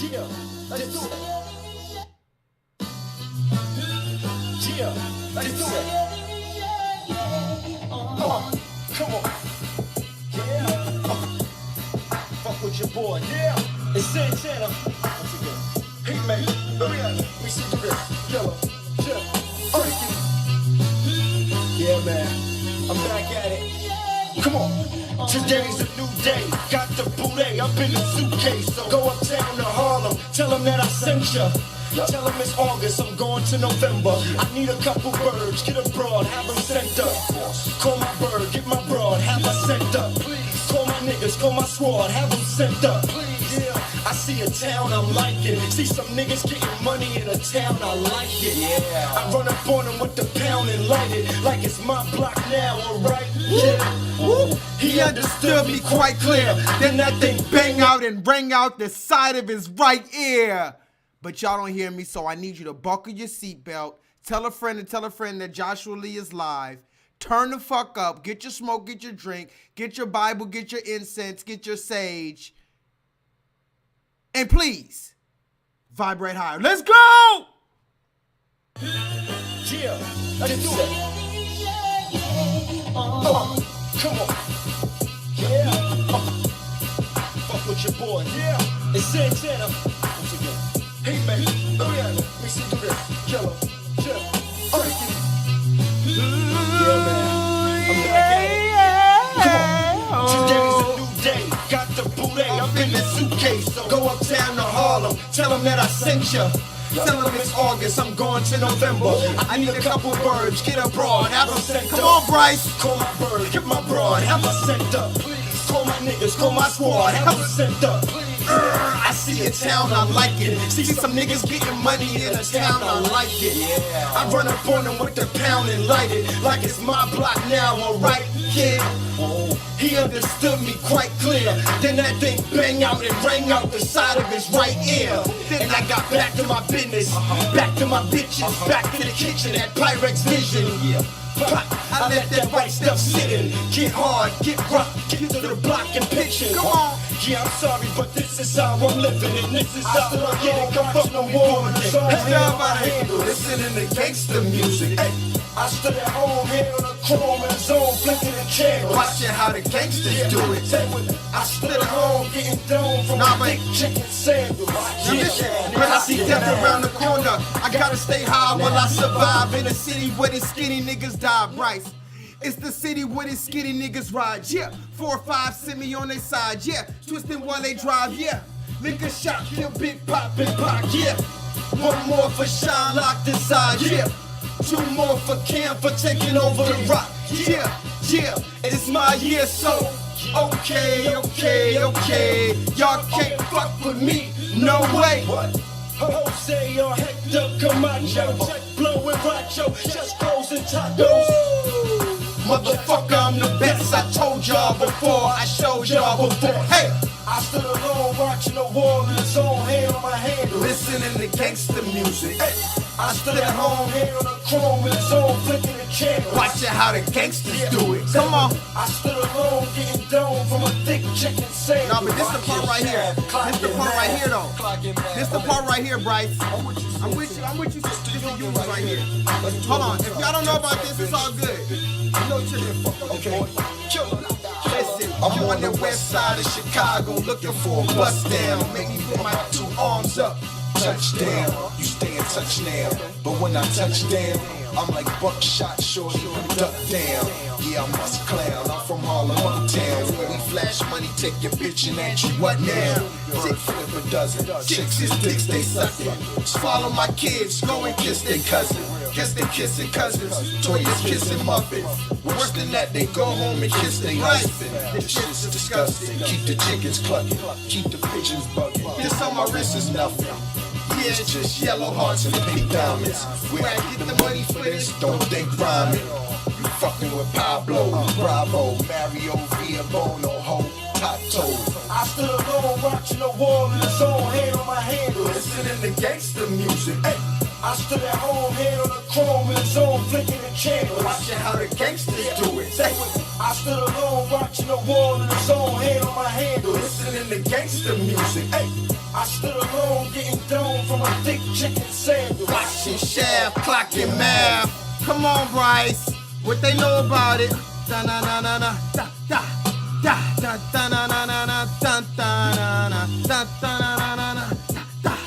Yeah, let's do it. Yeah, let's do it. Come on. Yeah. Fuck with your boy. Yeah. It's Santana. Once again. Hey man. Oh yeah. We see do this. Yellow. Chill. Yeah man. I'm back at it. Come on. Today's a new day. Got the booty up in the suitcase. So go uptown to Harlem. Tell them that I sent ya. Tell them it's August, I'm going to November. I need a couple birds, get a broad, have them sent up. Call my bird, get my broad, have her sent up. Call my niggas, call my squad, have them sent up. Yeah, I see a town I'm liking. See some niggas getting money in a town I like it. Yeah, I run up on them with the pound and light it like it's my block now, alright? Yeah. He understood me quite clear. Then that thing bang out and rang out the side of his right ear. But y'all don't hear me, so I need you to buckle your seatbelt. Tell a friend that Joshua Lee is live. Turn the fuck up. Get your smoke, get your drink, get your Bible, get your incense, get your sage. And please, vibrate higher. Let's go! Yeah, let's do it. Come on. Yeah. Fuck with your boy. Yeah. It's Santana. Once again. Hey man. Oh yeah. We see do this. Yellow. Chill. Yeah man. I'm back at it. Come on. Today's a new day. Got the booty up in the suitcase. So go uptown to Harlem. Tell them that I sent ya. Tell them it's August, I'm going to November. I need a couple birds, get a broad, have them sent up. Come on, Bryce. Call my bird, get my broad, have her sent up. Call my niggas, call my squad, have them sent up. I see a town I like it. See some niggas getting money in a town I like it. Yeah. I run up on them with the pound and light it like it's my block now, alright, kid? He understood me quite clear. Then that thing bang out and rang out the side of his right ear. And I got back to my business, back to my bitches, back in the kitchen at Pyrex Vision. I let that white stuff sit in. Get hard, get rough, get to the block and picture. Come on. Yeah, I'm sorry, but this is how I'm living, and this is how I'm getting. Come fuck no war. Let's go about handle. Listening to gangster music. Hey, I stood at home here on the chrome in the zone, blinking the candles. Watching how the gangsters do it. I stood at home getting down from my big chicken sandwich. When I see death around the corner, I gotta stay high while I survive in a city where the skinny niggas die. Bryce. It's the city where the skinny niggas ride, yeah. 4 or 5 send me on their side, yeah. Twisting while they drive, yeah. Liquor shot, kill Big Pop and Pac, yeah. 1 more for Sean locked inside, yeah. 2 more for Cam for taking over the rock, yeah, yeah. It's my year, so okay. Y'all can't fuck with me, no way. Jose or Hector Camacho, check blowing Racho, just clothes and tacos. Motherfucker, I'm the best. I told y'all before, I showed y'all before. Hey, I stood alone watching the war in his own hand on my handle. Listening to gangster music. Hey, I stood at home here on the chrome with his own flicking the candle. Watching how the gangsters do it. Come on. I stood alone getting down from a thick chicken sandwich. No, but this the part right here. This the part right here, though. This the part right here, Bryce. I'm with you. This is you right here. Hold on. If y'all don't know about this, it's all good. Okay. Listen, I'm on the west side of Chicago looking for a bust down. Make me put my 2 arms up. Touchdown, you stay in touch now. But when I touch down, I'm like buckshot shorty, duck down. Yeah, I'm Mus Clown, I'm from Harlem, uptown. Where we flash money, take your bitch and ask you what now? Dick flip a dozen, chicks is dicks, they suckin'. Swallow my kids, go and kiss their cousin. Guess they kissing cousins, Toya's kissing muffins. Worse than that, they go home and kiss their husband. This shit's disgusting. Keep the chickens clucking, keep the pigeons bugging. This on my wrist is nothing. Yeah, it's just yellow hearts and pink diamonds. Where I get the money for this, don't think rhyming. You fucking with Pablo, Bravo, Mario, Via Bono, Ho, Tato. I stood alone watching the war in his own hand on my handle. Listening to gangster music. Hey, I stood at home here on the chrome with his own flicking the channel. Watching how the gangsters do it. I stood alone watching the war in his own hand on my handle. Listening to gangster music. Hey, I stood alone from a dick chicken sandwich. Washing shaft, clocking math. Come on, Bryce. What they know about it? Da na na na na da da da da da na na na na da da na na da da na na na na da.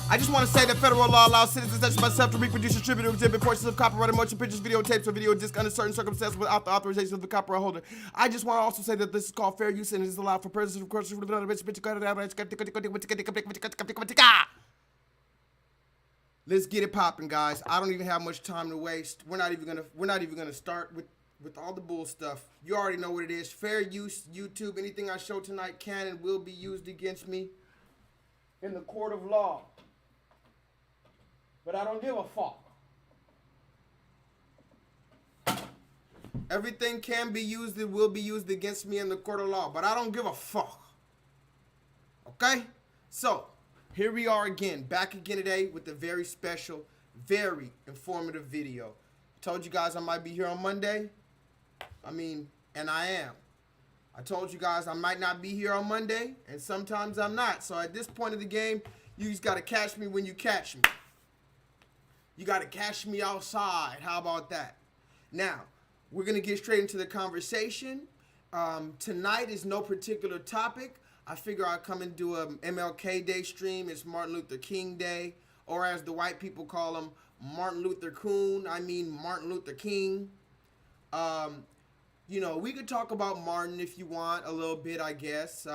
I just want to say that federal law allows citizens such as myself to reproduce, distribute, or exhibit portions of copyrighted motion pictures, videotapes, or video discs under certain circumstances without the authorization of the copyright holder. I just want to also say that this is called fair use and is allowed for purposes of course. Let's get it popping, guys. I don't even have much time to waste. We're not even gonna start with all the bull stuff. You already know what it is. Fair use, YouTube. Anything I show tonight can and will be used against me in the court of law. But I don't give a fuck. Everything can be used and will be used against me in the court of law, but I don't give a fuck. Okay? So, here we are again, back again today with a very special, very informative video. I told you guys I might be here on Monday. And I am. I told you guys I might not be here on Monday, and sometimes I'm not. So at this point of the game, you just got to catch me when you catch me. You got to catch me outside. How about that? Now, we're going to get straight into the conversation. Tonight is no particular topic. I figure I'll come and do a MLK Day stream. It's Martin Luther King Day, or as the white people call him, Martin Luther Coon. Martin Luther King. You know, we could talk about Martin if you want a little bit, I guess.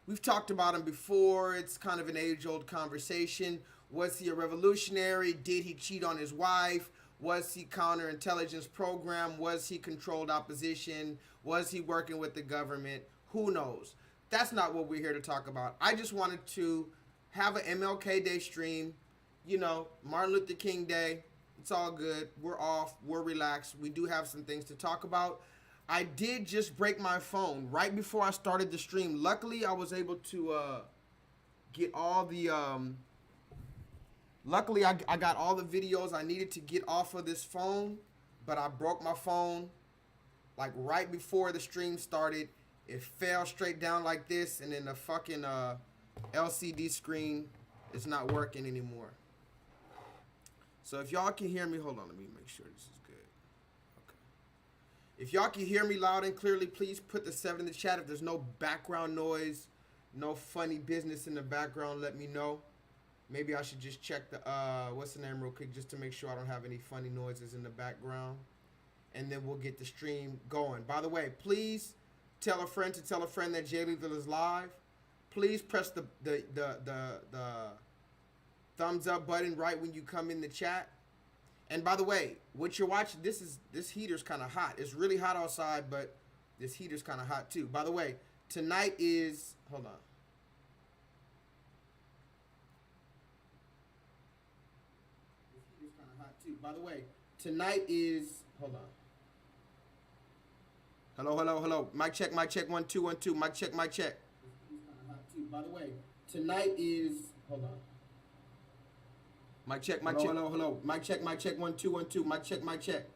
We've talked about him before. It's kind of an age-old conversation. Was he a revolutionary? Did he cheat on his wife? Was he counterintelligence program? Was he controlled opposition? Was he working with the government? Who knows? That's not what we're here to talk about. I just wanted to have an MLK Day stream. You know, Martin Luther King Day. It's all good. We're off. We're relaxed. We do have some things to talk about. I did just break my phone right before I started the stream. Luckily, I was able to get all the... Luckily, I got all the videos I needed to get off of this phone, but I broke my phone like right before the stream started. It fell straight down like this, and then the fucking LCD screen is not working anymore. So if y'all can hear me, hold on, let me make sure this is good. Okay. If y'all can hear me loud and clearly, please put the 7 in the chat. If there's no background noise, no funny business in the background, let me know. Maybe I should just check the, what's the name real quick, just to make sure I don't have any funny noises in the background. And then we'll get the stream going. By the way, please tell a friend to tell a friend that J-LEETHAL is live. Please press the thumbs up button right when you come in the chat. And by the way, what you're watching, this heater's kind of hot. It's really hot outside, but this heater's kind of hot too. By the way, tonight is, hold on. By the way, tonight is, hold on. Hello, hello, hello. Mic check, 1 2 1 2. Mic check, mic check. By the way, tonight is, hold on. Mic check, mic check. Hello, hello. Mic check, 1 2 1 2. Mic check, mic check.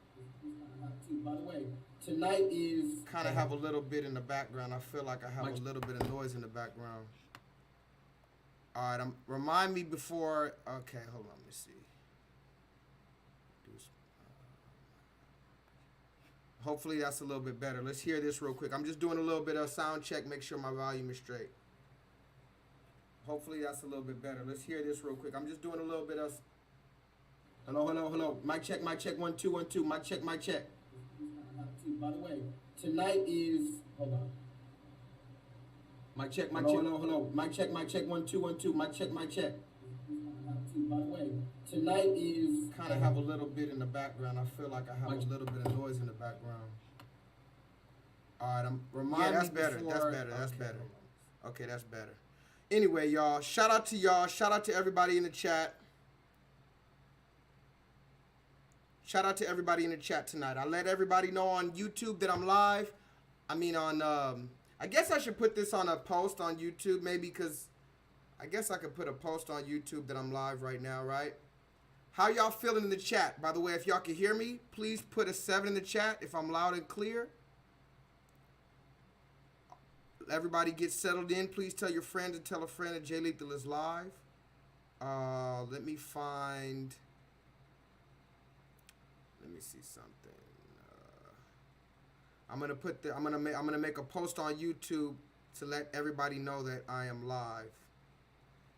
By the way, tonight is, kind of have a little bit in the background. I feel like I have a little bit of noise in the background. All right, remind me before, okay, hold on, let me see. Hopefully that's a little bit better. Let's hear this real quick. I'm just doing a little bit of sound check, make sure my volume is straight. Hopefully that's a little bit better. Let's hear this real quick. I'm just doing a little bit of... Hello, hello, hello. Mic check, 1 2 1 2. Mic check, mic check. By the way, tonight is... Hold on. Mic check, mic check. Hello, hello. Mic check, 1 2 1 2. Mic check, mic check. By the way, tonight is, kind of have a little bit in the background. I feel like I have a little bit of noise in the background. All right, remind me. That's better. That's better. That's better. Okay, that's better. Anyway, y'all, shout out to y'all. Shout out to everybody in the chat. Shout out to everybody in the chat tonight. I let everybody know on YouTube that I'm live. I guess I should put this on a post on YouTube maybe, because I guess I could put a post on YouTube that I'm live right now, right? How y'all feeling in the chat? By the way, if y'all can hear me, please put a 7 in the chat if I'm loud and clear. Everybody get settled in. Please tell your friends and tell a friend that J-LEETHAL is live. Let me find. Let me see something. I'm gonna make a post on YouTube to let everybody know that I am live.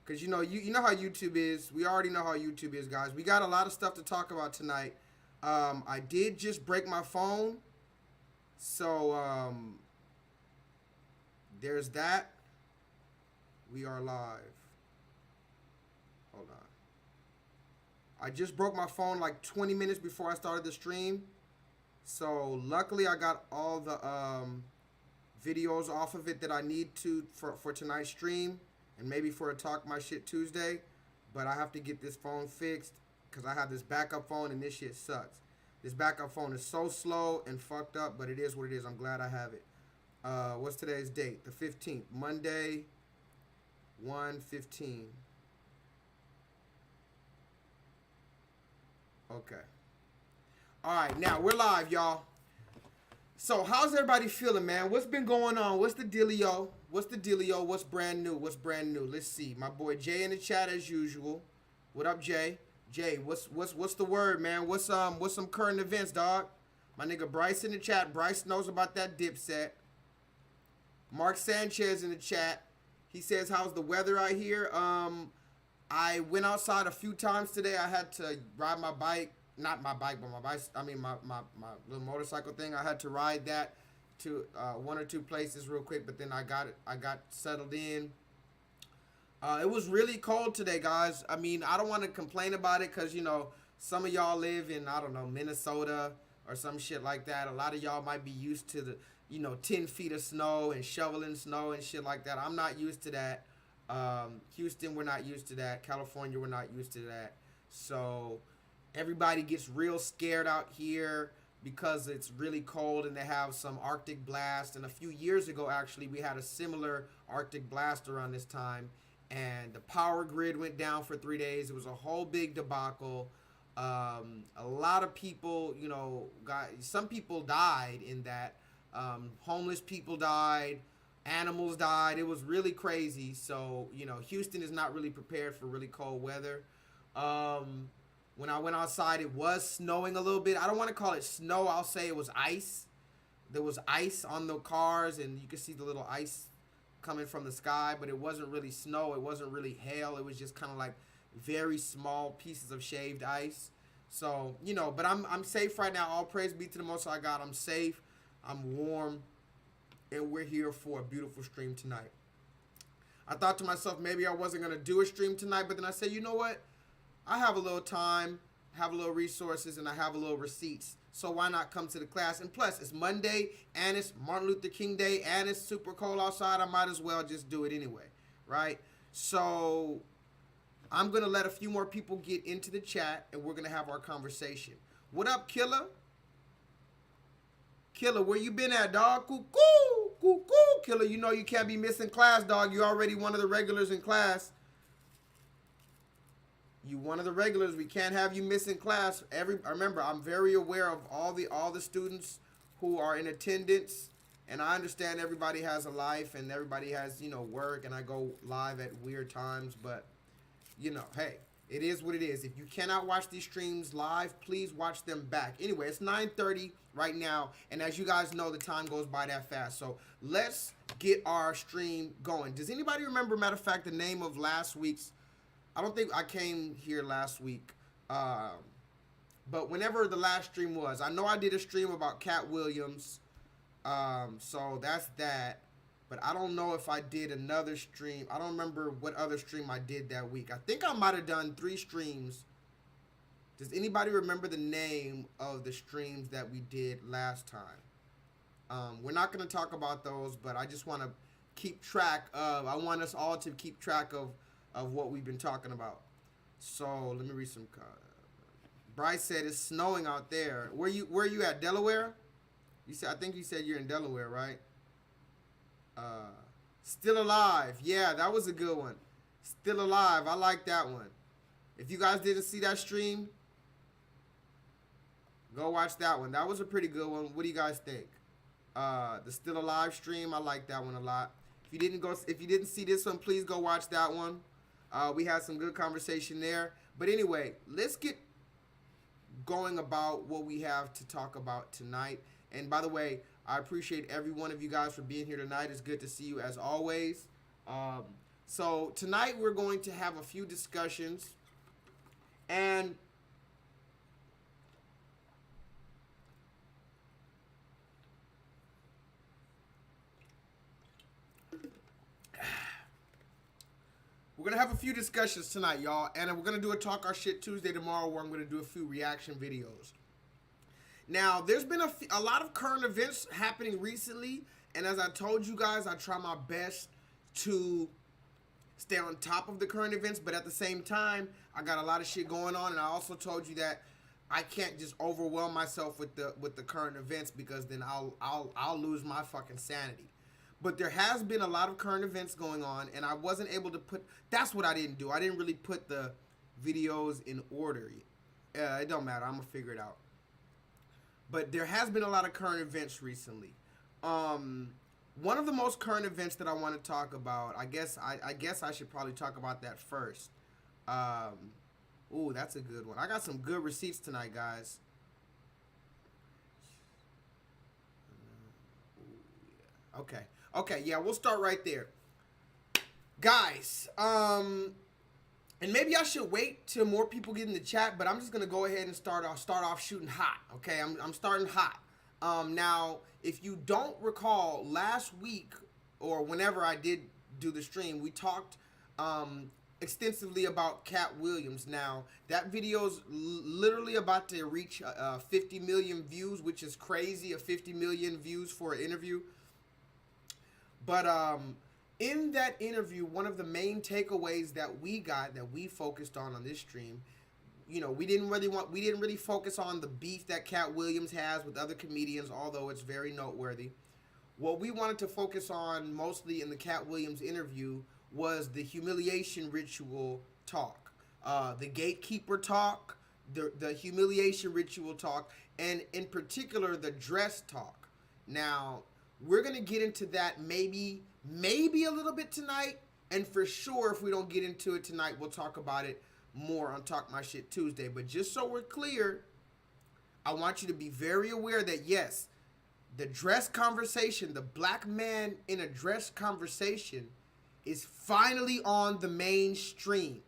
Cause you know how YouTube is. We already know how YouTube is, guys. We got a lot of stuff to talk about tonight. I did just break my phone, so there's that. We are live. Hold on. I just broke my phone like 20 minutes before I started the stream. So luckily I got all the videos off of it that I need to for tonight's stream and maybe for a Talk My Shit Tuesday. But I have to get this phone fixed because I have this backup phone and this shit sucks. This backup phone is so slow and fucked up, but it is what it is. I'm glad I have it. What's today's date? The 15th. Monday, 1/15. Okay. All right, now we're live, y'all. So how's everybody feeling, man? What's been going on? What's the dealio? What's the dealio? What's brand new? What's brand new? Let's see. My boy Jay in the chat as usual. What up, Jay? Jay, what's the word, man? What's some current events, dog? My nigga Bryce in the chat. Bryce knows about that Dipset. Mark Sanchez in the chat. He says, how's the weather out here? I went outside a few times today. I had to ride my bike. Not my bike, but my bike. I mean, my little motorcycle thing. I had to ride that to one or two places real quick, but then I got settled in. It was really cold today, guys. I mean, I don't want to complain about it because, you know, some of y'all live in, I don't know, Minnesota or some shit like that. A lot of y'all might be used to the, 10 feet of snow and shoveling snow and shit like that. I'm not used to that. Houston, we're not used to that. California, we're not used to that. So everybody gets real scared out here because it's really cold and they have some Arctic blast. And a few years ago, actually, we had a similar Arctic blast around this time. And the power grid went down for 3 days. It was a whole big debacle. A lot of people, some people died in that. Homeless people died. Animals died. It was really crazy. So, Houston is not really prepared for really cold weather. When I went outside, it was snowing a little bit. I don't want to call it snow. I'll say it was ice. There was ice on the cars, and you could see the little ice coming from the sky, but it wasn't really snow. It wasn't really hail. It was just kind of like very small pieces of shaved ice. So, but I'm safe right now. All praise be to the Most High God. I'm safe. I'm warm. And we're here for a beautiful stream tonight. I thought to myself, maybe I wasn't going to do a stream tonight, but then I said, you know what? I have a little time, have a little resources, and I have a little receipts. So why not come to the class? And plus, it's Monday, and it's Martin Luther King Day, and it's super cold outside. I might as well just do it anyway, right? So I'm going to let a few more people get into the chat, and we're going to have our conversation. What up, Killer? Killer, where you been at, dog? Cuckoo, cuckoo. Killer, you can't be missing class, dog. You're already one of the regulars in class. You one of the regulars. We can't have you missing class. Remember, I'm very aware of all the students who are in attendance, and I understand everybody has a life and everybody has work, and I go live at weird times. But hey, it is what it is. If you cannot watch these streams live, please watch them back. Anyway, it's 9:30 right now, and as you guys know, the time goes by that fast. So let's get our stream going. Does anybody remember, matter of fact, the name of last week's? I don't think I came here last week, but whenever the last stream was, I know I did a stream about Cat Williams, so that's that, but I don't know if I did another stream. I don't remember what other stream I did that week. I think I might have done 3 streams. Does anybody remember the name of the streams that we did last time? We're not going to talk about those, but I just want to keep track of, I want us all to keep track of what we've been talking about. So let me read some. Bryce said it's snowing out there. Where you at? Delaware? I think you said you're in Delaware, right? Still Alive. Yeah, that was a good one. Still Alive. I like that one. If you guys didn't see that stream, go watch that one. That was a pretty good one. What do you guys think? The Still Alive stream, I like that one a lot. If you didn't see this one, please go watch that one. We had some good conversation there. But anyway, let's get going about what we have to talk about tonight. And by the way, I appreciate every one of you guys for being here tonight. It's good to see you as always. So tonight we're going to have a few discussions, and we're going to have a few discussions tonight, y'all. And we're going to do a Talk Our Shit Tuesday tomorrow where I'm going to do a few reaction videos. Now, there's been a lot of current events happening recently. And as I told you guys, I try my best to stay on top of the current events. But at the same time, I got a lot of shit going on. And I also told you that I can't just overwhelm myself with the current events, because then I'll lose my fucking sanity. But there has been a lot of current events going on, and I wasn't able to put... That's what I didn't do. I didn't really put the videos in order. It don't matter. I'm going to figure it out. But there has been a lot of current events recently. One of the most current events that I want to talk about, I guess I should probably talk about that first. Ooh, that's a good one. I got some good receipts tonight, guys. Okay, yeah, we'll start right there. Guys, and maybe I should wait till more people get in the chat, but I'm just going to go ahead and start off shooting hot, okay? I'm starting hot. Now, if you don't recall, last week, or whenever I did do the stream, we talked extensively about Cat Williams. Now, that video's literally about to reach 50 million views, which is crazy, 50 million views for an interview. But in that interview, one of the main takeaways that we focused on this stream, you know, we didn't really focus on the beef that Cat Williams has with other comedians, although it's very noteworthy. What we wanted to focus on mostly in the Cat Williams interview was the humiliation ritual talk, the gatekeeper talk, the humiliation ritual talk, and in particular the dress talk. Now, we're going to get into that maybe a little bit tonight, and for sure if we don't get into it tonight, we'll talk about it more on Talk My Shit Tuesday. But just so we're clear, I want you to be very aware that yes, the dress conversation, the black man in a dress conversation is finally on the mainstream.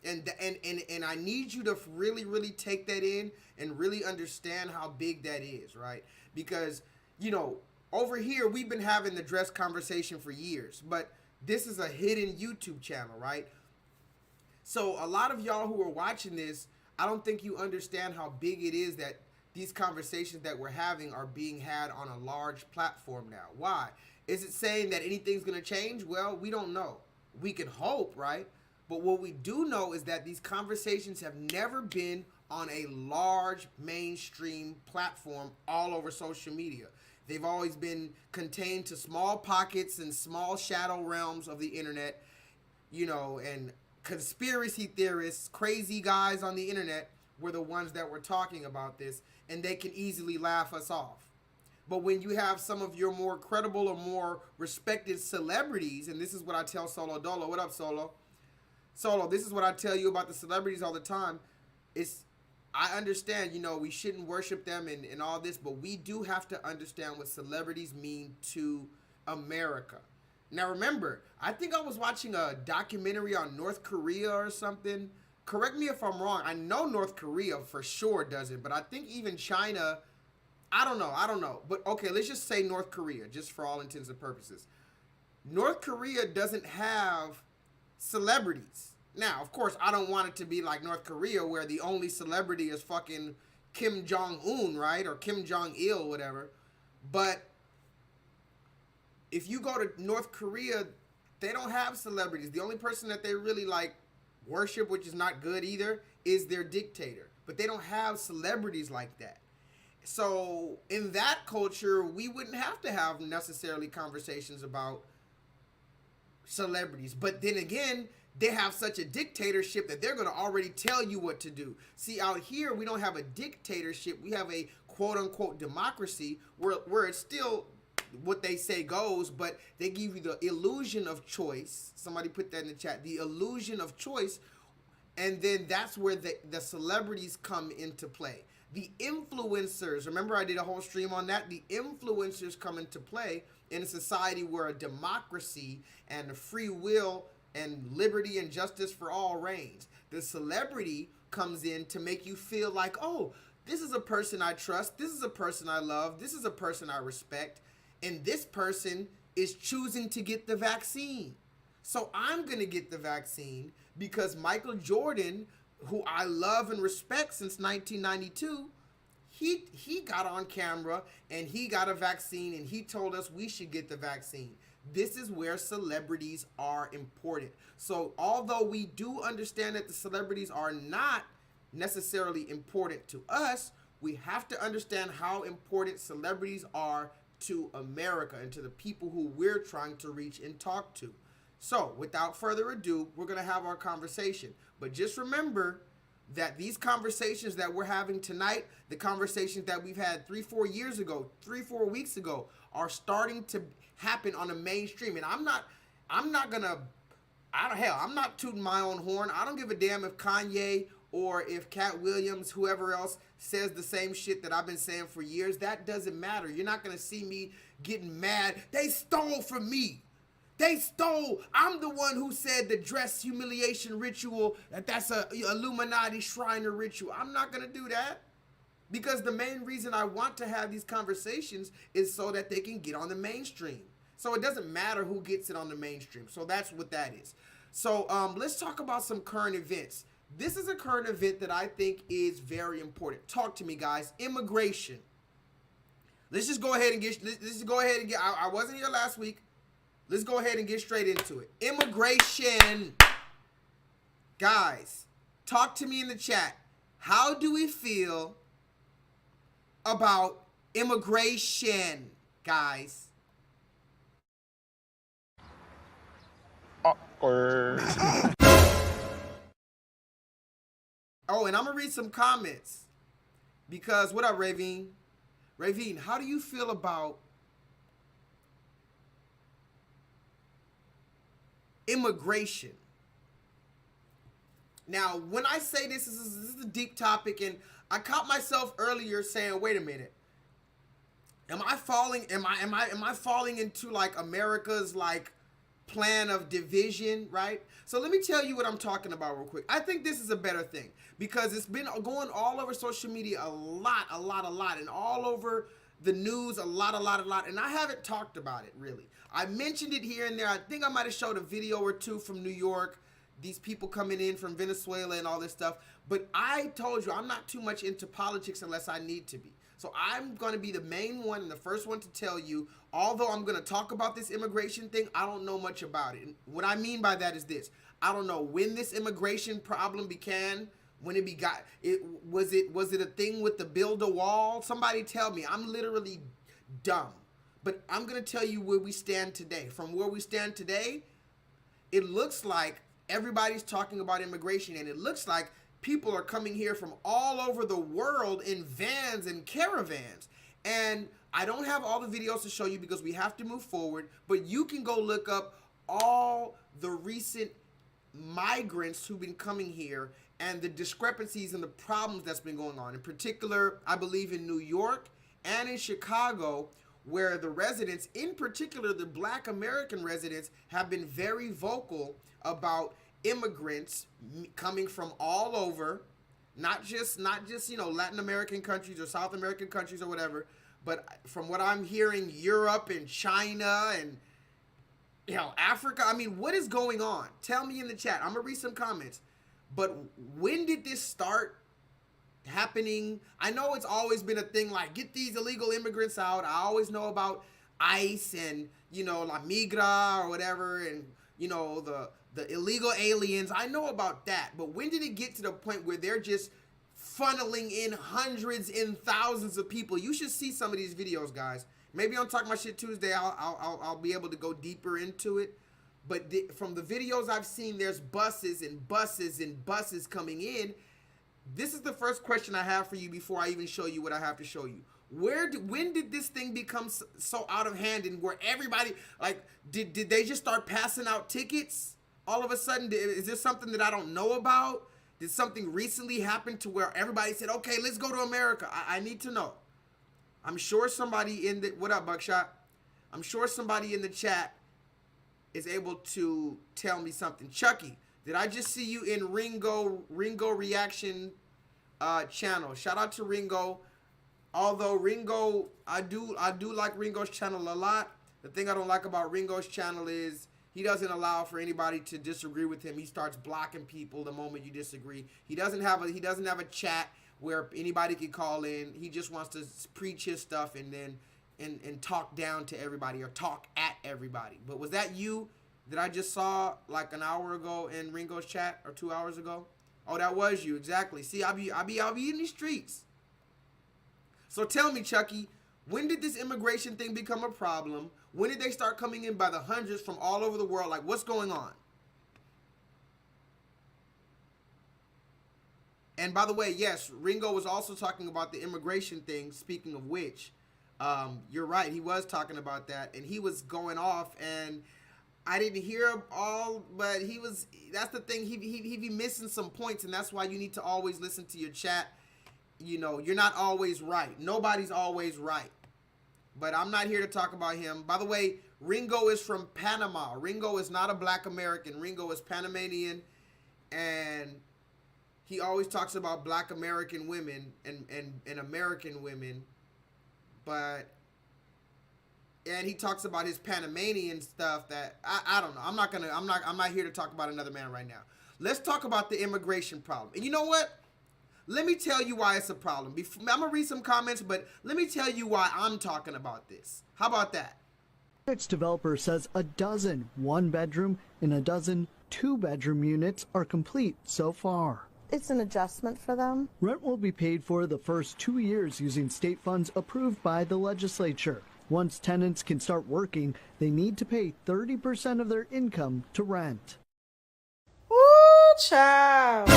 And I need you to really take that in and really understand how big that is, right? Because, you know, over here, we've been having the dress conversation for years, but this is a hidden YouTube channel, right? So a lot of y'all who are watching this, I don't think you understand how big it is that these conversations that we're having are being had on a large platform now. Why? Is it saying that anything's going to change? Well, we don't know. We can hope, right? But what we do know is that these conversations have never been on a large mainstream platform all over social media. They've always been contained to small pockets and small shadow realms of the internet, you know, and conspiracy theorists, crazy guys on the internet were the ones that were talking about this, and they can easily laugh us off. But when you have some of your more credible or more respected celebrities, and this is what I tell Solo Dolo. What up, Solo? Solo, this is what I tell you about the celebrities all the time. I understand, you know, we shouldn't worship them and all this, but we do have to understand what celebrities mean to America. Now, remember, I think I was watching a documentary on North Korea or something. Correct me if I'm wrong. I know North Korea for sure doesn't, but I think even China, I don't know. But okay, let's just say North Korea, just for all intents and purposes. North Korea doesn't have celebrities. Now, of course, I don't want it to be like North Korea where the only celebrity is fucking Kim Jong-un, right? Or Kim Jong-il, whatever. But if you go to North Korea, they don't have celebrities. The only person that they really like worship, which is not good either, is their dictator. But they don't have celebrities like that. So in that culture, we wouldn't have to have necessarily conversations about celebrities. But then again, they have such a dictatorship that they're going to already tell you what to do. See, out here, we don't have a dictatorship. We have a quote-unquote democracy where it's still what they say goes, but they give you the illusion of choice. Somebody put that in the chat. The illusion of choice. And then that's where the celebrities come into play. The influencers, remember I did a whole stream on that? The influencers come into play in a society where a democracy and a free will and liberty and justice for all reigns. The celebrity comes in to make you feel like, oh, this is a person I trust, this is a person I love, this is a person I respect, and this person is choosing to get the vaccine. So I'm going to get the vaccine because Michael Jordan, who I love and respect since 1992, he got on camera and he got a vaccine and he told us we should get the vaccine. This is where celebrities are important. So although we do understand that the celebrities are not necessarily important to us, we have to understand how important celebrities are to America and to the people who we're trying to reach and talk to. So without further ado, we're going to have our conversation. But just remember that these conversations that we're having tonight, the conversations that we've had 3-4 years ago, 3-4 weeks ago, are starting to happen on the mainstream. And I'm not tooting my own horn. I don't give a damn if Kanye or if Cat Williams, whoever else, says the same shit that I've been saying for years. That doesn't matter. You're not going to see me getting mad. They stole from me. They stole. I'm the one who said the dress humiliation ritual, that's a Illuminati Shriner ritual. I'm not going to do that because the main reason I want to have these conversations is so that they can get on the mainstream. So it doesn't matter who gets it on the mainstream. So that's what that is. So let's talk about some current events. This is a current event that I think is very important. Talk to me, guys. Immigration. Let's just go ahead and get, I wasn't here last week. Let's go ahead and get straight into it. Immigration. Guys, talk to me in the chat. How do we feel about immigration, guys? Awkward. Oh, and I'm going to read some comments. Because, what up, Ravine? Ravine, how do you feel about immigration? Now, when I say this is a deep topic, and I caught myself earlier saying, wait a minute. Am I falling into like America's like plan of division, right? So let me tell you what I'm talking about real quick. I think this is a better thing because it's been going all over social media a lot, and all over the news a lot, and I haven't talked about it really. I mentioned it here and there. I think I might have showed a video or two from New York, these people coming in from Venezuela and all this stuff, but I told you I'm not too much into politics unless I need to be. So I'm going to be the main one and the first one to tell you, although I'm going to talk about this immigration thing, I don't know much about it. And what I mean by that is this. I don't know when this immigration problem began, when it begot. Was it a thing with the build a wall? Somebody tell me. I'm literally dumb. But I'm going to tell you where we stand today. From where we stand today, it looks like everybody's talking about immigration, and it looks like people are coming here from all over the world in vans and caravans. And I don't have all the videos to show you because we have to move forward, but you can go look up all the recent migrants who've been coming here and the discrepancies and the problems that's been going on. In particular, I believe in New York and in Chicago, where the residents, in particular the Black American residents, have been very vocal about immigrants coming from all over, not just Latin American countries or South American countries or whatever, but from what I'm hearing, Europe and China and Africa. I mean, what is going on? Tell me in the chat. I'm gonna read some comments. But when did this start happening? I know it's always been a thing like get these illegal immigrants out. I always know about ICE and La Migra or whatever, and the illegal aliens. I know about that, but when did it get to the point where they're just funneling in hundreds and thousands of people? You should see some of these videos, guys. Maybe on Talk My Shit Tuesday, I'll be able to go deeper into it. But from the videos I've seen, there's buses and buses and buses coming in. This is the first question I have for you before I even show you what I have to show you. When did this thing become so out of hand, and where everybody, like, did they just start passing out tickets all of a sudden? Is this something that I don't know about? Did something recently happen to where everybody said, okay, let's go to America? I need to know. I'm sure somebody in the, what up, Buckshot? I'm sure somebody in the chat is able to tell me something. Chucky, did I just see you in Ringo reaction channel? Shout out to Ringo. Although Ringo, I do like Ringo's channel a lot. The thing I don't like about Ringo's channel is he doesn't allow for anybody to disagree with him. He starts blocking people the moment you disagree. He doesn't have a chat where anybody can call in. He just wants to preach his stuff and then and talk down to everybody or talk at everybody. But was that you that I just saw like an hour ago in Ringo's chat, or 2 hours ago? Oh, that was you, exactly. See, I'll be in these streets. So tell me, Chucky, when did this immigration thing become a problem? When did they start coming in by the hundreds from all over the world? Like, what's going on? And by the way, yes, Ringo was also talking about the immigration thing. Speaking of which, you're right. He was talking about that, and he was going off, and I didn't hear him all, but he was, that's the thing. He be missing some points, and that's why you need to always listen to your chat. You know, you're not always right. Nobody's always right. But I'm not here to talk about him. By the way, Ringo is from Panama. Ringo is not a black American. Ringo is Panamanian, and he always talks about black American women and American women, and he talks about his Panamanian stuff that I don't know. I'm not here to talk about another man right now. Let's talk about the immigration problem. And you know what? Let me tell you why it's a problem. I'm gonna read some comments, but let me tell you why I'm talking about this. How about that? Its developer says a dozen one-bedroom and a dozen two-bedroom units are complete so far. It's an adjustment for them. Rent will be paid for the first 2 years using state funds approved by the legislature. Once tenants can start working, they need to pay 30% of their income to rent. Ooh, child.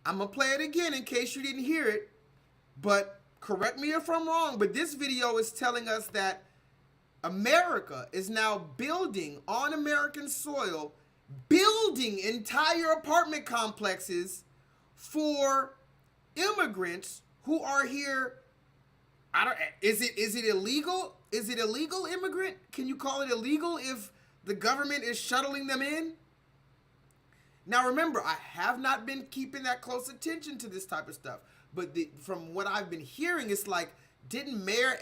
I'm gonna play it again in case you didn't hear it, but correct me if I'm wrong, but this video is telling us that America is now building on American soil, building entire apartment complexes for immigrants who are here. Is it illegal? Is it illegal immigrant? Can you call it illegal if the government is shuttling them in? Now remember, I have not been keeping that close attention to this type of stuff, but from what I've been hearing, it's like, didn't Mayor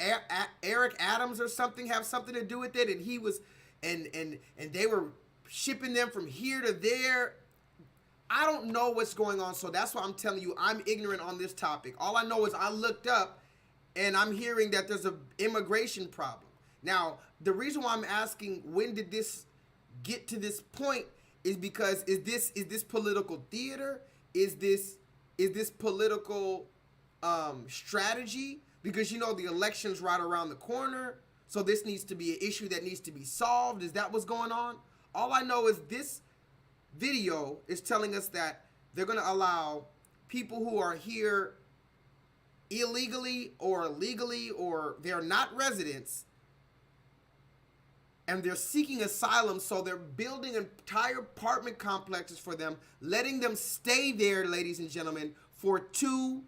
Eric Adams or something have something to do with it? And he was, and they were shipping them from here to there. I don't know what's going on, so that's why I'm telling you I'm ignorant on this topic. All I know is I looked up, and I'm hearing that there's an immigration problem. Now, the reason why I'm asking when did this get to this point is because is this political theater? Is this political strategy? Because you know the election's right around the corner, so this needs to be an issue that needs to be solved. Is that what's going on? All I know is this video is telling us that they're going to allow people who are here illegally or legally, or they're not residents, and they're seeking asylum, so they're building entire apartment complexes for them, letting them stay there, ladies and gentlemen, for 2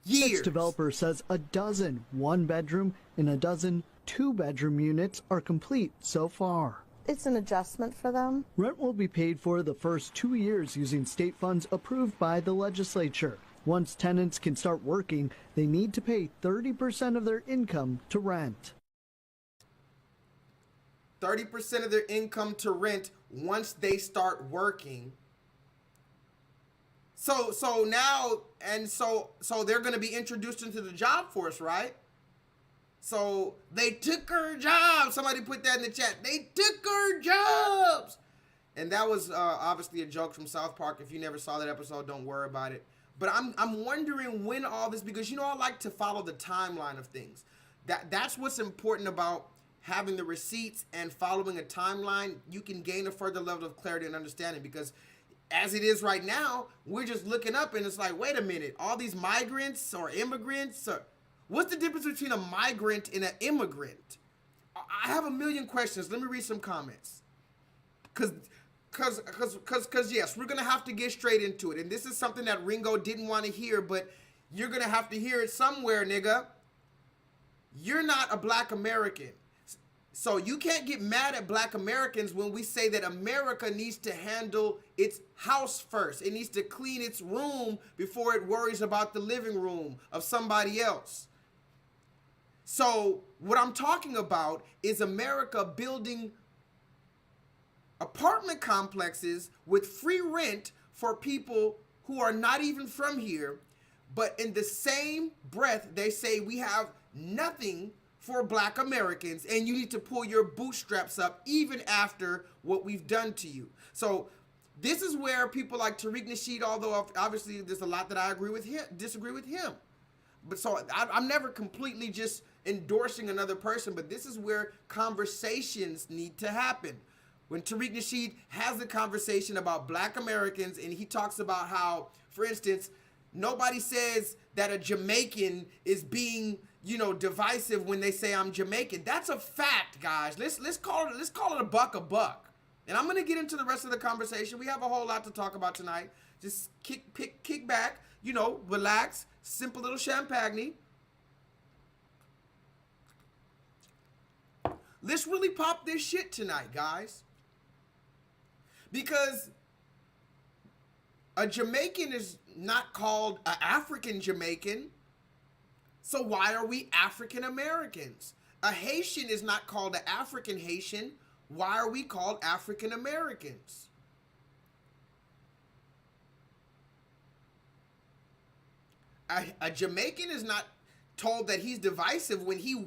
years. Its developer says a dozen one-bedroom and a dozen two-bedroom units are complete so far. It's an adjustment for them. Rent will be paid for the first 2 years using state funds approved by the legislature. Once tenants can start working, they need to pay 30% of their income to rent. 30% of their income to rent once they start working. So now, and so they're going to be introduced into the job force, right? So they took her job. Somebody put that in the chat. They took her jobs. And that was obviously a joke from South Park. If you never saw that episode, don't worry about it. But I'm wondering when all this, because you know I like to follow the timeline of things. That's what's important about having the receipts and following a timeline. You can gain a further level of clarity and understanding, because as it is right now, we're just looking up and it's like, wait a minute, all these migrants or immigrants, or what's the difference between a migrant and an immigrant? I have a million questions. Let me read some comments. Cause yes, we're gonna have to get straight into it. And this is something that Ringo didn't want to hear, but you're gonna have to hear it somewhere, nigga. You're not a black American. So you can't get mad at black Americans when we say that America needs to handle its house first. It needs to clean its room before it worries about the living room of somebody else. So what I'm talking about is America building apartment complexes with free rent for people who are not even from here, but in the same breath, they say we have nothing for black Americans and you need to pull your bootstraps up even after what we've done to you. So this is where people like Tariq Nasheed, although obviously there's a lot that I agree with him, disagree with him. But so I'm never completely just endorsing another person, but this is where conversations need to happen. When Tariq Nasheed has a conversation about black Americans and he talks about how, for instance, nobody says that a Jamaican is being, you know, divisive when they say I'm Jamaican. That's a fact, guys. Let's call it a buck. And I'm gonna get into the rest of the conversation. We have a whole lot to talk about tonight. Just kick back, you know, relax, simple little champagne. Let's really pop this shit tonight, guys. Because a Jamaican is not called an African Jamaican. So why are we African Americans? A Haitian is not called an African Haitian. Why are we called African Americans? A Jamaican is not told that he's divisive when he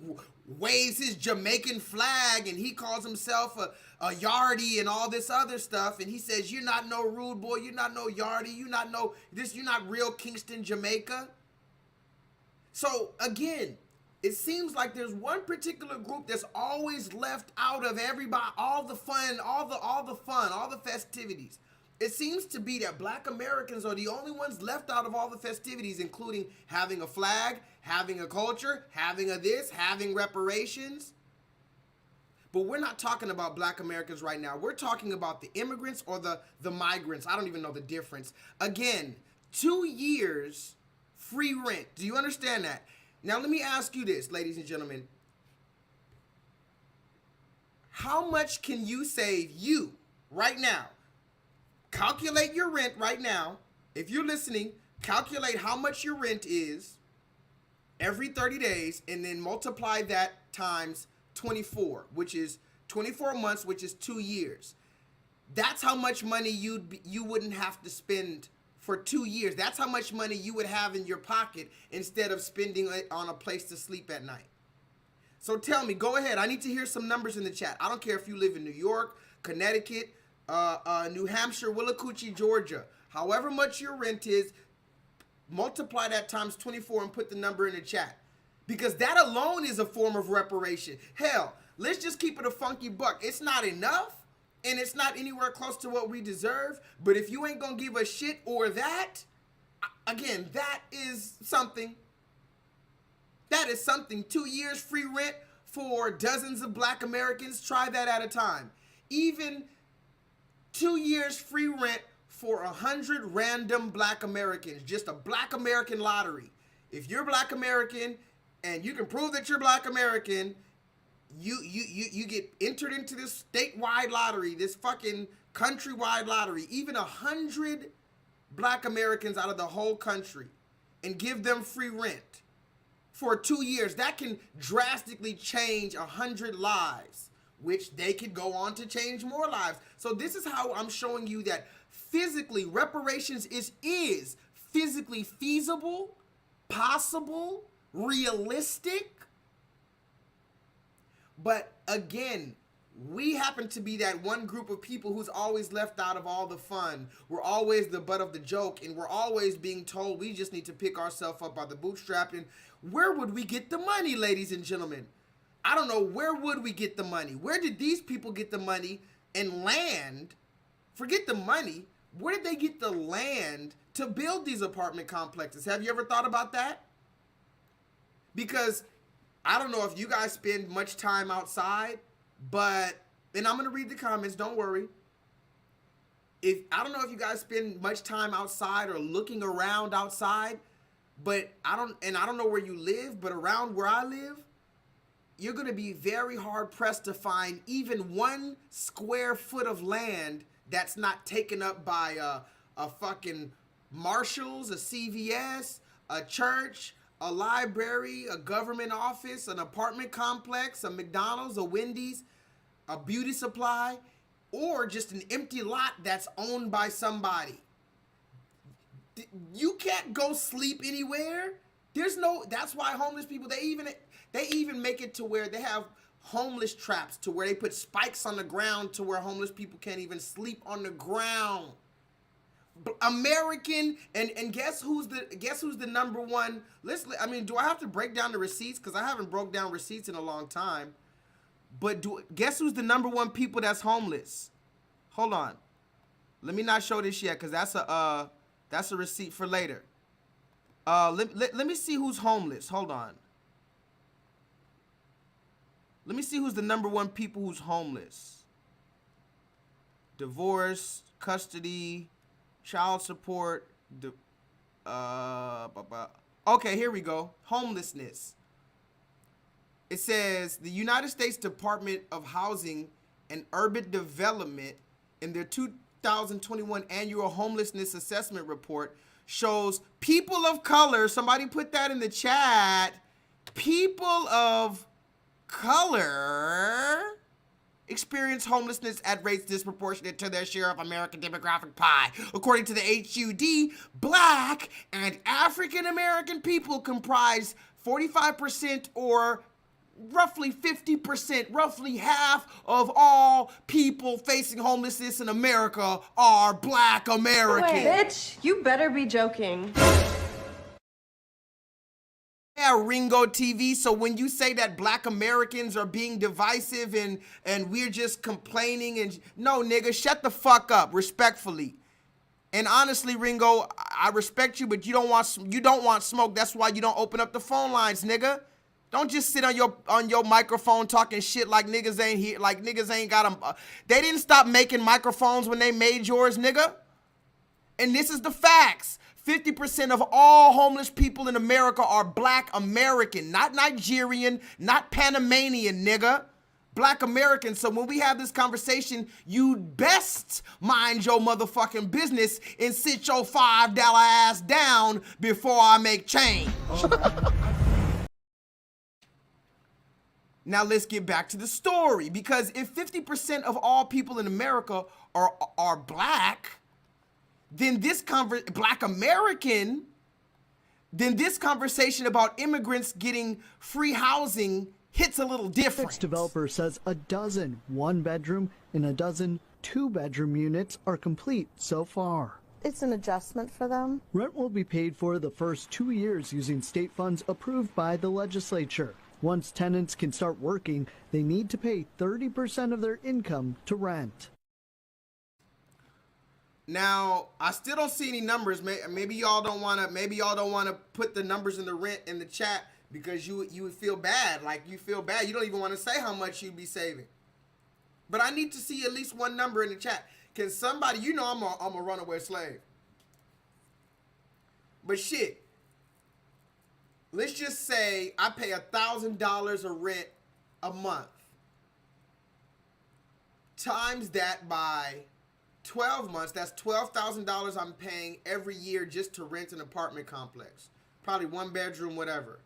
waves his Jamaican flag and he calls himself a yardie and all this other stuff, and he says, you're not no rude boy, you're not no yardie, you're not no this, you're not real Kingston, Jamaica. So again, it seems like there's one particular group that's always left out of everybody, all the fun, all the festivities. It seems to be that black Americans are the only ones left out of all the festivities, including having a flag, having a culture, having a this, having reparations. But we're not talking about black Americans right now. We're talking about the immigrants or the migrants. I don't even know the difference. Again, 2 years free rent. Do you understand that? Now let me ask you this, ladies and gentlemen. How much can you save right now? Calculate your rent right now. If you're listening, calculate how much your rent is every 30 days and then multiply that times 24, which is 24 months, which is 2 years. That's how much money you wouldn't have to spend for 2 years. That's how much money you would have in your pocket instead of spending it on a place to sleep at night. So tell me, go ahead. I need to hear some numbers in the chat. I don't care if you live in New York, Connecticut, New Hampshire, Willacoochee, Georgia. However much your rent is, multiply that times 24 and put the number in the chat. Because that alone is a form of reparation. Hell, let's just keep it a funky buck. It's not enough, and it's not anywhere close to what we deserve. But if you ain't gonna give a shit or that, again, that is something. That is something. 2 years free rent for dozens of black Americans. Try that at a time. Even 2 years free rent for 100 random black Americans. Just a black American lottery. If you're black American and you can prove that you're black American, you get entered into this statewide lottery, this fucking countrywide lottery. Even 100 black Americans out of the whole country, and give them free rent for 2 years. That can drastically change 100 lives, which they could go on to change more lives. So this is how I'm showing you that physically reparations is physically feasible, possible, realistic. But again, we happen to be that one group of people who's always left out of all the fun. We're always the butt of the joke, and we're always being told we just need to pick ourselves up by the bootstrap. And where would we get the money, ladies and gentlemen? I don't know. Where would we get the money? Where did these people get the money and land? Forget the money. where did they get the land to build these apartment complexes? Have you ever thought about that? Because I don't know if you guys spend much time outside, but, and I'm going to read the comments, don't worry. I don't know if you guys spend much time outside or looking around outside, but I don't know where you live, but around where I live, you're going to be very hard pressed to find even 1 square foot of land that's not taken up by a fucking Marshalls, a CVS, a church, a library, a government office, an apartment complex, a McDonald's, a Wendy's, a beauty supply, or just an empty lot that's owned by somebody. You can't go sleep anywhere. That's why homeless people, they even make it to where they have homeless traps to where they put spikes on the ground to where homeless people can't even sleep on the ground. American, and guess who's the number one? Do I have to break down the receipts? Because I haven't broke down receipts in a long time. But guess who's the number 1 people that's homeless? Hold on. Let me not show this yet, because that's a receipt for later. Let me see who's homeless. Hold on. Let me see who's the number 1 people who's homeless. Divorce, custody, child support. Okay, here we go. Homelessness. It says the United States Department of Housing and Urban Development in their 2021 annual homelessness assessment report shows people of color, somebody put that in the chat, people of color experience homelessness at rates disproportionate to their share of American demographic pie. According to the HUD, Black and African American people comprise 45% or roughly 50%, roughly half of all people facing homelessness in America are Black Americans. Wait, bitch, you better be joking. Yeah, Ringo TV. So when you say that Black Americans are being divisive and we're just complaining, and no, nigga, shut the fuck up, respectfully. And honestly, Ringo, I respect you, but you don't want smoke. That's why you don't open up the phone lines, nigga. Don't just sit on your microphone talking shit like niggas ain't here, like niggas ain't got them. They didn't stop making microphones when they made yours, nigga. And this is the facts. 50% of all homeless people in America are Black American, not Nigerian, not Panamanian, nigga. Black Americans. So when we have this conversation, you'd best mind your motherfucking business and sit your $5 ass down before I make change. Now let's get back to the story, because if 50% of all people in America are Black, then this Black American, then this conversation about immigrants getting free housing hits a little different. Fix developer says a dozen 1-bedroom and a dozen 2-bedroom units are complete so far. It's an adjustment for them. Rent will be paid for the first 2 years using state funds approved by the legislature. Once tenants can start working, they need to pay 30% of their income to rent. Now, I still don't see any numbers. Maybe y'all don't want to put the numbers in the rent in the chat because you would feel bad. Like, you feel bad. You don't even want to say how much you'd be saving. But I need to see at least one number in the chat. Can somebody, you know I'm a runaway slave. But shit, let's just say I pay $1,000 of rent a month. Times that by 12 months, that's $12,000 I'm paying every year just to rent an apartment complex. Probably 1 bedroom, whatever.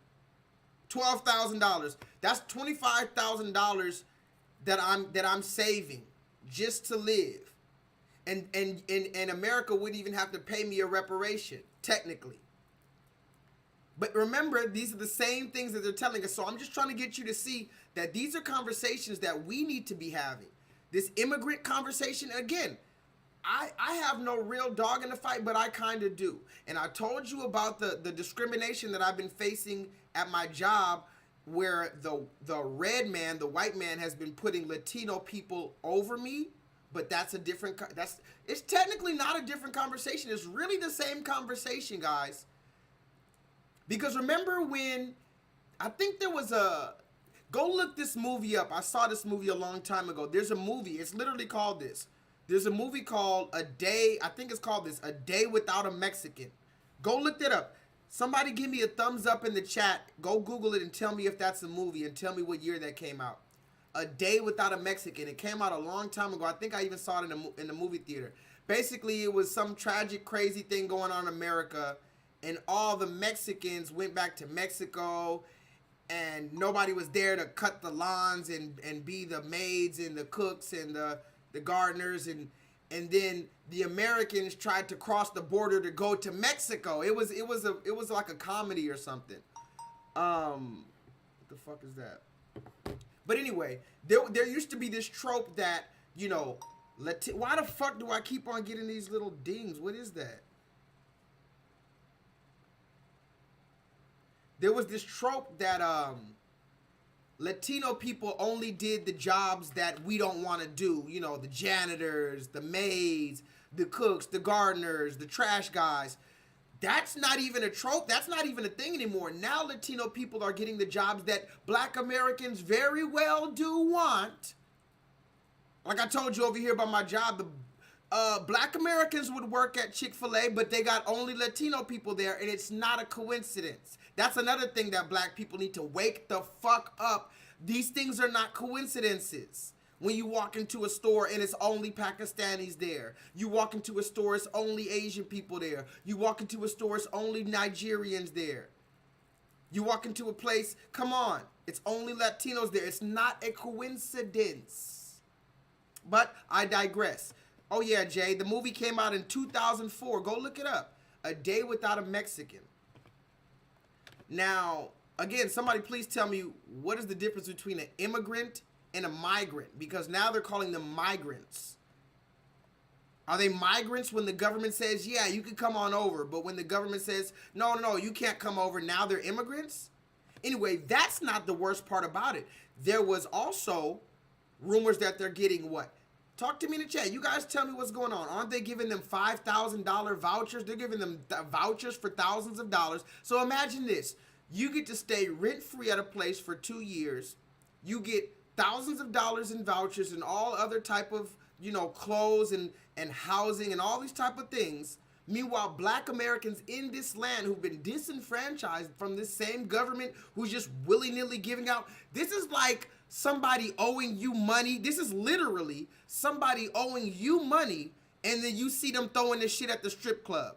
$12,000. That's $25,000 that I'm saving just to live. And America wouldn't even have to pay me a reparation, technically. But remember, these are the same things that they're telling us. So I'm just trying to get you to see that these are conversations that we need to be having. This immigrant conversation, again, I have no real dog in the fight, but I kind of do. And I told you about the discrimination that I've been facing at my job, where the red man, the white man, has been putting Latino people over me. But that's a different, it's technically not a different conversation. It's really the same conversation, guys. Because remember when, I think there was go look this movie up. I saw this movie a long time ago. There's a movie, it's literally called this. There's a movie called A Day, I think it's called this, A Day Without a Mexican. Go look that up. Somebody give me a thumbs up in the chat. Go Google it and tell me if that's a movie and tell me what year that came out. A Day Without a Mexican. It came out a long time ago. I think I even saw it in the movie theater. Basically, it was some tragic, crazy thing going on in America, and all the Mexicans went back to Mexico, and nobody was there to cut the lawns and be the maids and the cooks and the gardeners, and then the Americans tried to cross the border to go to Mexico. It was like a comedy or something. What the fuck is that? But anyway, there used to be this trope that, you know, why the fuck do I keep on getting these little dings? What is that? There was this trope that Latino people only did the jobs that we don't want to do. You know, the janitors, the maids, the cooks, the gardeners, the trash guys. That's not even a trope. That's not even a thing anymore. Now Latino people are getting the jobs that Black Americans very well do want. Like I told you over here about my job, the Black Americans would work at Chick-fil-A, but they got only Latino people there, and it's not a coincidence. That's another thing that Black people need to wake the fuck up. These things are not coincidences. When you walk into a store and it's only Pakistanis there. You walk into a store, it's only Asian people there. You walk into a store, it's only Nigerians there. You walk into a place, come on, it's only Latinos there. It's not a coincidence. But I digress. Oh yeah, Jay, the movie came out in 2004. Go look it up. A Day Without a Mexican. Now, again, somebody please tell me, what is the difference between an immigrant and a migrant? Because now they're calling them migrants. Are they migrants when the government says, yeah, you can come on over, but when the government says, no, you can't come over, now they're immigrants? Anyway, that's not the worst part about it. There was also rumors that they're getting what? Talk to me in the chat. You guys tell me what's going on. Aren't they giving them $5,000 vouchers? They're giving them vouchers for thousands of dollars. So imagine this. You get to stay rent-free at a place for 2 years. You get thousands of dollars in vouchers and all other type of, you know, clothes and housing and all these type of things. Meanwhile, Black Americans in this land who've been disenfranchised from this same government who's just willy-nilly giving out. This is like somebody owing you money. This is literally somebody owing you money, and then you see them throwing this shit at the strip club.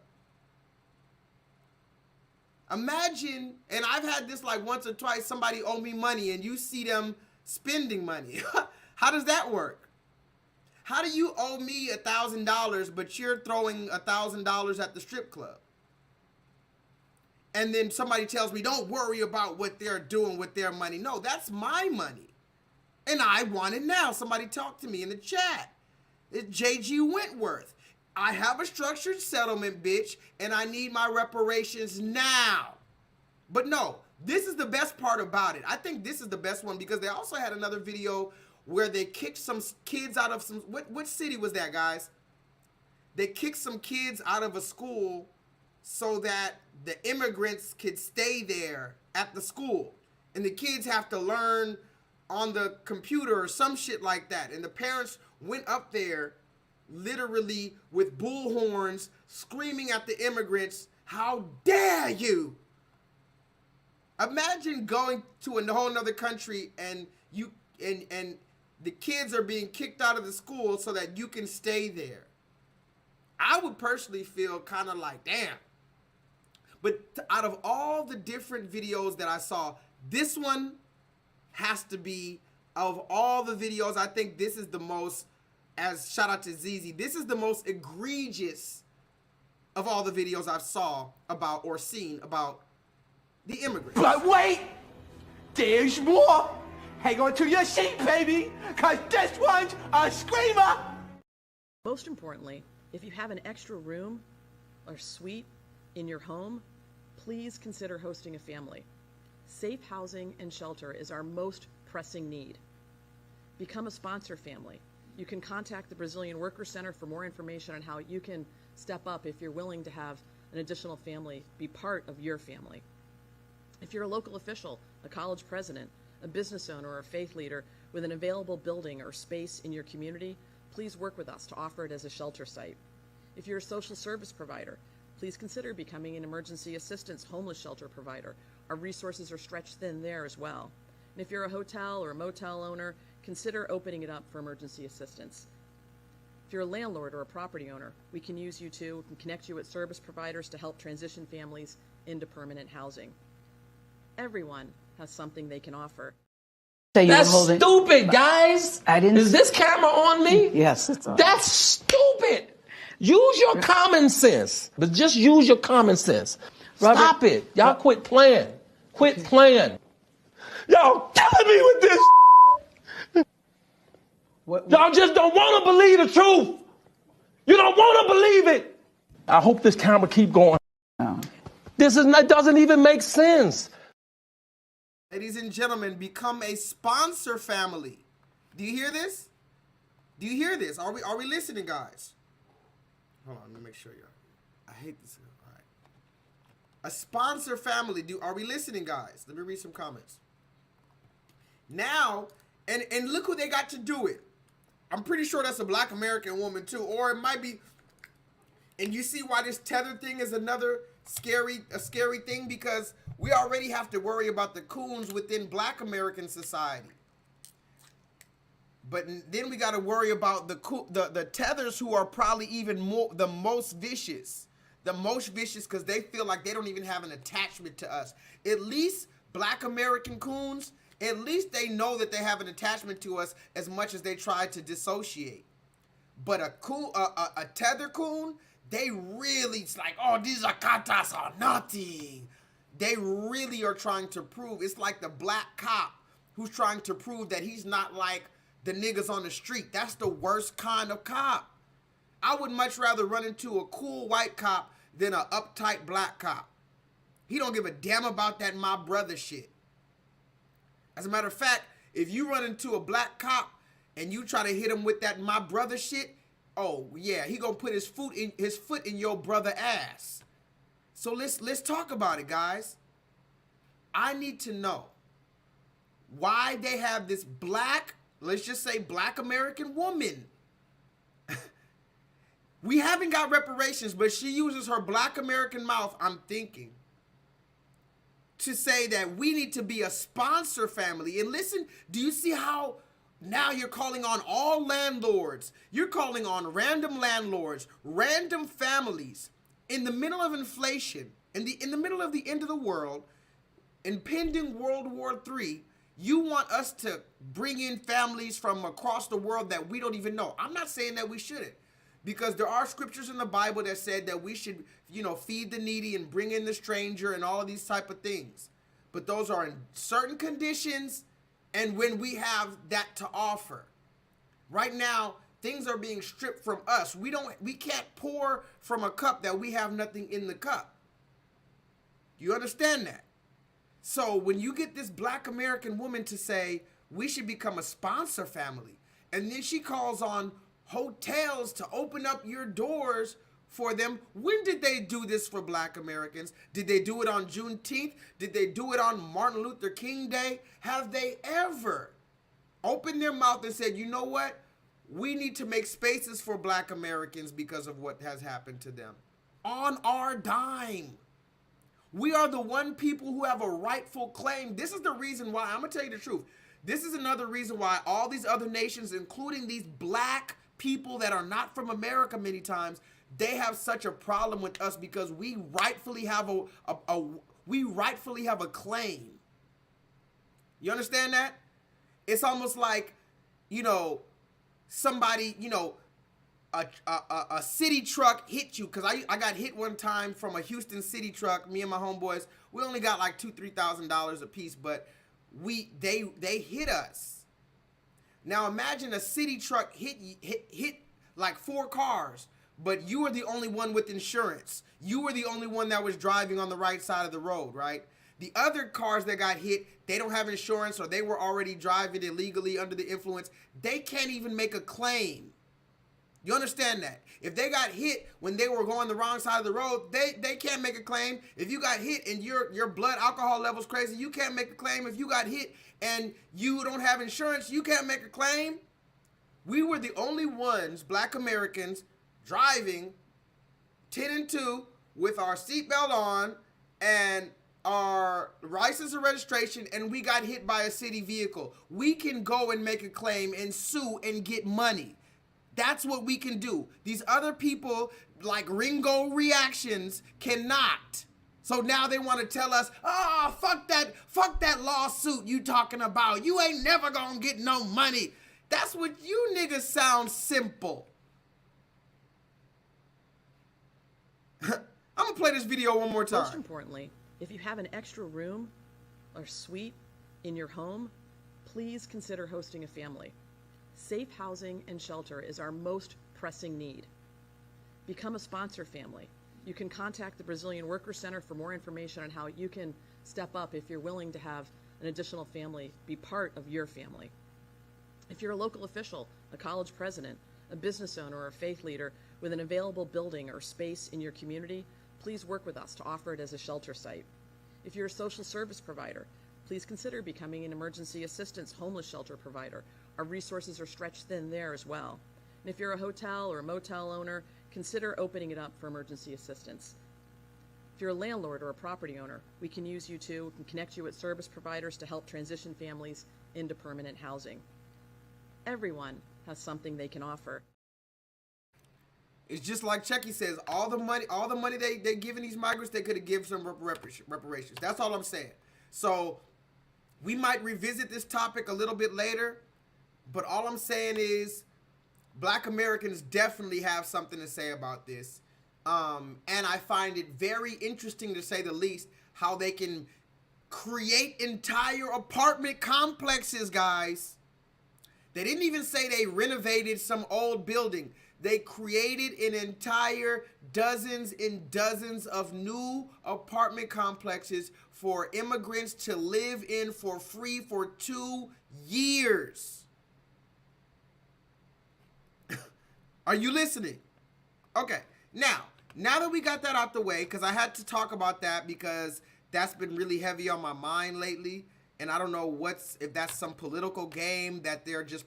Imagine, and I've had this like once or twice, somebody owe me money and you see them spending money. How does that work? How do you owe me $1,000 but you're throwing $1,000 at the strip club? And then somebody tells me, don't worry about what they're doing with their money. No, that's my money. And I want it now. Somebody talk to me in the chat. It's JG Wentworth. I have a structured settlement, bitch, and I need my reparations now. But no, this is the best part about it. I think this is the best one because they also had another video where they kicked some kids out of some, what city was that, guys? They kicked some kids out of a school so that the immigrants could stay there at the school. And the kids have to learn on the computer or some shit like that. And the parents went up there literally with bullhorns screaming at the immigrants, how dare you? Imagine going to a whole nother country and you and the kids are being kicked out of the school so that you can stay there. I would personally feel kind of like, damn. But out of all the different videos that I saw, this one has to be, of all the videos, I think this is the most, as shout out to ZZ, this is the most egregious of all the videos I've saw about or seen about the immigrants. But wait, there's more. Hang on to your seat, baby, cause this one's a screamer. Most importantly, if you have an extra room or suite in your home, please consider hosting a family. Safe housing and shelter is our most pressing need. Become a sponsor family. You can contact the Brazilian Worker Center for more information on how you can step up if you're willing to have an additional family be part of your family. If you're a local official, a college president, a business owner, or a faith leader with an available building or space in your community, please work with us to offer it as a shelter site. If you're a social service provider, please consider becoming an emergency assistance homeless shelter provider. Our resources are stretched thin there as well. And if you're a hotel or a motel owner, consider opening it up for emergency assistance. If you're a landlord or a property owner, we can use you too and connect you with service providers to help transition families into permanent housing. Everyone has something they can offer. That's stupid, guys. Is this camera on me? Yes, it's on. That's stupid. Use your common sense, but just use your common sense. Robert, Stop it. Y'all quit playing. Quit playing. Y'all killing me with this. Y'all just don't want to believe the truth. You don't want to believe it. I hope this camera keep going. No. That doesn't even make sense. Ladies and gentlemen, become a sponsor family. Do you hear this? Do you hear this? Are we listening, guys? Hold on, let me make sure y'all. I hate this. All right. A sponsor family. Are we listening, guys? Let me read some comments. Now, and look who they got to do it. I'm pretty sure that's a Black American woman too, or it might be. And you see why this tether thing is another scary thing, because we already have to worry about the coons within Black American society. But then we got to worry about the tethers, who are probably even the most vicious because they feel like they don't even have an attachment to us. At least Black American coons, at least they know that they have an attachment to us as much as they try to dissociate. But a tether coon, they really, it's like, oh, these Akatas are nothing. They really are trying to prove. It's like the black cop who's trying to prove that he's not like the niggas on the street. That's the worst kind of cop. I would much rather run into a cool white cop than an uptight black cop. He don't give a damn about that my brother shit. As a matter of fact, if you run into a black cop and you try to hit him with that my brother shit, oh yeah, he gonna put his foot in your brother ass. So let's talk about it, guys. I need to know why they have this black, let's just say Black American woman. We haven't got reparations, but she uses her Black American mouth, I'm thinking, to say that we need to be a sponsor family. And listen, do you see how now you're calling on all landlords? You're calling on random landlords, random families, in the middle of inflation, in the middle of the end of the world, impending World War III. You want us to bring in families from across the world that we don't even know. I'm not saying that we shouldn't, because there are scriptures in the Bible that said that we should, feed the needy and bring in the stranger and all of these type of things. But those are in certain conditions and when we have that to offer. Right now, things are being stripped from us. We can't pour from a cup that we have nothing in the cup. You understand that? So when you get this Black American woman to say we should become a sponsor family, and then she calls on hotels to open up your doors for them. When did they do this for Black Americans? Did they do it on Juneteenth? Did they do it on Martin Luther King Day? Have they ever opened their mouth and said, you know what? We need to make spaces for Black Americans because of what has happened to them? On our dime. We are the one people who have a rightful claim. This is the reason why, I'm gonna tell you the truth. This is another reason why all these other nations, including these black people that are not from America many times, they have such a problem with us, because we rightfully have a claim. You understand that? It's almost like, somebody, a city truck hit you, because I got hit one time from a Houston city truck. Me and my homeboys, we only got like $2,000-$3,000 a piece, but they hit us. Now imagine a city truck hit like 4 cars, but you were the only one with insurance. You were the only one that was driving on the right side of the road, right? The other cars that got hit, they don't have insurance or they were already driving illegally under the influence. They can't even make a claim. You understand that? If they got hit when they were going the wrong side of the road, they can't make a claim. If you got hit and your blood alcohol level's crazy, you can't make a claim. If you got hit and you don't have insurance, you can't make a claim. We were the only ones, black Americans, driving 10 and 2 with our seatbelt on and our license and registration, and we got hit by a city vehicle. We can go and make a claim and sue and get money. That's what we can do. These other people, like Ringo Reactions, cannot. So now they want to tell us, oh, fuck that lawsuit you talking about. You ain't never gonna get no money. That's what you niggas sound simple. I'm gonna play this video one more time. Most importantly, if you have an extra room or suite in your home, please consider hosting a family. Safe housing and shelter is our most pressing need. Become a sponsor family. You can contact the Brazilian Worker Center for more information on how you can step up if you're willing to have an additional family be part of your family. If you're a local official, a college president, a business owner, or a faith leader with an available building or space in your community, please work with us to offer it as a shelter site. If you're a social service provider, please consider becoming an emergency assistance homeless shelter provider. Our resources are stretched thin there as well. And if you're a hotel or a motel owner, consider opening it up for emergency assistance. If you're a landlord or a property owner, we can use you too. We can connect you with service providers to help transition families into permanent housing. Everyone has something they can offer. It's just like Chucky says, all the money they giving these migrants, they could have given some reparations. That's all I'm saying. So we might revisit this topic a little bit later, but all I'm saying is black Americans definitely have something to say about this. And I find it very interesting, to say the least, how they can create entire apartment complexes, guys. They didn't even say they renovated some old building. They created an entire dozens and dozens of new apartment complexes for immigrants to live in for free for 2 years. Are you listening? Okay, now that we got that out the way, because I had to talk about that because that's been really heavy on my mind lately. And I don't know if that's some political game that they're just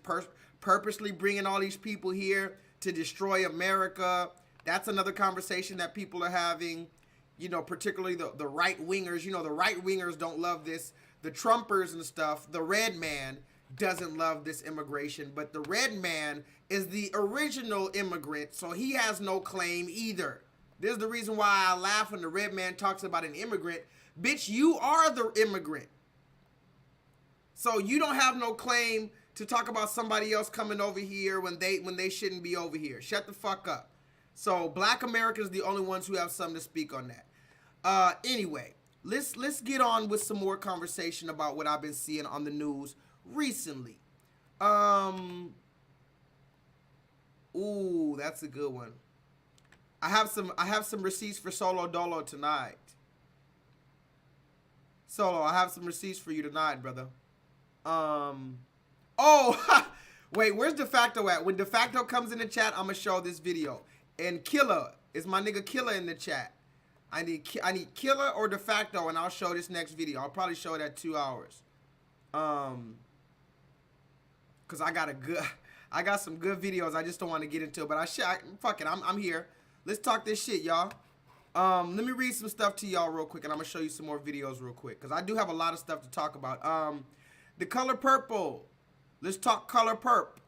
purposely bringing all these people here to destroy America. That's another conversation that people are having, you know, particularly the right-wingers. You know, the right-wingers don't love this. The Trumpers and stuff, the red man doesn't love this immigration. But the red man is the original immigrant, so he has no claim either. This is the reason why I laugh when the red man talks about an immigrant. Bitch, you are the immigrant. So you don't have no claim to talk about somebody else coming over here when they shouldn't be over here. Shut the fuck up. So black Americans are the only ones who have something to speak on that. Anyway, let's get on with some more conversation about what I've been seeing on the news recently. Ooh, that's a good one. I have some receipts for Solo Dolo tonight. Solo, I have some receipts for you tonight, brother. Oh, wait, where's De Facto at? When De Facto comes in the chat, I'm gonna show this video. And Killer is my nigga Killer in the chat. I need Killer or De Facto, and I'll show this next video. I'll probably show it at 2 hours. Cause I got some good videos. I just don't want to get into it, but fuck it. I'm here. Let's talk this shit, y'all. Let me read some stuff to y'all real quick, and I'm gonna show you some more videos real quick, cause I do have a lot of stuff to talk about. The color purple. Let's talk color perp.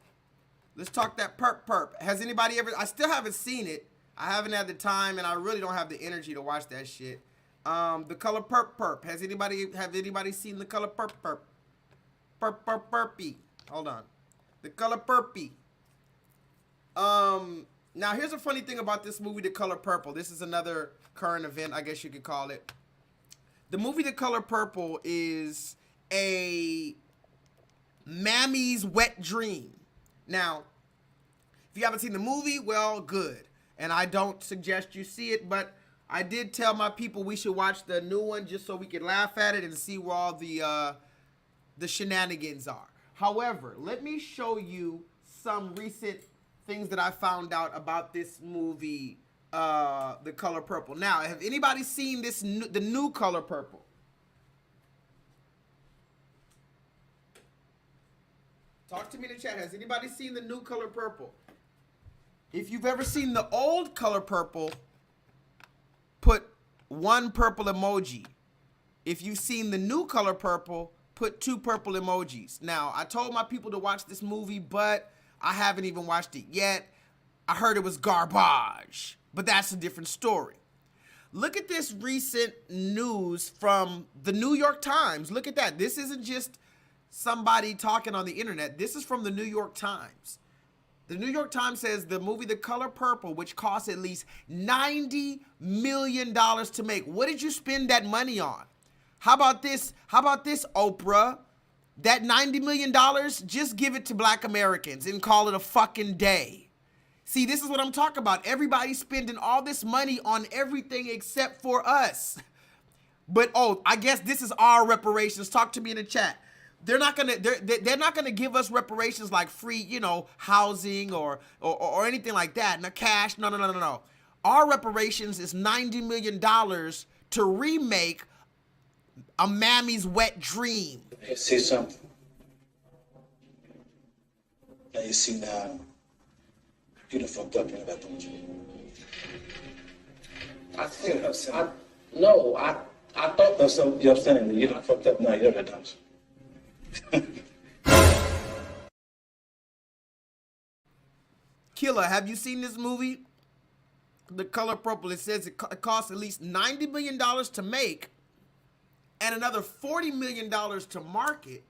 Let's talk that perp. Has anybody ever? I still haven't seen it. I haven't had the time, and I really don't have the energy to watch that shit. The color perp. Have anybody seen the color perp? Perpy. Hold on. The color perpy. Now here's a funny thing about this movie, The Color Purple. This is another current event, I guess you could call it. The movie The Color Purple is a mammy's wet dream. Now, if you haven't seen the movie, well, good. And I don't suggest you see it, but I did tell my people we should watch the new one just so we could laugh at it and see where all the shenanigans are. However, let me show you some recent things that I found out about this movie, The Color Purple. Now, have anybody seen the new Color Purple? Talk to me in the chat. Has anybody seen the new Color Purple? If you've ever seen the old Color Purple, put 1 purple emoji. If you've seen the new Color Purple, put 2 purple emojis. Now, I told my people to watch this movie, but I haven't even watched it yet. I heard it was garbage, but that's a different story. Look at this recent news from the New York Times. Look at that. This isn't just somebody talking on the internet. This is from the New York Times. The New York Times says the movie The Color Purple, which cost at least $90 million to make. What did you spend that money on? How about this? How about this, Oprah? That $90 million, just give it to Black Americans and call it a fucking day. See, this is what I'm talking about. Everybody's spending all this money on everything except for us. But, oh, I guess this is our reparations. Talk to me in the chat. They're not gonna give us reparations like free, you know, housing or anything like that. No cash. No. Our reparations is $90 million to remake A Mammy's Wet Dream. You see something? Now you see now. You done fucked up, you know that, don't you? I think I thought that's so you're saying that you done fucked up now, you know that, don't you? Killer, have you seen this movie? The Color Purple. It says it costs at least $90 million to make and another $40 million to market,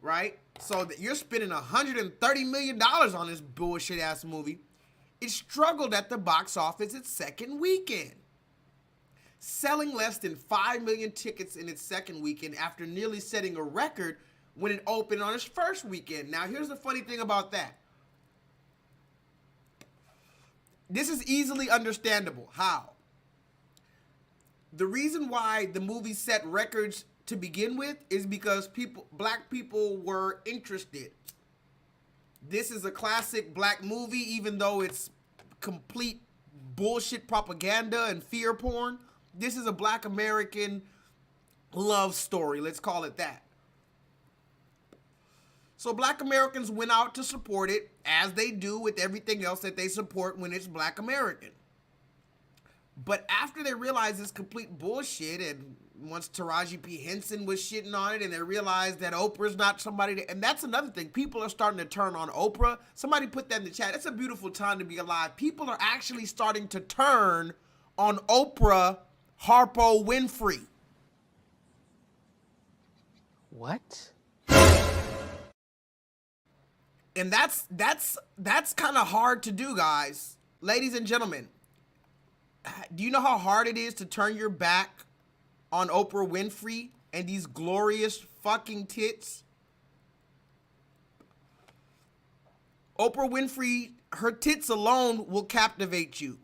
right? So that you're spending $130 million on this bullshit ass movie. It struggled at the box office its second weekend, selling less than 5 million tickets in its second weekend after nearly setting a record when it opened on its first weekend. Now, here's the funny thing about that. This is easily understandable. How? The reason why the movie set records to begin with is because black people were interested. This is a classic black movie, even though it's complete bullshit propaganda and fear porn. This is a Black American love story, let's call it that. So Black Americans went out to support it, as they do with everything else that they support when it's Black American. But after they realized it's complete bullshit, and once Taraji P. Henson was shitting on it, and they realized that Oprah's not somebody and that's another thing. People are starting to turn on Oprah. Somebody put that in the chat. It's a beautiful time to be alive. People are actually starting to turn on Oprah Harpo Winfrey. What? And that's kind of hard to do, guys. Ladies and gentlemen, do you know how hard it is to turn your back on Oprah Winfrey and these glorious fucking tits? Oprah Winfrey, her tits alone will captivate you.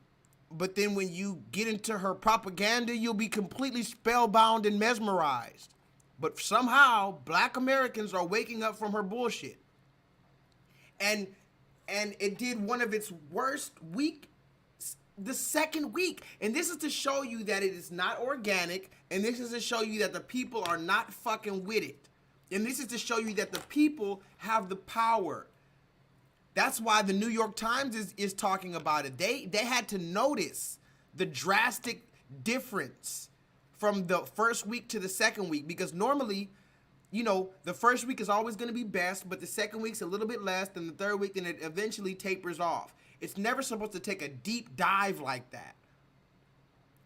But then when you get into her propaganda, you'll be completely spellbound and mesmerized. But somehow, Black Americans are waking up from her bullshit. And it did one of its worst weeks the second week. And this is to show you that it is not organic. And this is to show you that the people are not fucking with it. And this is to show you that the people have the power. That's why the New York Times is talking about it. They had to notice the drastic difference from the first week to the second week, because normally, you know, the first week is always going to be best, but the second week's a little bit less, than the third week, then it eventually tapers off. It's never supposed to take a deep dive like that.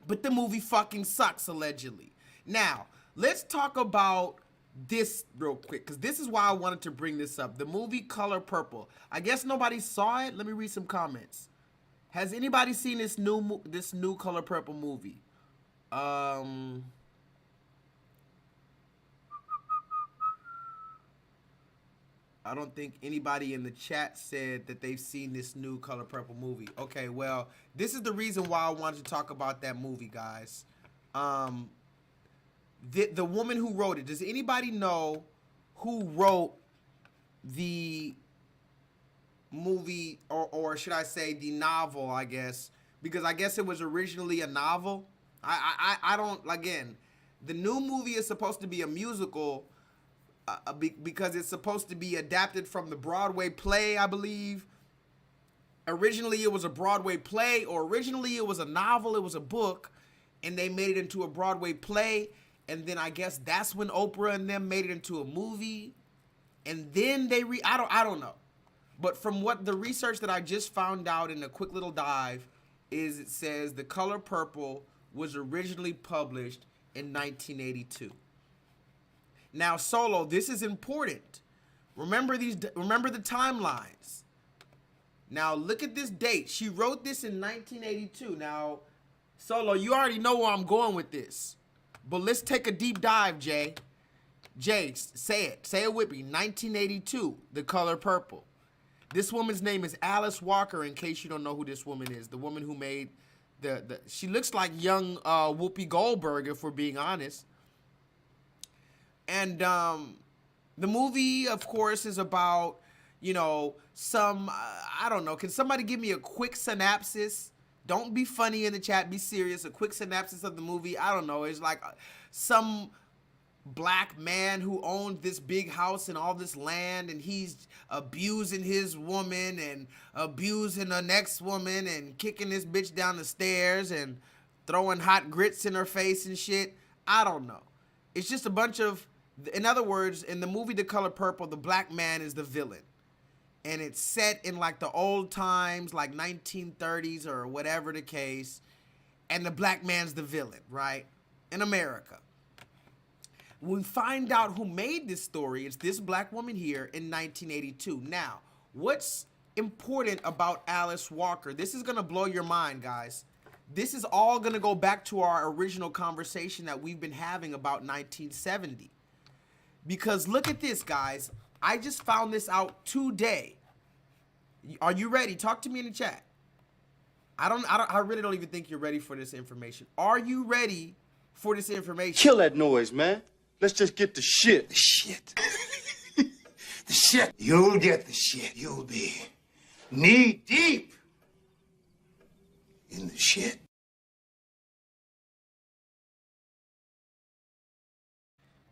But the movie fucking sucks, allegedly. Now, let's talk about this real quick, because this is why I wanted to bring this up. The movie Color Purple. I guess nobody saw it. Let me read some comments. Has anybody seen this new Color Purple movie? I don't think anybody in the chat said that they've seen this new Color Purple movie. Okay, well, this is the reason why I wanted to talk about that movie, guys. The woman who wrote it, does anybody know who wrote the movie, or should I say the novel, I guess, because I guess it was originally a novel. I don't, again, the new movie is supposed to be a musical because it's supposed to be adapted from the Broadway play, I believe. Originally it was a Broadway play, or originally it was a novel, it was a book, and they made it into a Broadway play, and then I guess that's when Oprah and them made it into a movie, and then they I don't know. But from what the research that I just found out in a quick little dive is, it says The Color Purple was originally published in 1982. Now, Solo, this is important. Remember the timelines. Now, look at this date. She wrote this in 1982. Now, Solo, you already know where I'm going with this. But let's take a deep dive, Jay. Jay, say it. Say it with me. 1982, The Color Purple. This woman's name is Alice Walker, in case you don't know who this woman is. The woman who made she looks like young Whoopi Goldberg, if we're being honest. And the movie, of course, is about, you know, some, I don't know. Can somebody give me a quick synopsis? Don't be funny in the chat. Be serious. A quick synopsis of the movie. I don't know. It's like some black man who owned this big house and all this land, and he's abusing his woman and abusing the next woman and kicking this bitch down the stairs and throwing hot grits in her face and shit. I don't know. It's just a bunch of, in other words, in the movie The Color Purple, the black man is the villain. And it's set in like the old times, like 1930s or whatever the case. And the black man's the villain, right? In America. We find out who made this story. It's this black woman here in 1982. Now, what's important about Alice Walker? This is going to blow your mind, guys. This is all going to go back to our original conversation that we've been having about 1970. Because look at this, guys. I just found this out today. Are you ready? Talk to me in the chat. I really don't even think you're ready for this information. Are you ready for this information? Kill that noise, man. Let's just get the shit. The shit. The shit. You'll get the shit. You'll be knee deep in the shit.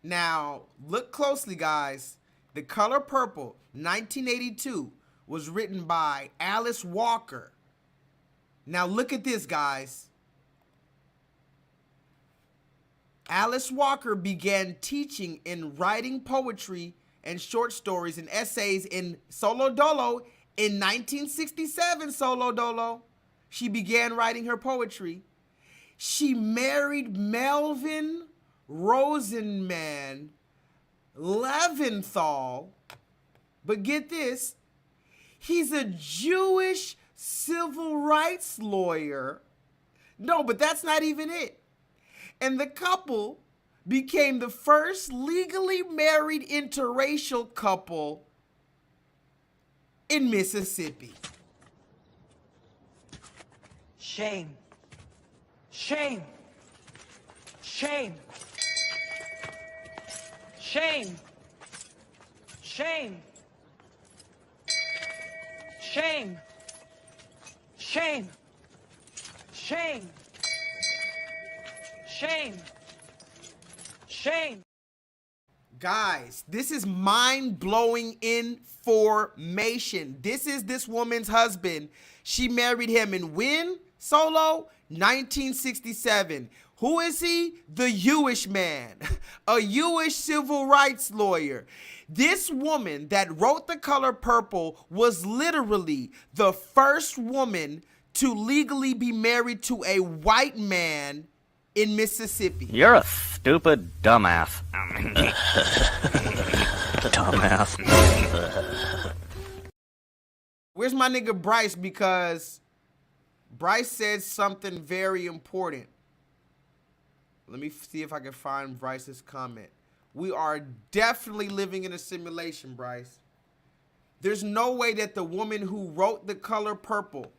Now, look closely, guys. The Color Purple, 1982, was written by Alice Walker. Now, look at this, guys. Alice Walker began teaching and writing poetry and short stories and essays in Solo Dolo in 1967, Solo Dolo. She began writing her poetry. She married Melvin Rosenman Leventhal, but get this, he's a Jewish civil rights lawyer. No, but that's not even it. And the couple became the first legally married interracial couple in Mississippi. Shame. Shame. Shame. Shame. Shame. Shame. Shame. Shame. Shame. Shame. Guys, this is mind-blowing information. This is this woman's husband. She married him in when, Solo? 1967. Who is he? The Jewish man, a Jewish civil rights lawyer. This woman that wrote The Color Purple was literally the first woman to legally be married to a white man in Mississippi. You're a stupid dumbass. Dumbass. Where's my nigga Bryce? Because Bryce said something very important. Let me see if I can find Bryce's comment. We are definitely living in a simulation, Bryce. There's no way that the woman who wrote The Color Purple,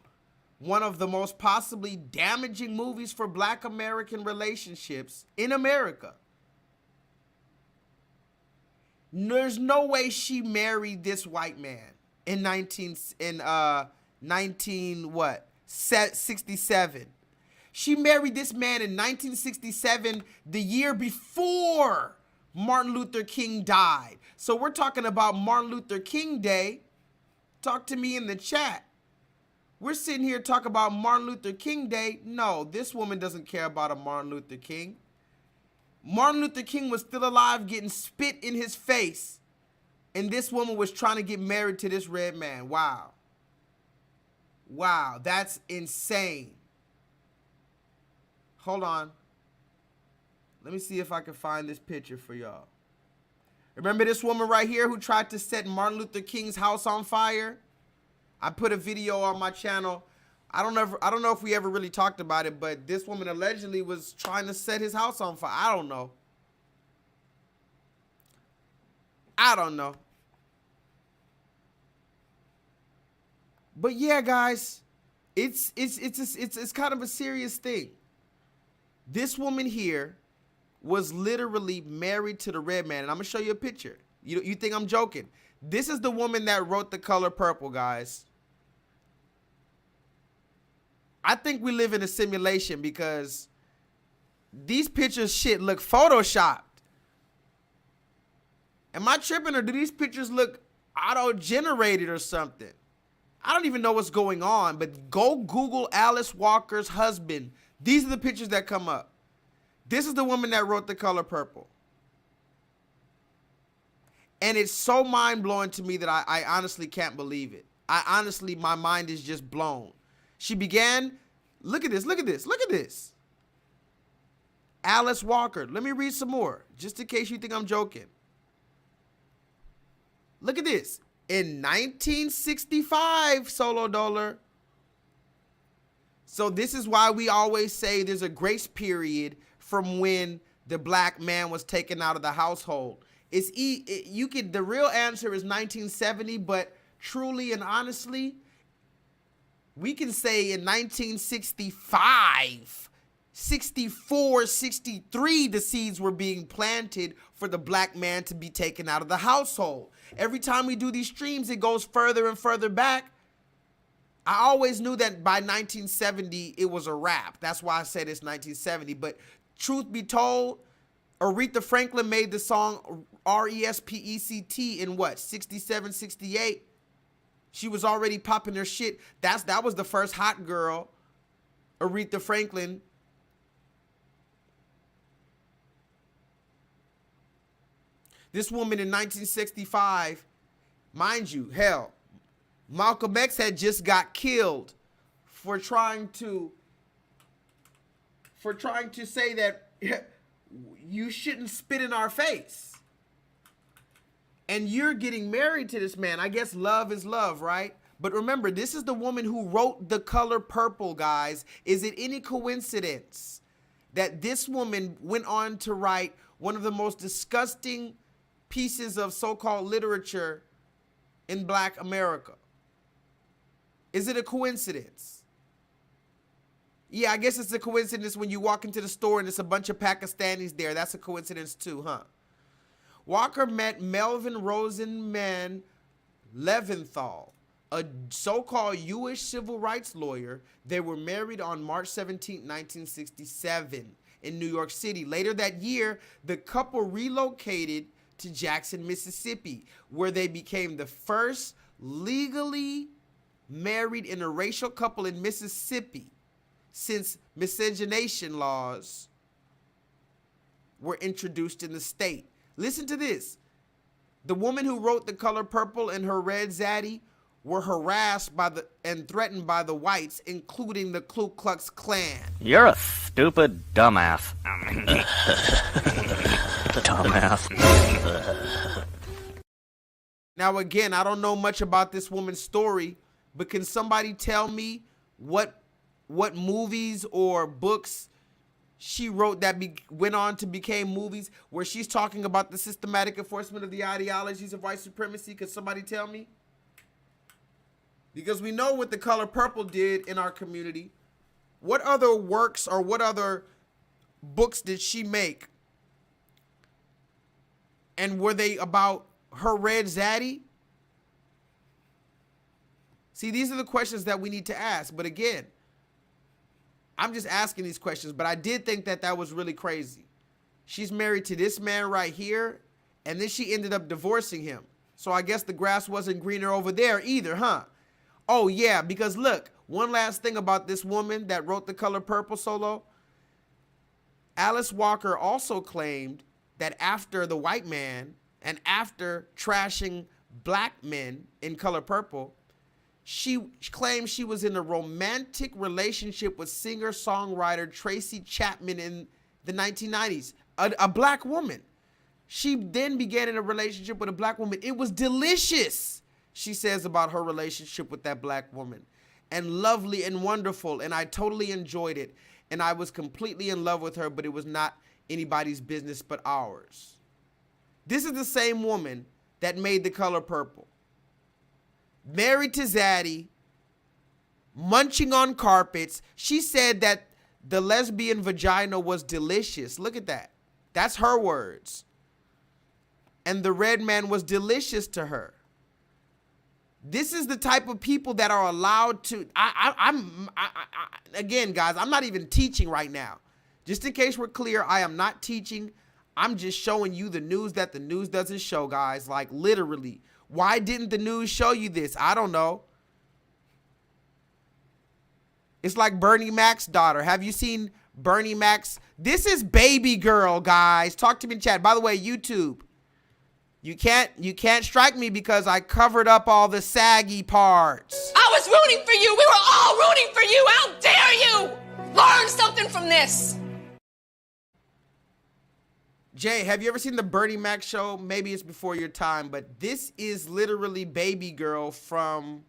one of the most possibly damaging movies for Black American relationships in America, there's no way she married this white man in 1967. She married this man in 1967, the year before Martin Luther King died. So we're talking about Martin Luther King Day. Talk to me in the chat. We're sitting here talking about Martin Luther King Day. No, this woman doesn't care about a Martin Luther King. Martin Luther King was still alive, getting spit in his face, and this woman was trying to get married to this red man. Wow. Wow, that's insane. Hold on. Let me see if I can find this picture for y'all. Remember this woman right here who tried to set Martin Luther King's house on fire? I put a video on my channel. I don't know if we ever really talked about it, but this woman allegedly was trying to set his house on fire. I don't know. But yeah, guys, it's kind of a serious thing. This woman here was literally married to the red man, and I'm gonna show you a picture. You think I'm joking? This is the woman that wrote The Color Purple, guys. I think we live in a simulation because these pictures shit look photoshopped. Am I tripping, or do these pictures look auto-generated or something? I don't even know what's going on, but go Google Alice Walker's husband. These are the pictures that come up. This is the woman that wrote The Color Purple. And it's so mind-blowing to me that I honestly can't believe it. My mind is just blown. She began, look at this. Alice Walker. Let me read some more, just in case you think I'm joking. Look at this. In 1965, Solo Dollar. So this is why we always say there's a grace period from when the black man was taken out of the household. The real answer is 1970, but truly and honestly, we can say in 1965, 64, 63, the seeds were being planted for the black man to be taken out of the household. Every time we do these streams, it goes further and further back. I always knew that by 1970, it was a wrap. That's why I said it's 1970. But truth be told, Aretha Franklin made the song R-E-S-P-E-C-T in what, 67, 68? She was already popping her shit. That was the first hot girl, Aretha Franklin. This woman in 1965, mind you, hell, Malcolm X had just got killed for trying to say that you shouldn't spit in our face. And you're getting married to this man. I guess love is love, right? But remember, this is the woman who wrote The Color Purple, guys. Is it any coincidence that this woman went on to write one of the most disgusting pieces of so-called literature in Black America? Is it a coincidence? Yeah, I guess it's a coincidence when you walk into the store and it's a bunch of Pakistanis there. That's a coincidence too, huh? Walker met Melvin Rosenman Leventhal, a so-called Jewish civil rights lawyer. They were married on March 17, 1967 in New York City. Later that year, the couple relocated to Jackson, Mississippi, where they became the first legally married interracial couple in Mississippi since miscegenation laws were introduced in the state. Listen to this. The woman who wrote The Color Purple and her red zaddy were harassed and threatened by the whites, including the Ku Klux Klan. You're a stupid dumbass. Dumbass. Now again, I don't know much about this woman's story, but can somebody tell me what movies or books she wrote that went on to become movies where she's talking about the systematic enforcement of the ideologies of white supremacy? Could somebody tell me? Because we know what The Color Purple did in our community. What other works or what other books did she make? And were they about her red zaddy? See, these are the questions that we need to ask. But again, I'm just asking these questions. But I did think that that was really crazy. She's married to this man right here, and then she ended up divorcing him. So I guess the grass wasn't greener over there either, huh? Oh, yeah, because look, one last thing about this woman that wrote The Color Purple solo. Alice Walker also claimed that after the white man and after trashing black men in Color Purple, she claimed she was in a romantic relationship with singer-songwriter Tracy Chapman in the 1990s, a black woman. She then began in a relationship with a black woman. It was delicious, she says about her relationship with that black woman, and lovely and wonderful, and I totally enjoyed it, and I was completely in love with her, but it was not anybody's business but ours. This is the same woman that made The Color Purple. Married to Zaddy, munching on carpets. She said that the lesbian vagina was delicious. Look at that. That's her words. And the red man was delicious to her. This is the type of people that are allowed to, again, guys, I'm not even teaching right now. Just in case we're clear, I am not teaching. I'm just showing you the news that the news doesn't show, guys. Like, literally. Why didn't the news show you this? I don't know. It's like Bernie Mac's daughter. Have you seen Bernie Mac's? This is baby girl, guys. Talk to me in chat. By the way, YouTube. You can't strike me because I covered up all the saggy parts. I was rooting for you. We were all rooting for you. How dare you? Learn something from this. Jay, have you ever seen the Bernie Mac show? Maybe it's before your time, but this is literally baby girl from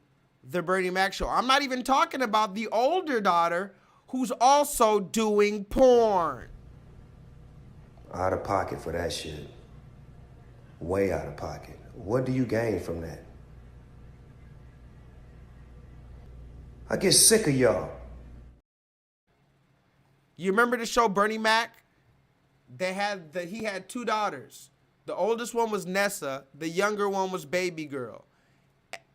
the Bernie Mac show. I'm not even talking about the older daughter who's also doing porn. Out of pocket for that shit. Way out of pocket. What do you gain from that? I get sick of y'all. You remember the show Bernie Mac? He had two daughters. The oldest one was Nessa. The younger one was baby girl.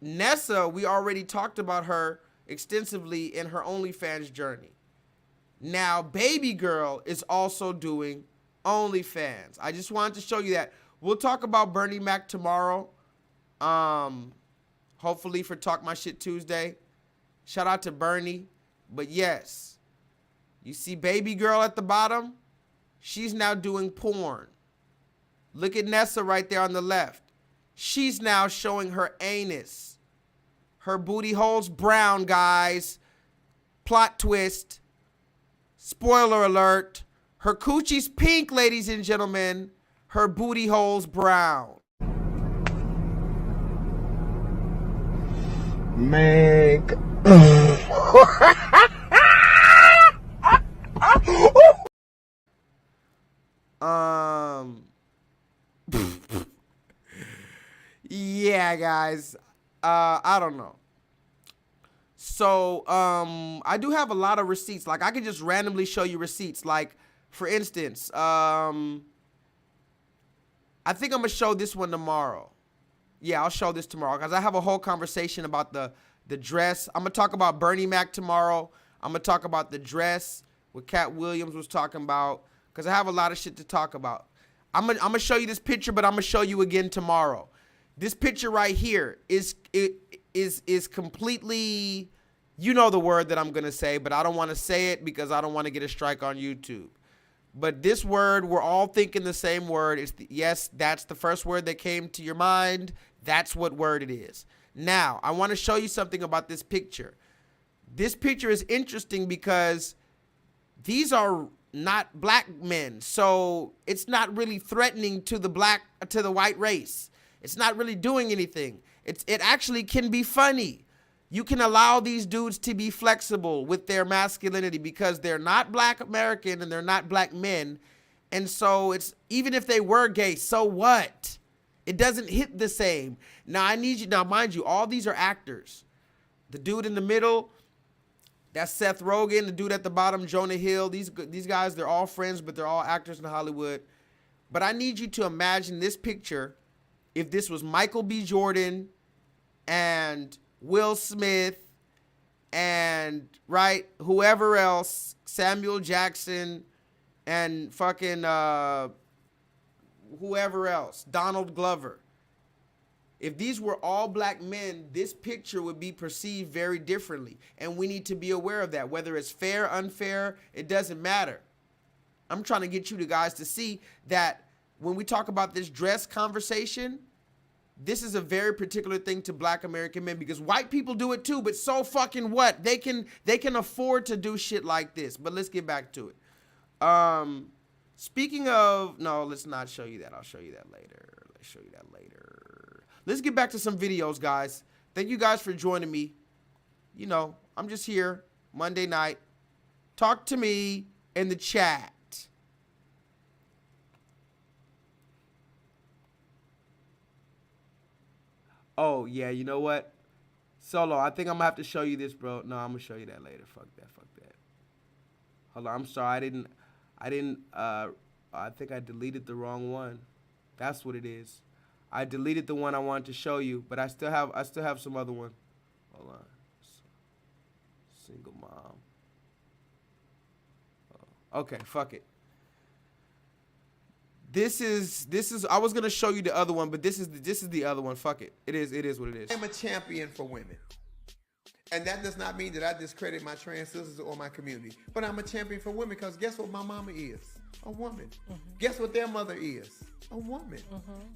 Nessa, we already talked about her extensively in her OnlyFans journey. Now, baby girl is also doing OnlyFans. I just wanted to show you that. We'll talk about Bernie Mac tomorrow. Hopefully for Talk My Shit Tuesday. Shout out to Bernie. But yes, you see baby girl at the bottom? She's now doing porn. Look at Nessa right there on the left. She's now showing her anus. Her booty hole's brown, guys. Plot twist. Spoiler alert. Her coochie's pink, ladies and gentlemen. Her booty hole's brown. Meg. Yeah, guys. I don't know. So, I do have a lot of receipts. Like, I could just randomly show you receipts. Like, for instance, I think I'm going to show this one tomorrow. Yeah, I'll show this tomorrow because I have a whole conversation about the dress. I'm going to talk about Bernie Mac tomorrow. I'm going to talk about the dress, what Cat Williams was talking about, because I have a lot of shit to talk about. I'm gonna show you this picture, but I'm going to show you again tomorrow. This picture right here is completely, you know the word that I'm going to say, but I don't want to say it because I don't want to get a strike on YouTube. But this word, we're all thinking the same word. Yes, that's the first word that came to your mind. That's what word it is. Now, I want to show you something about this picture. This picture is interesting because these are not black men. So it's not really threatening to the white race. It's not really doing anything. It actually can be funny. You can allow these dudes to be flexible with their masculinity because they're not black American and they're not black men. And so it's, even if they were gay, so what? It doesn't hit the same. Now I need you, now mind you, all these are actors. The dude in the middle, that's Seth Rogen. The dude at the bottom, Jonah Hill. These guys, they're all friends, but they're all actors in Hollywood. But I need you to imagine this picture if this was Michael B. Jordan and Will Smith and, right, whoever else, Samuel Jackson and fucking whoever else, Donald Glover. If these were all black men, this picture would be perceived very differently. And we need to be aware of that. Whether it's fair, unfair, it doesn't matter. I'm trying to get you guys to see that when we talk about this dress conversation, this is a very particular thing to black American men, because white people do it too, but so fucking what? They can afford to do shit like this. But let's get back to it. Speaking of, no, let's not show you that. I'll show you that later. Let's show you that later. Let's get back to some videos, guys. Thank you guys for joining me. You know, I'm just here Monday night. Talk to me in the chat. Oh, yeah, you know what? Solo, I think I'm going to have to show you this, bro. No, I'm going to show you that later. Fuck that, fuck that. Hold on, I'm sorry. I think I deleted the wrong one. That's what it is. I deleted the one I wanted to show you, but I still have some other one. Hold on. Single mom. Oh, okay, fuck it. This is I was gonna show you the other one, but this is the other one. Fuck it. It is what it is. I'm a champion for women. And that does not mean that I discredit my trans sisters or my community. But I'm a champion for women because guess what my mama is? A woman. Guess what their mother is? A woman.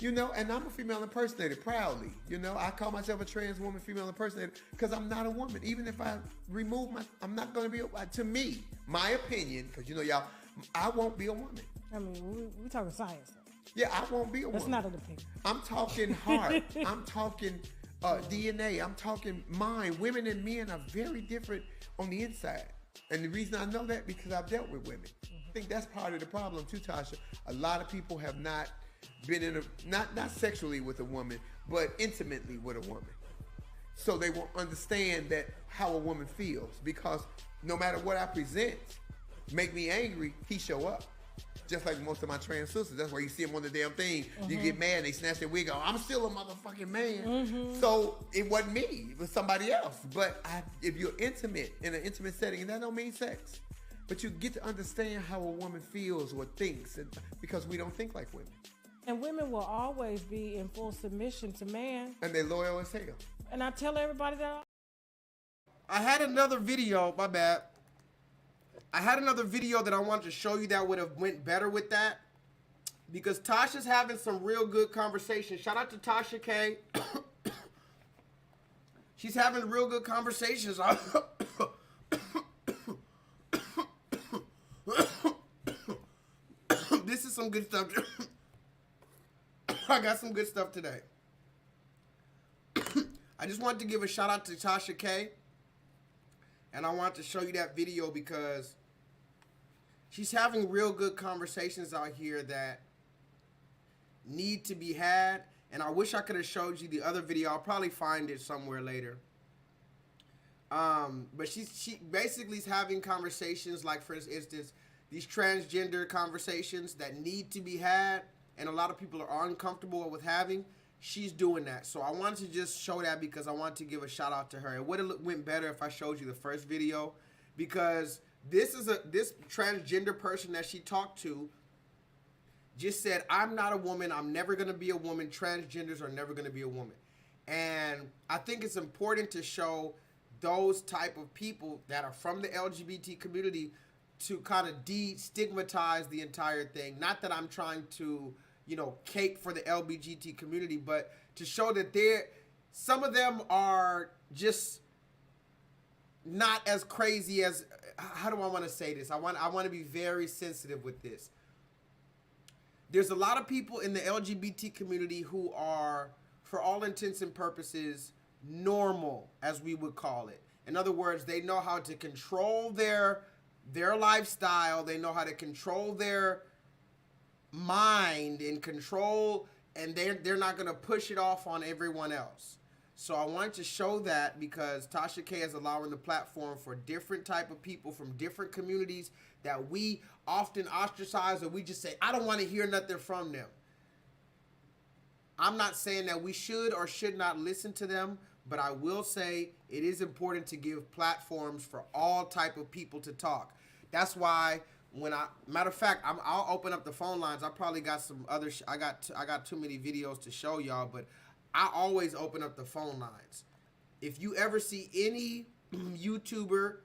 You know, and I'm a female impersonator proudly. You know, I call myself a trans woman female impersonator because I'm not a woman. Even if I remove I'm not going to be, to me, my opinion, because you know, y'all, I won't be a woman. I mean, we're talking science. Yeah, I won't be a woman. That's not an opinion. I'm talking heart. I'm talking DNA. I'm talking mind. Women and men are very different on the inside. And the reason I know that because I've dealt with women. I think that's part of the problem too, Tasha. A lot of people have not been in not sexually with a woman, but intimately with a woman. So they won't understand that how a woman feels, because no matter what I present, make me angry, he show up. Just like most of my trans sisters. That's why you see them on the damn thing. You get mad, they snatch their wig off. I'm still a motherfucking man. So it wasn't me, it was somebody else. But if you're intimate, in an intimate setting, and that don't mean sex, but you get to understand how a woman feels or thinks, because we don't think like women. And women will always be in full submission to man. And they're loyal as hell. And I tell everybody that. I had another video, my bad. I had another video that I wanted to show you that would have went better with that, because Tasha's having some real good conversation. Shout out to Tasha K. She's having real good conversations. This is some good stuff. I got some good stuff today. I just wanted to give a shout out to Tasha K. And I wanted to show you that video because she's having real good conversations out here that need to be had. And I wish I could have showed you the other video. I'll probably find it somewhere later. But she basically is having conversations like, for instance, these transgender conversations that need to be had and a lot of people are uncomfortable with having. She's doing that. So I wanted to just show that because I wanted to give a shout out to her. It would have went better if I showed you the first video, because this transgender person that she talked to just said, I'm not a woman. I'm never going to be a woman. Transgenders are never going to be a woman. And I think it's important to show those type of people that are from the LGBT community to kind of destigmatize the entire thing. Not that I'm trying to, you know, cape for the LGBT community, but to show that some of them are just not as crazy as, how do I want to say this? I want to be very sensitive with this. There's a lot of people in the LGBT community who are, for all intents and purposes, normal, as we would call it. In other words, they know how to control their lifestyle. They know how to control their mind and control, and they're not going to push it off on everyone else. So I wanted to show that because Tasha K is allowing the platform for different type of people from different communities that we often ostracize, or we just say, I don't want to hear nothing from them. I'm not saying that we should or should not listen to them, but I will say it is important to give platforms for all type of people to talk. That's why matter of fact, I'll open up the phone lines. I probably got some other, I got too many videos to show y'all, but I always open up the phone lines. If you ever see any YouTuber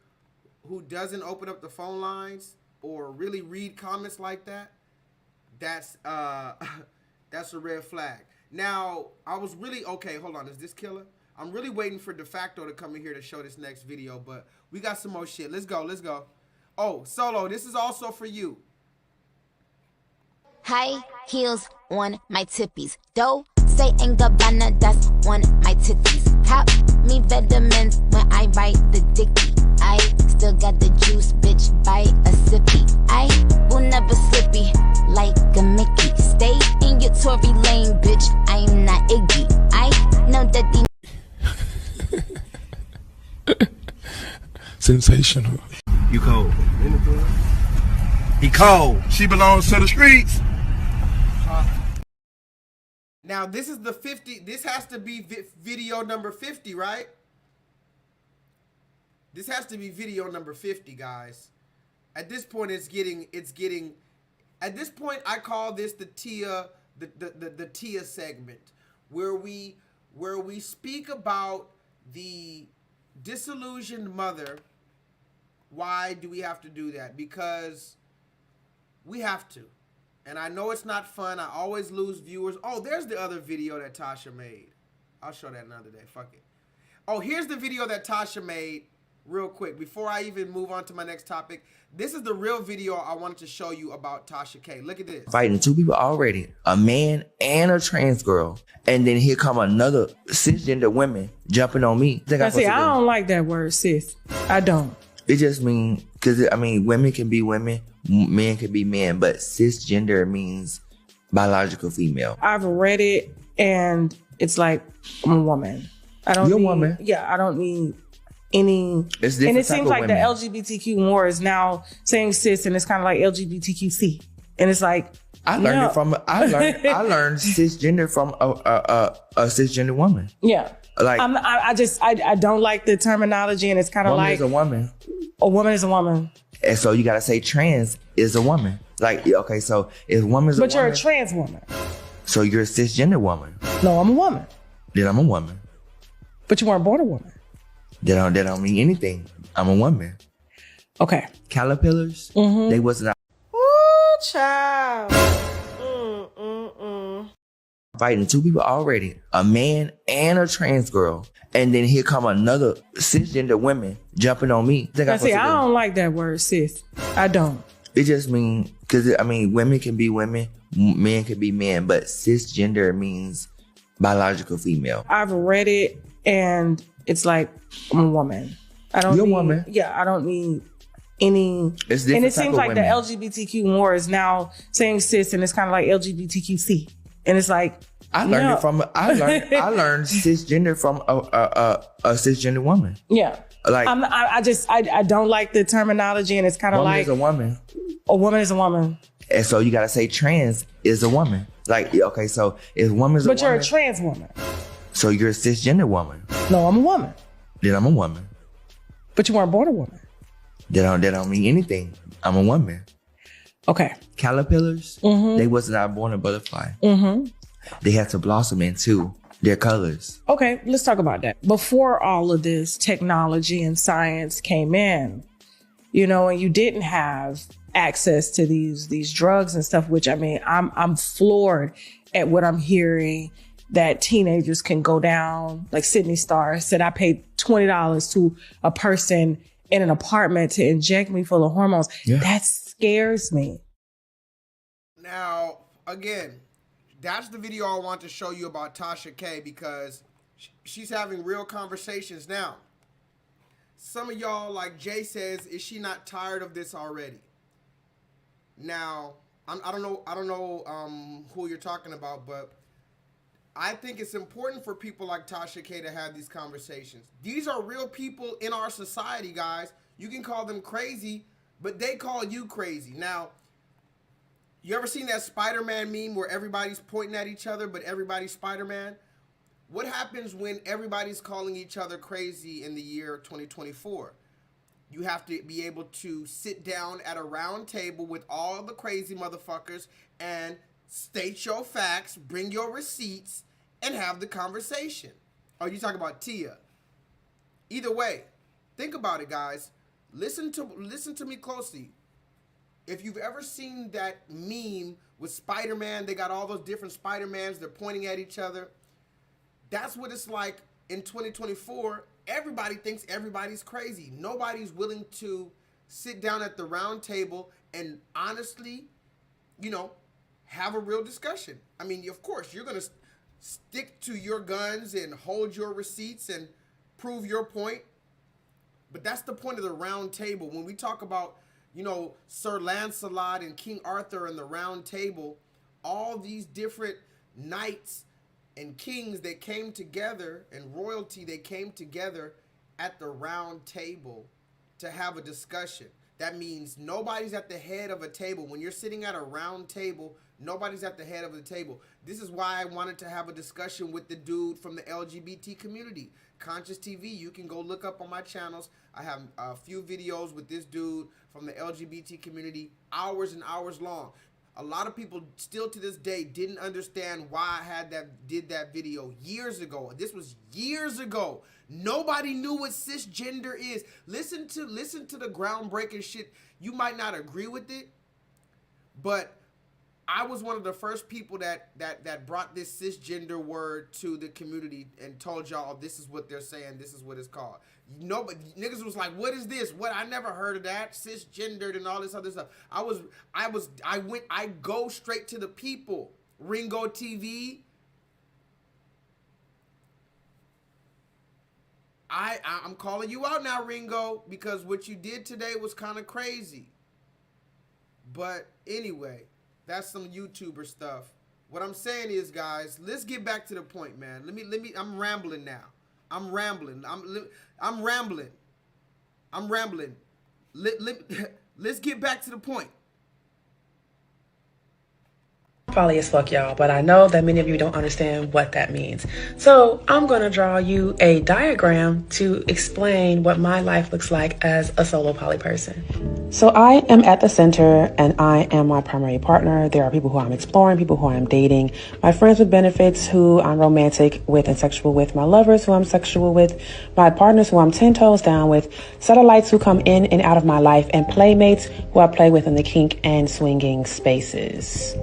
who doesn't open up the phone lines or really read comments like that, that's a red flag. Now, I was really, okay, hold on, is this killer? I'm really waiting for De Facto to come in here to show this next video, but we got some more shit. Let's go. Oh, Solo, this is also for you. High heels on my tippies. Dough, say and Gabbana, that's on my titties. Pop me vitamins when I write the dicky. I still got the juice, bitch, by a sippy. I will never slippy like a Mickey. Stay in your Tory lane, bitch, I'm not Iggy. I know that the sensational. You cold. He cold. She belongs to the streets. Now, this is the 50. This has to be video number 50, right? This has to be video number 50, guys. At this point, it's getting. At this point, I call this the Tia, the Tia segment, where we speak about the disillusioned mother. Why do we have to do that? Because we have to. And I know it's not fun. I always lose viewers. Oh, there's the other video that Tasha made. I'll show that another day. Fuck it. Oh, here's the video that Tasha made real quick. Before I even move on to my next topic, this is the real video I wanted to show you about Tasha K. Look at this. Fighting two people already, a man and a trans girl. And then here come another cisgender woman jumping on me. I don't like that word, cis. I don't. It just means, because I mean, women can be women, men can be men, but cisgender means biological female. I've read it and it's like, I'm a woman. You're a woman. Yeah, I don't need any. It's and it type seems of like women. the LGBTQ more is now saying cis, and it's kind of like LGBTQC, and it's like I learned I learned cisgender from a cisgender woman. Yeah. Like I don't like the terminology, and it's kind of like is a woman. A woman is a woman. And so you gotta say trans is a woman. Like, okay, so if woman's a woman. But you're a trans woman. So you're a cisgender woman. No, I'm a woman. Then I'm a woman. But you weren't born a woman. That don't mean anything. I'm a woman. Okay. Caterpillars, they wasn't out. Ooh, child. Fighting two people already, a man and a trans girl. And then here come another cisgender woman jumping on me. I don't like that word, cis. I don't. It just means, because I mean, women can be women, men can be men, but cisgender means biological female. I've read it and it's like, I'm a woman. You're a woman. Yeah, I don't need any. It's and different it seems like women. the LGBTQ more is now saying cis, and it's kind of like LGBTQC. And it's like, I learned cisgender from a cisgender woman. Yeah. Like I don't like the terminology, and it's kind of like is a woman. A woman is a woman. And so you gotta say trans is a woman. Like, okay, so if woman's a woman. But you're a trans woman. So you're a cisgender woman. No, I'm a woman. Then I'm a woman. But you weren't born a woman. That don't mean anything. I'm a woman. Okay. Caterpillars, they was not born a butterfly. They had to blossom into their colors. Okay, let's talk about that. Before all of this technology and science came in, you know, and you didn't have access to these drugs and stuff, which I mean, I'm floored at what I'm hearing that teenagers can go down. Like Sydney Starr said, I paid $20 to a person in an apartment to inject me full of hormones. Yeah. That scares me. Now, again, that's the video I want to show you about Tasha K, because she's having real conversations now. Some of y'all, like Jay says, is she not tired of this already? Now, I don't know who you're talking about, but I think it's important for people like Tasha K to have these conversations. These are real people in our society, guys. You can call them crazy, but they call you crazy. Now, you ever seen that Spider-Man meme where everybody's pointing at each other, but everybody's Spider-Man? What happens when everybody's calling each other crazy in the year 2024? You have to be able to sit down at a round table with all the crazy motherfuckers and state your facts, bring your receipts, and have the conversation. Oh, you talking about Tia? Either way, think about it, guys. Listen to me closely. If you've ever seen that meme with Spider-Man, they got all those different Spider-Mans, they're pointing at each other. That's what it's like in 2024. Everybody thinks everybody's crazy. Nobody's willing to sit down at the round table and honestly, have a real discussion. I mean, of course, you're going to stick to your guns and hold your receipts and prove your point. But that's the point of the round table. When we talk about, Sir Lancelot and King Arthur and the round table, all these different knights and kings that came together and royalty, they came together at the round table to have a discussion. That means nobody's at the head of a table. When you're sitting at a round table, nobody's at the head of the table. This is why I wanted to have a discussion with the dude from the LGBT community. Conscious TV, you can go look up on my channels. I have a few videos with this dude from the LGBT community, hours and hours long. A lot of people still to this day didn't understand why I did that video years ago. This was years ago. Nobody knew what cisgender is. Listen to the groundbreaking shit. You might not agree with it, but I was one of the first people that brought this cisgender word to the community and told y'all this is what they're saying, this is what it's called. But niggas was like, what is this? What? I never heard of that. Cisgendered and all this other stuff. I go straight to the people. Ringo TV. I'm calling you out now, Ringo, because what you did today was kind of crazy. But anyway, that's some YouTuber stuff. What I'm saying is, guys, let's get back to the point, man. I'm rambling now. I'm rambling. Let's get back to the point. Probably as fuck, y'all, but I know that many of you don't understand what that means. So I'm going to draw you a diagram to explain what my life looks like as a solo poly person. So I am at the center and I am my primary partner. There are people who I'm exploring, people who I'm dating, my friends with benefits who I'm romantic with and sexual with, my lovers who I'm sexual with, my partners who I'm 10 toes down with, satellites who come in and out of my life, and playmates who I play with in the kink and swinging spaces.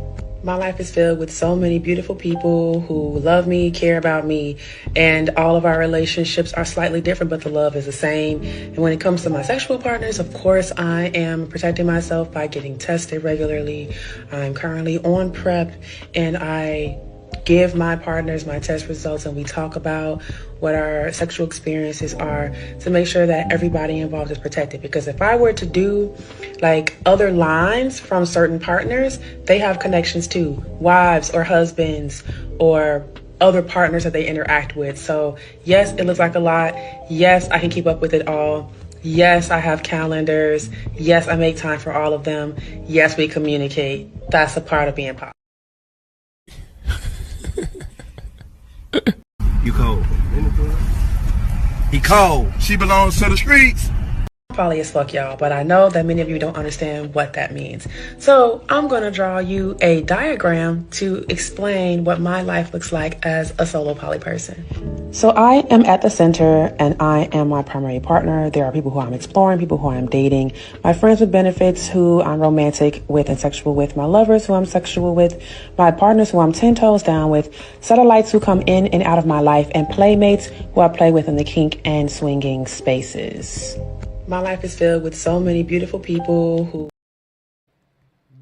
My life is filled with so many beautiful people who love me, care about me, and all of our relationships are slightly different, but the love is the same. And when it comes to my sexual partners, of course, I am protecting myself by getting tested regularly. I'm currently on PrEP, and I give my partners my test results, and we talk about what our sexual experiences are to make sure that everybody involved is protected. Because if I were to do like other lines from certain partners, they have connections to wives or husbands or other partners that they interact with. So yes, it looks like a lot. Yes, I can keep up with it all. Yes, I have calendars. Yes, I make time for all of them. Yes, we communicate. That's a part of being poly. You cold. He cold. She belongs to the streets. Poly as fuck, y'all, but I know that many of you don't understand what that means. So I'm going to draw you a diagram to explain what my life looks like as a solo poly person. So I am at the center and I am my primary partner. There are people who I'm exploring, people who I'm dating, my friends with benefits who I'm romantic with and sexual with, my lovers who I'm sexual with, my partners who I'm 10 toes down with, satellites who come in and out of my life, and playmates who I play with in the kink and swinging spaces. My life is filled with so many beautiful people who...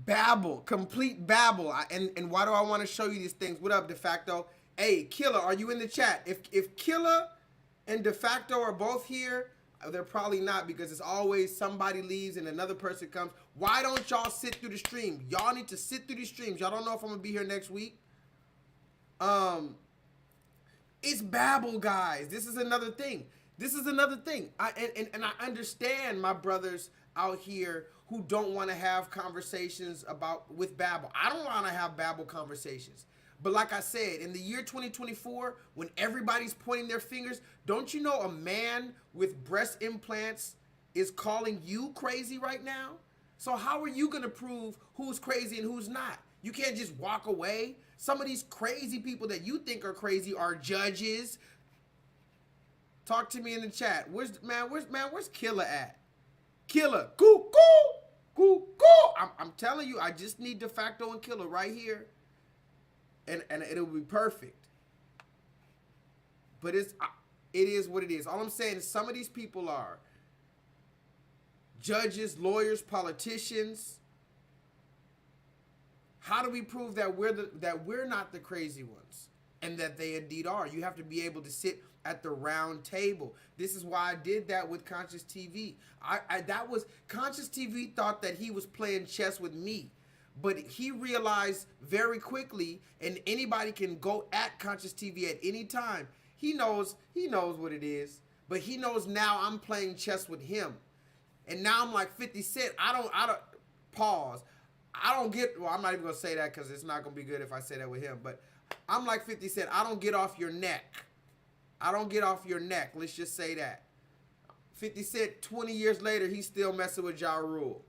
Babble, complete babble. And why do I want to show you these things? What up, De Facto? Hey, Killer, are you in the chat? If Killer and De Facto are both here, they're probably not, because it's always somebody leaves and another person comes. Why don't y'all sit through the stream? Y'all need to sit through these streams. Y'all don't know if I'm going to be here next week. It's babble, guys. This is another thing. This is another thing. And I understand my brothers out here who don't want to have conversations with babble. I don't want to have babble conversations. But like I said, in the year 2024, when everybody's pointing their fingers, don't you know a man with breast implants is calling you crazy right now? So how are you going to prove who's crazy and who's not? You can't just walk away. Some of these crazy people that you think are crazy are judges. Talk to me in the chat. Where's Killer at? Killer, goo, I'm telling you, I just need De Facto and Killer right here. And it'll be perfect. But it is what it is. All I'm saying is some of these people are judges, lawyers, politicians. How do we prove that we're not the crazy ones and that they indeed are? You have to be able to sit at the round table. This is why I did that with Conscious TV. Conscious TV thought that he was playing chess with me. But he realized very quickly, and anybody can go at Conscious TV at any time. He knows what it is. But he knows now I'm playing chess with him. And now I'm like 50 Cent. I don't pause. I don't get, well, I'm not even gonna say that because it's not gonna be good if I say that with him. But I'm like 50 Cent. I don't get off your neck. I don't get off your neck. Let's just say that. 50 Cent, 20 years later, he's still messing with Ja Rule.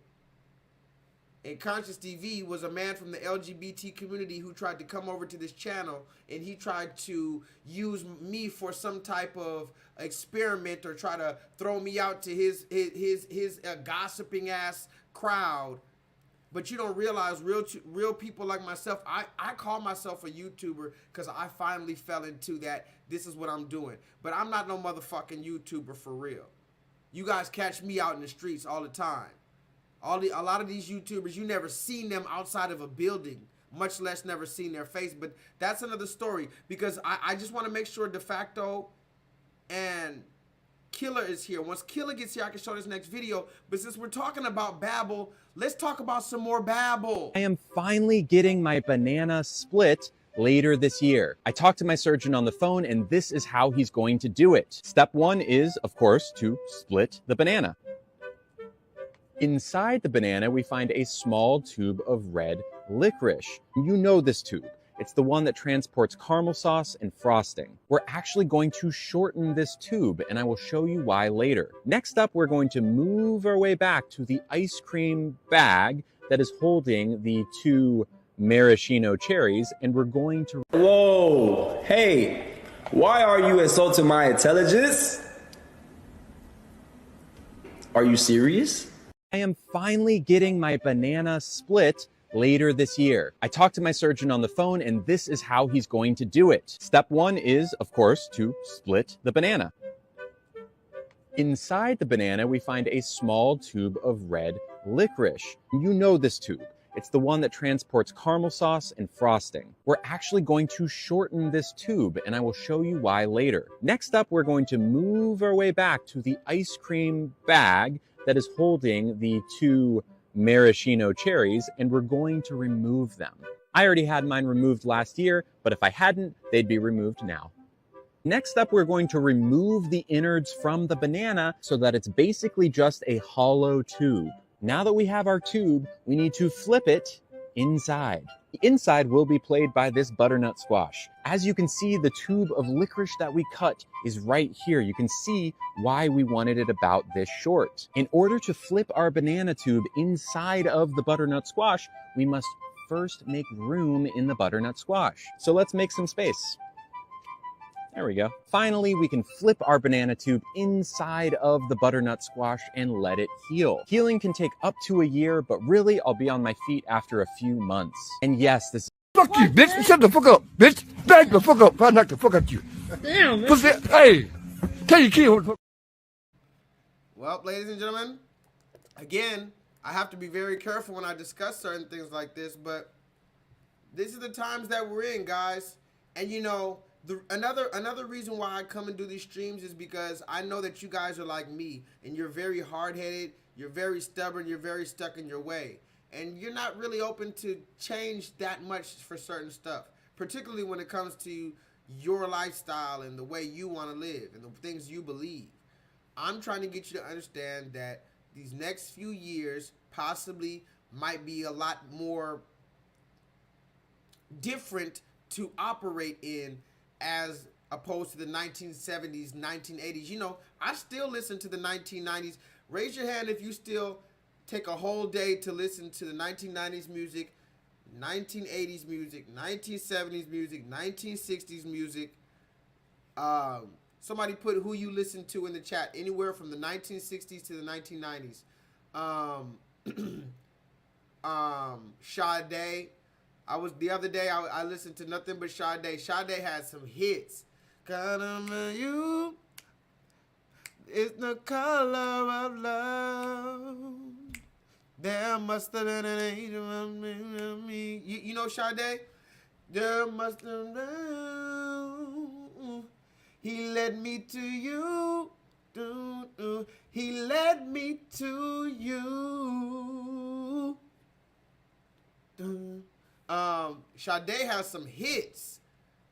And Conscious TV was a man from the LGBT community who tried to come over to this channel, and he tried to use me for some type of experiment or try to throw me out to his gossiping ass crowd. But you don't realize real people like myself, I call myself a YouTuber because I finally fell into that. This is what I'm doing. But I'm not no motherfucking YouTuber for real. You guys catch me out in the streets all the time. A lot of these YouTubers, you never seen them outside of a building, much less never seen their face. But that's another story, because I just want to make sure De Facto and Killer is here. Once Killer gets here, I can show this next video. But since we're talking about babble, let's talk about some more babble. I am finally getting my banana split later this year. I talked to my surgeon on the phone, and this is how he's going to do it. Step one is, of course, to split the banana. Inside the banana, we find a small tube of red licorice. You know this tube. It's the one that transports caramel sauce and frosting. We're actually going to shorten this tube, and I will show you why later. Next up, we're going to move our way back to the ice cream bag that is holding the 2 maraschino cherries, and we're going to... Whoa, hey, why are you insulting my intelligence? Are you serious? I am finally getting my banana split later this year. I talked to my surgeon on the phone, and this is how he's going to do it. Step one is, of course, to split the banana. Inside the banana, we find a small tube of red licorice. You know this tube. It's the one that transports caramel sauce and frosting. We're actually going to shorten this tube, and I will show you why later. Next up, we're going to move our way back to the ice cream bag that is holding the 2 maraschino cherries, and we're going to remove them. I already had mine removed last year, but if I hadn't, they'd be removed now. Next up, we're going to remove the innards from the banana so that it's basically just a hollow tube. Now that we have our tube, we need to flip it inside. The inside will be played by this butternut squash. As you can see, the tube of licorice that we cut is right here. You can see why we wanted it about this short. In order to flip our banana tube inside of the butternut squash, we must first make room in the butternut squash. So let's make some space. There we go. Finally, we can flip our banana tube inside of the butternut squash and let it heal. Healing can take up to a year, but really, I'll be on my feet after a few months. And yes, this... Fuck you, bitch. Shut the fuck up, bitch. Back the fuck up. I'll knock the fuck out you. Damn, man. Hey, tell your kid what the fuck. Well, ladies and gentlemen, again, I have to be very careful when I discuss certain things like this, but this is the times that we're in, guys. And you know, another reason why I come and do these streams is because I know that you guys are like me, and you're very hard-headed, you're very stubborn, you're very stuck in your way, and you're not really open to change that much for certain stuff, particularly when it comes to your lifestyle and the way you want to live and the things you believe. I'm trying to get you to understand that these next few years possibly might be a lot more different to operate in as opposed to the 1970s, 1980s. You know, I still listen to the 1990s. Raise your hand if you still take a whole day to listen to the 1990s music, 1980s music, 1970s music, 1960s music. Somebody put who you listen to in the chat. Anywhere from the 1960s to the 1990s. Sade. The other day I listened to nothing but Sade. Sade had some hits. You, it's the color of love. There must have been an angel in me. You know Sade? There must have been. He led me to you. He led me to you. Sade has some hits.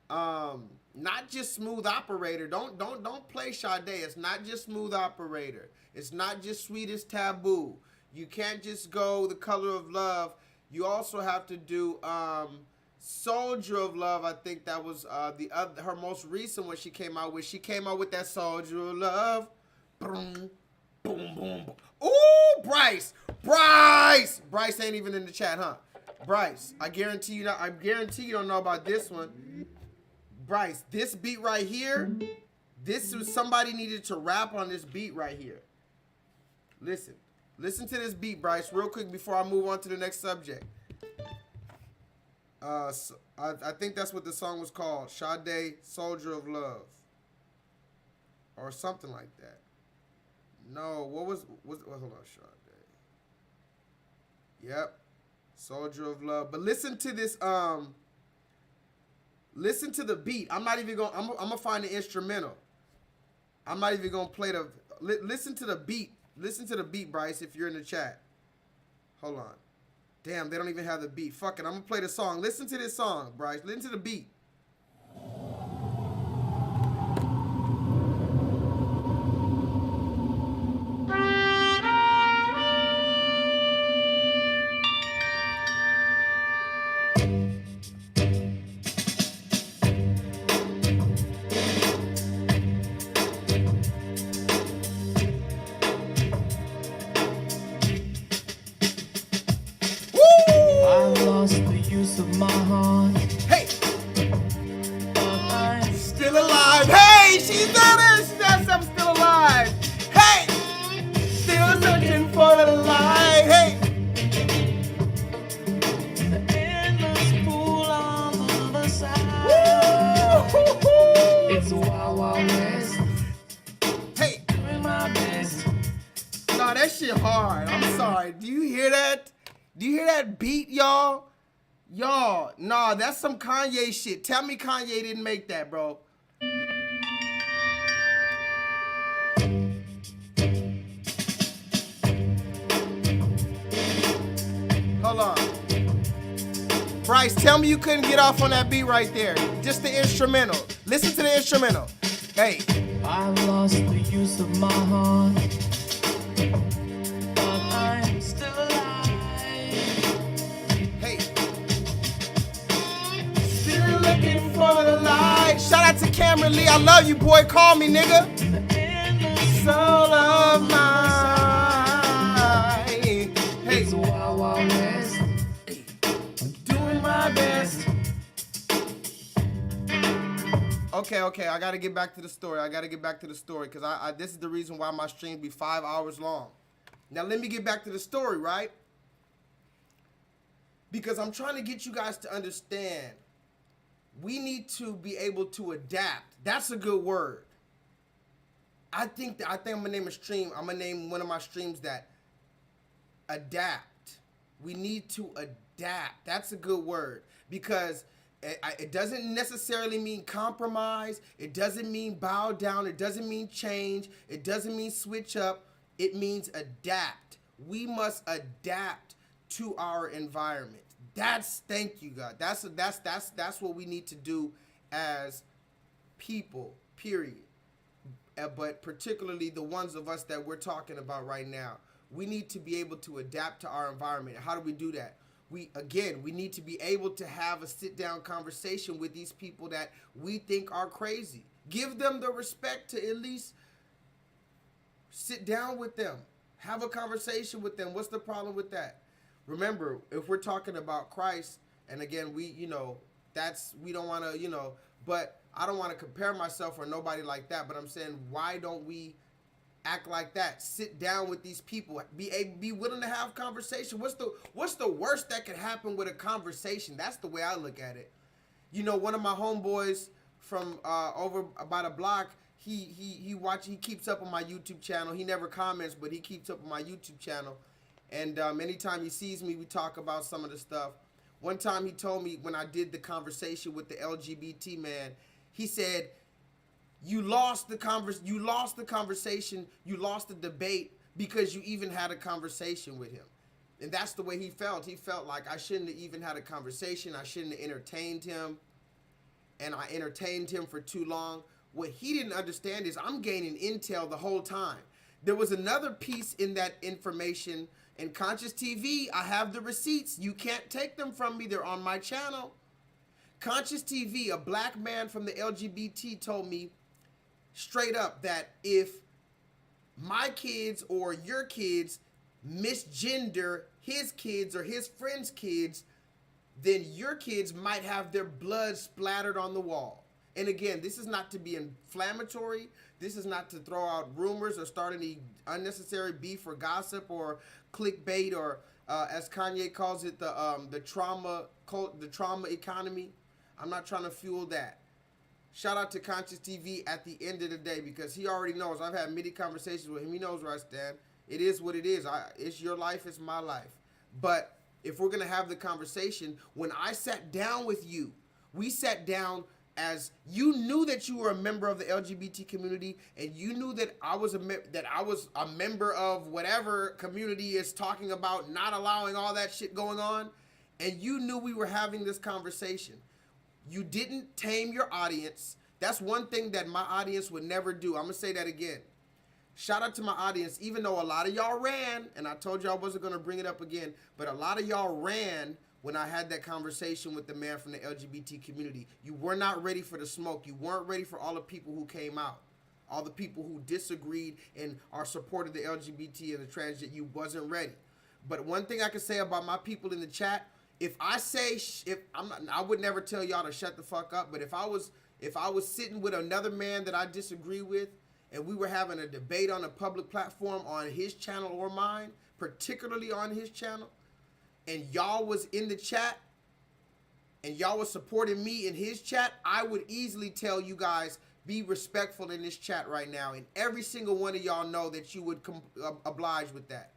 Not just Smooth Operator. Don't play Sade. It's not just Smooth Operator. It's not just Sweetest Taboo. You can't just go The Color of Love. You also have to do Soldier of Love. I think that was her most recent one she came out with. She came out with that Soldier of Love. Boom, boom, boom. Ooh, Bryce. Bryce ain't even in the chat, huh? Bryce, I guarantee you don't know about this one. Bryce, this beat right here, somebody needed to rap on this beat right here. Listen to this beat, Bryce, real quick before I move on to the next subject. I think that's what the song was called, Sade, Soldier of Love, or something like that. No, hold on, Sade. Yep, Soldier of Love. But listen to this. Listen to the beat. I'm gonna find the instrumental. I'm not even gonna play the. Listen to the beat. Listen to the beat, Bryce, if you're in the chat. Hold on. Damn, they don't even have the beat. Fuck it, I'm gonna play the song. Listen to this song, Bryce. Listen to the beat. Of my heart. Hey! Still alive. Hey! She's done it! She says I'm still alive. Hey! Still searching for the light. Hey! The endless pool on the other side. Woo-hoo-hoo. It's a wild, wild west. Hey! Doing my best. Nah, that shit hard. I'm sorry. Do you hear that? Do you hear that beat, y'all? Y'all, nah, that's some Kanye shit. Tell me Kanye didn't make that, bro. Hold on. Bryce, tell me you couldn't get off on that beat right there. Just the instrumental. Listen to the instrumental. Hey. I've lost the use of my heart, but I'm still alive. Hey. Still looking for the light. Shout out to Cameron Lee. I love you, boy. Call me, nigga. Soul of mine. Hey. Wild, wild west. Doing my best. Okay. I gotta get back to the story. Because this is the reason why my stream be 5 hours long. Now let me get back to the story, right? Because I'm trying to get you guys to understand. We need to be able to adapt. That's a good word. I think I'm gonna name a stream. I'm gonna name one of my streams that adapt. We need to adapt. That's a good word because it doesn't necessarily mean compromise. It doesn't mean bow down. It doesn't mean change. It doesn't mean switch up. It means adapt. We must adapt to our environment. Thank you, God. That's what we need to do as people, period. But particularly the ones of us that we're talking about right now, we need to be able to adapt to our environment. How do we do that? We need to be able to have a sit-down conversation with these people that we think are crazy. Give them the respect to at least sit down with them. Have a conversation with them. What's the problem with that? Remember, if we're talking about Christ, and again, we don't want to, but I don't want to compare myself or nobody like that, but I'm saying, why don't we act like that? Sit down with these people. Be willing to have conversation. What's the worst that could happen with a conversation? That's the way I look at it. One of my homeboys from over about a block, he keeps up on my YouTube channel. He never comments, but he keeps up on my YouTube channel. And anytime he sees me, we talk about some of the stuff. One time he told me, when I did the conversation with the LGBT man, he said, you lost the conversation, you lost the debate because you even had a conversation with him. And that's the way he felt. He felt like I shouldn't have even had a conversation. I shouldn't have entertained him. And I entertained him for too long. What he didn't understand is I'm gaining intel the whole time. There was another piece in that information. In Conscious TV, I have the receipts. You can't take them from me. They're on my channel. Conscious TV, a black man from the LGBT told me straight up that if my kids or your kids misgender his kids or his friends' kids, then your kids might have their blood splattered on the wall. And again, this is not to be inflammatory. This is not to throw out rumors or start any unnecessary beef or gossip or clickbait or, as Kanye calls it, the trauma economy. I'm not trying to fuel that. Shout out to Conscious TV at the end of the day, because he already knows. I've had many conversations with him. He knows where I stand. It is what it is. It's your life. It's my life. But if we're going to have the conversation, when I sat down with you, we sat down as you knew that you were a member of the LGBT community, and you knew that I was a member of whatever community is talking about not allowing all that shit going on, and you knew we were having this conversation. You didn't tame your audience. That's one thing that my audience would never do. I'm going to say that again. Shout out to my audience, even though a lot of y'all ran, and I told you I wasn't going to bring it up again, but a lot of y'all ran when I had that conversation with the man from the LGBT community. You were not ready for the smoke. You weren't ready for all the people who came out, all the people who disagreed and are supporting the LGBT and the transgender. You wasn't ready. But one thing I can say about my people in the chat, if I say, I would never tell y'all to shut the fuck up, but if I was sitting with another man that I disagree with, and we were having a debate on a public platform on his channel or mine, particularly on his channel, and y'all was in the chat, and y'all was supporting me in his chat, I would easily tell you guys, be respectful in this chat right now, and every single one of y'all know that you would oblige with that.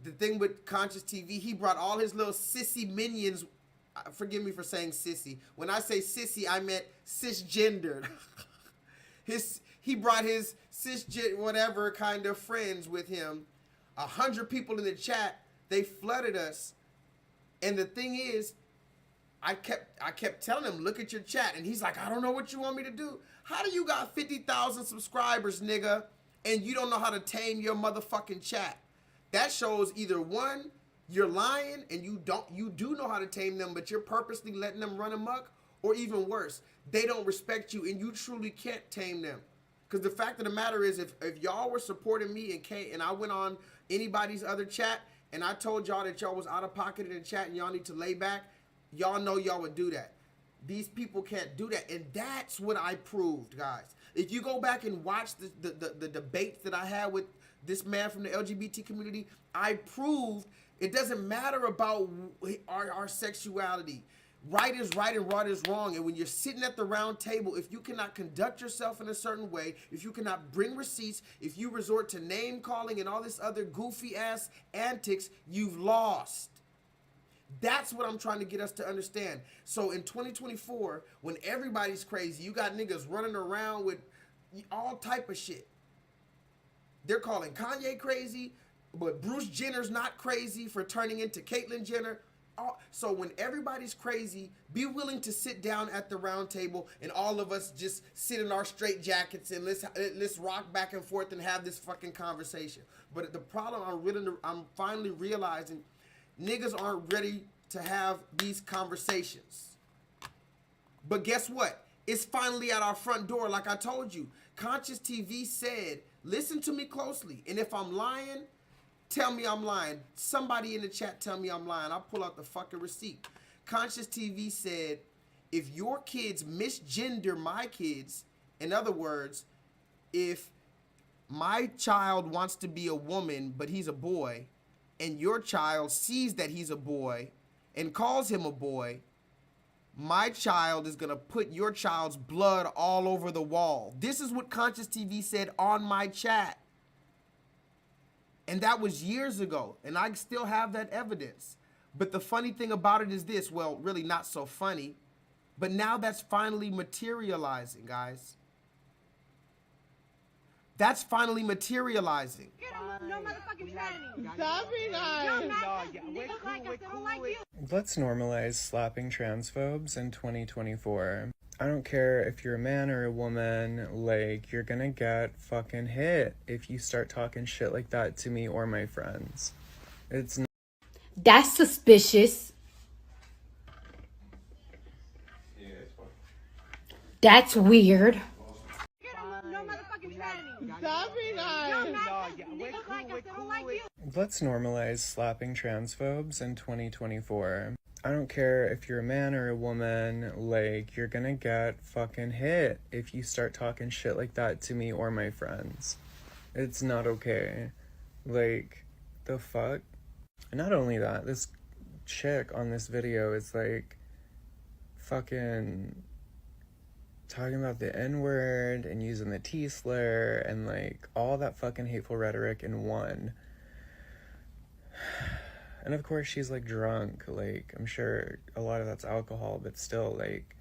The thing with Conscious TV, he brought all his little sissy minions. Forgive me for saying sissy. When I say sissy, I meant cisgendered. He brought his cisgender whatever kind of friends with him. 100 people in the chat. They flooded us. And the thing is, I kept telling him, look at your chat. And he's like, I don't know what you want me to do. How do you got 50,000 subscribers, nigga, and you don't know how to tame your motherfucking chat? That shows either one, you're lying and you do know how to tame them, but you're purposely letting them run amok, or even worse, they don't respect you and you truly can't tame them. Because the fact of the matter is, if y'all were supporting me and I went on anybody's other chat and I told y'all that y'all was out of pocket in the chat and y'all need to lay back, y'all know y'all would do that. These people can't do that, and that's what I proved, guys. If you go back and watch the debates that I had with this man from the LGBT community, I proved it doesn't matter about our sexuality. Right is right and wrong is wrong. And when you're sitting at the round table, if you cannot conduct yourself in a certain way, if you cannot bring receipts, if you resort to name calling and all this other goofy ass antics, you've lost. That's what I'm trying to get us to understand. So in 2024, when everybody's crazy, you got niggas running around with all type of shit. They're calling Kanye crazy, but Bruce Jenner's not crazy for turning into Caitlyn Jenner. So when everybody's crazy, be willing to sit down at the round table and all of us just sit in our straight jackets and let's rock back and forth and have this fucking conversation. But the problem I'm finally realizing, niggas aren't ready to have these conversations. But guess what? It's finally at our front door, like I told you. Conscious TV said, listen to me closely, and if I'm lying, tell me I'm lying. Somebody in the chat tell me I'm lying. I'll pull out the fucking receipt. Conscious TV said, if your kids misgender my kids, in other words, if my child wants to be a woman, but he's a boy, and your child sees that he's a boy and calls him a boy, my child is going to put your child's blood all over the wall. This is what Conscious TV said on my chat. And that was years ago, and I still have that evidence. But the funny thing about it is this, well, really not so funny, but now that's finally materializing, guys. That's finally materializing. Let's normalize slapping transphobes in 2024. I don't care if you're a man or a woman, like, you're gonna get fucking hit if you start talking shit like that to me or my friends. It's not. That's suspicious. That's weird. Let's normalize slapping transphobes in 2024. I don't care if you're a man or a woman, like, you're gonna get fucking hit if you start talking shit like that to me or my friends. It's not okay. Like, the fuck? And not only that, this chick on this video is like fucking talking about the N-word and using the T-slur and like all that fucking hateful rhetoric in one. And of course she's like drunk, like I'm sure a lot of that's alcohol, but still, like,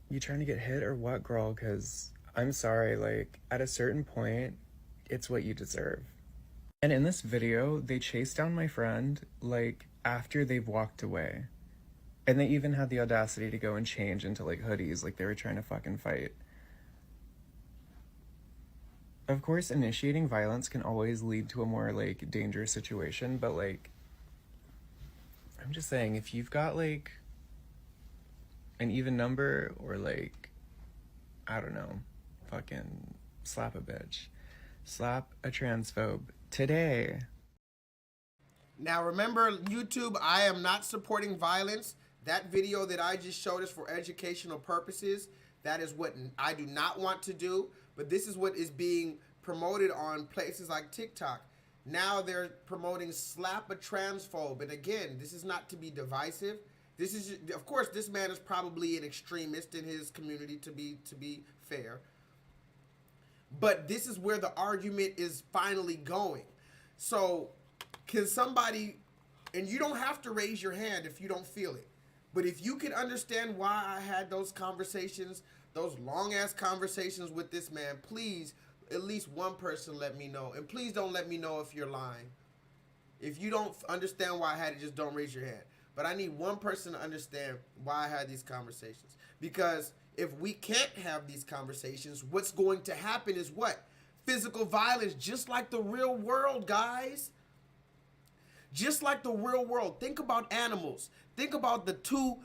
you trying to get hit or what, girl? Because I'm sorry, like at a certain point it's what you deserve. And in this video they chased down my friend like after they've walked away. And they even had the audacity to go and change into like hoodies, like they were trying to fucking fight. Of course, initiating violence can always lead to a more like dangerous situation, but like, I'm just saying, if you've got like an even number or like, I don't know, fucking slap a bitch, slap a transphobe today. Now remember, YouTube, I am not supporting violence. That video that I just showed is for educational purposes. That is what I do not want to do, but this is what is being promoted on places like TikTok. Now they're promoting slap a transphobe. And again, this is not to be divisive. This is, of course, this man is probably an extremist in his community, to be fair. But this is where the argument is finally going. So can somebody, and you don't have to raise your hand if you don't feel it, but if you can understand why I had those conversations, those long-ass conversations with this man, please, at least one person let me know. And please don't let me know if you're lying. If you don't understand why I had it, just don't raise your hand. But I need one person to understand why I had these conversations. Because if we can't have these conversations, what's going to happen is what? Physical violence, just like the real world, guys. Just like the real world. Think about animals. Think about the two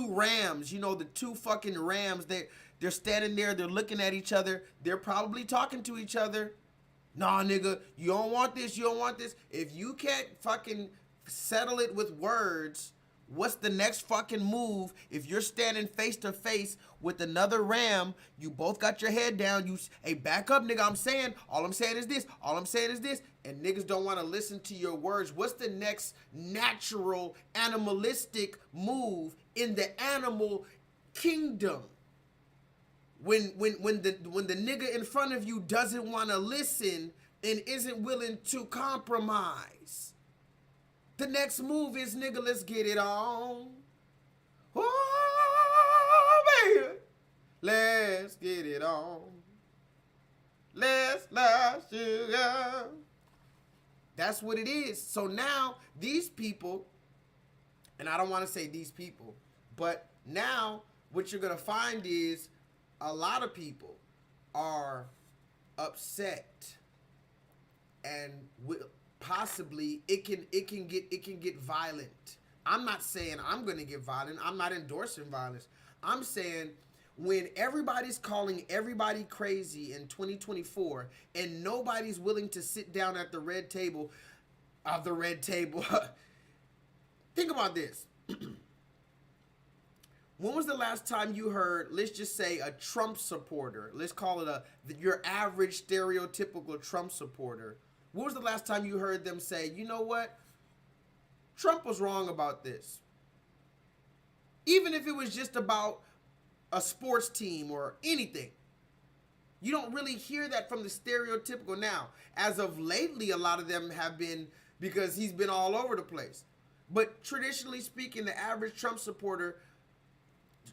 rams, you know, the two fucking rams. They're standing there, they're looking at each other. They're probably talking to each other. Nah, nigga, you don't want this, you don't want this. If you can't fucking settle it with words, what's the next fucking move? If you're standing face to face with another ram, you both got your head down, you, hey, back up, nigga, all I'm saying is this, all I'm saying is this, and niggas don't want to listen to your words. What's the next natural, animalistic move in the animal kingdom? When the nigga in front of you doesn't want to listen and isn't willing to compromise, the next move is, nigga, let's get it on. Oh, baby, let's get it on. Let's love sugar. That's what it is. So now these people, and I don't want to say these people, but now what you're going to find is a lot of people are upset, and possibly it can get violent. I'm not saying I'm going to get violent. I'm not endorsing violence. I'm saying when everybody's calling everybody crazy in 2024 and nobody's willing to sit down at the red table think about this. When was the last time you heard, let's just say, a Trump supporter, let's call it your average stereotypical Trump supporter, when was the last time you heard them say, you know what, Trump was wrong about this? Even if it was just about a sports team or anything. You don't really hear that from the stereotypical now. As of lately, a lot of them have been, because he's been all over the place. But traditionally speaking, the average Trump supporter,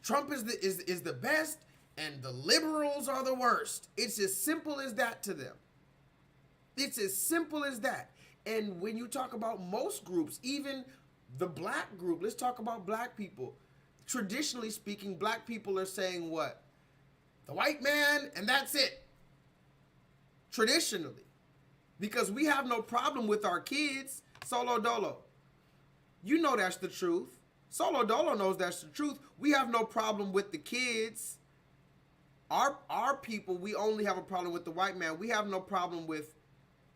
Trump is the best and the liberals are the worst. It's as simple as that to them. It's as simple as that. And when you talk about most groups, even the black group, let's talk about black people. Traditionally speaking, black people are saying what? The white man, and that's it. Traditionally. Because we have no problem with our kids. Solo Dolo. You know that's the truth. Solo Dolo knows that's the truth. We have no problem with the kids. Our people, we only have a problem with the white man. We have no problem with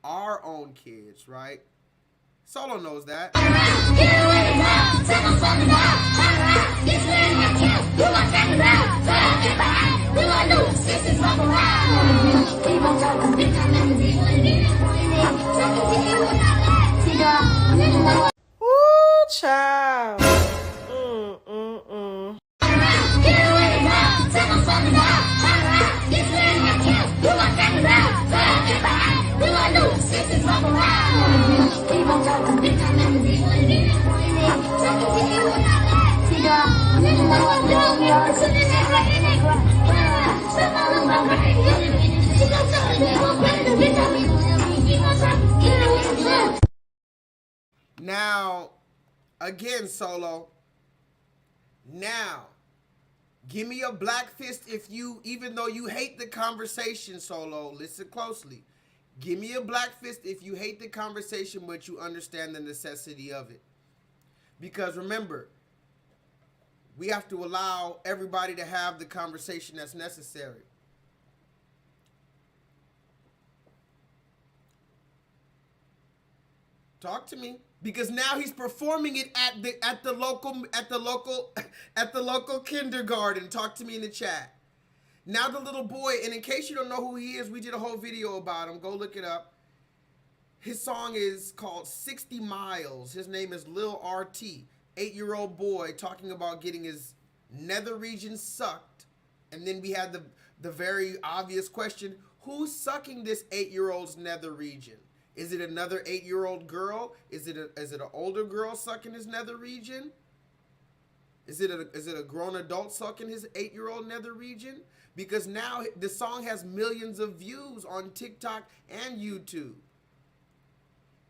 our own kids, right? Solo knows that. Ooh, child. Now, again, Solo. Now, give me a black fist if you, even though you hate the conversation, Solo, listen closely. Give me a black fist if you hate the conversation, but you understand the necessity of it. Because remember, we have to allow everybody to have the conversation that's necessary. Talk to me. Because now he's performing it at the local kindergarten. Talk to me in the chat. Now the little boy, and in case you don't know who he is, we did a whole video about him. Go look it up. His song is called 60 Miles. His name is Lil RT. 8-year-old boy talking about getting his nether region sucked. And then we had the very obvious question, who's sucking this 8-year-old's nether region? Is it another 8-year-old girl? Is it an older girl sucking his nether region? Is it a grown adult sucking his 8-year-old nether region? Because now the song has millions of views on TikTok and YouTube.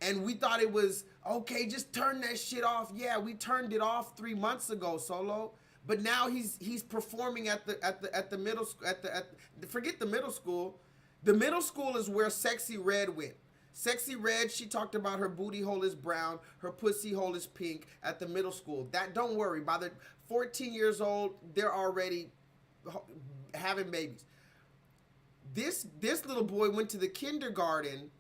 And we thought it was, okay, just turn that shit off. Yeah, we turned it off 3 months ago, Solo. But now he's performing at the middle school, forget the middle school. The middle school is where Sexy Red went. Sexy Red, she talked about her booty hole is brown, her pussy hole is pink at the middle school. That, don't worry, by the 14 years old, they're already having babies. This little boy went to the kindergarten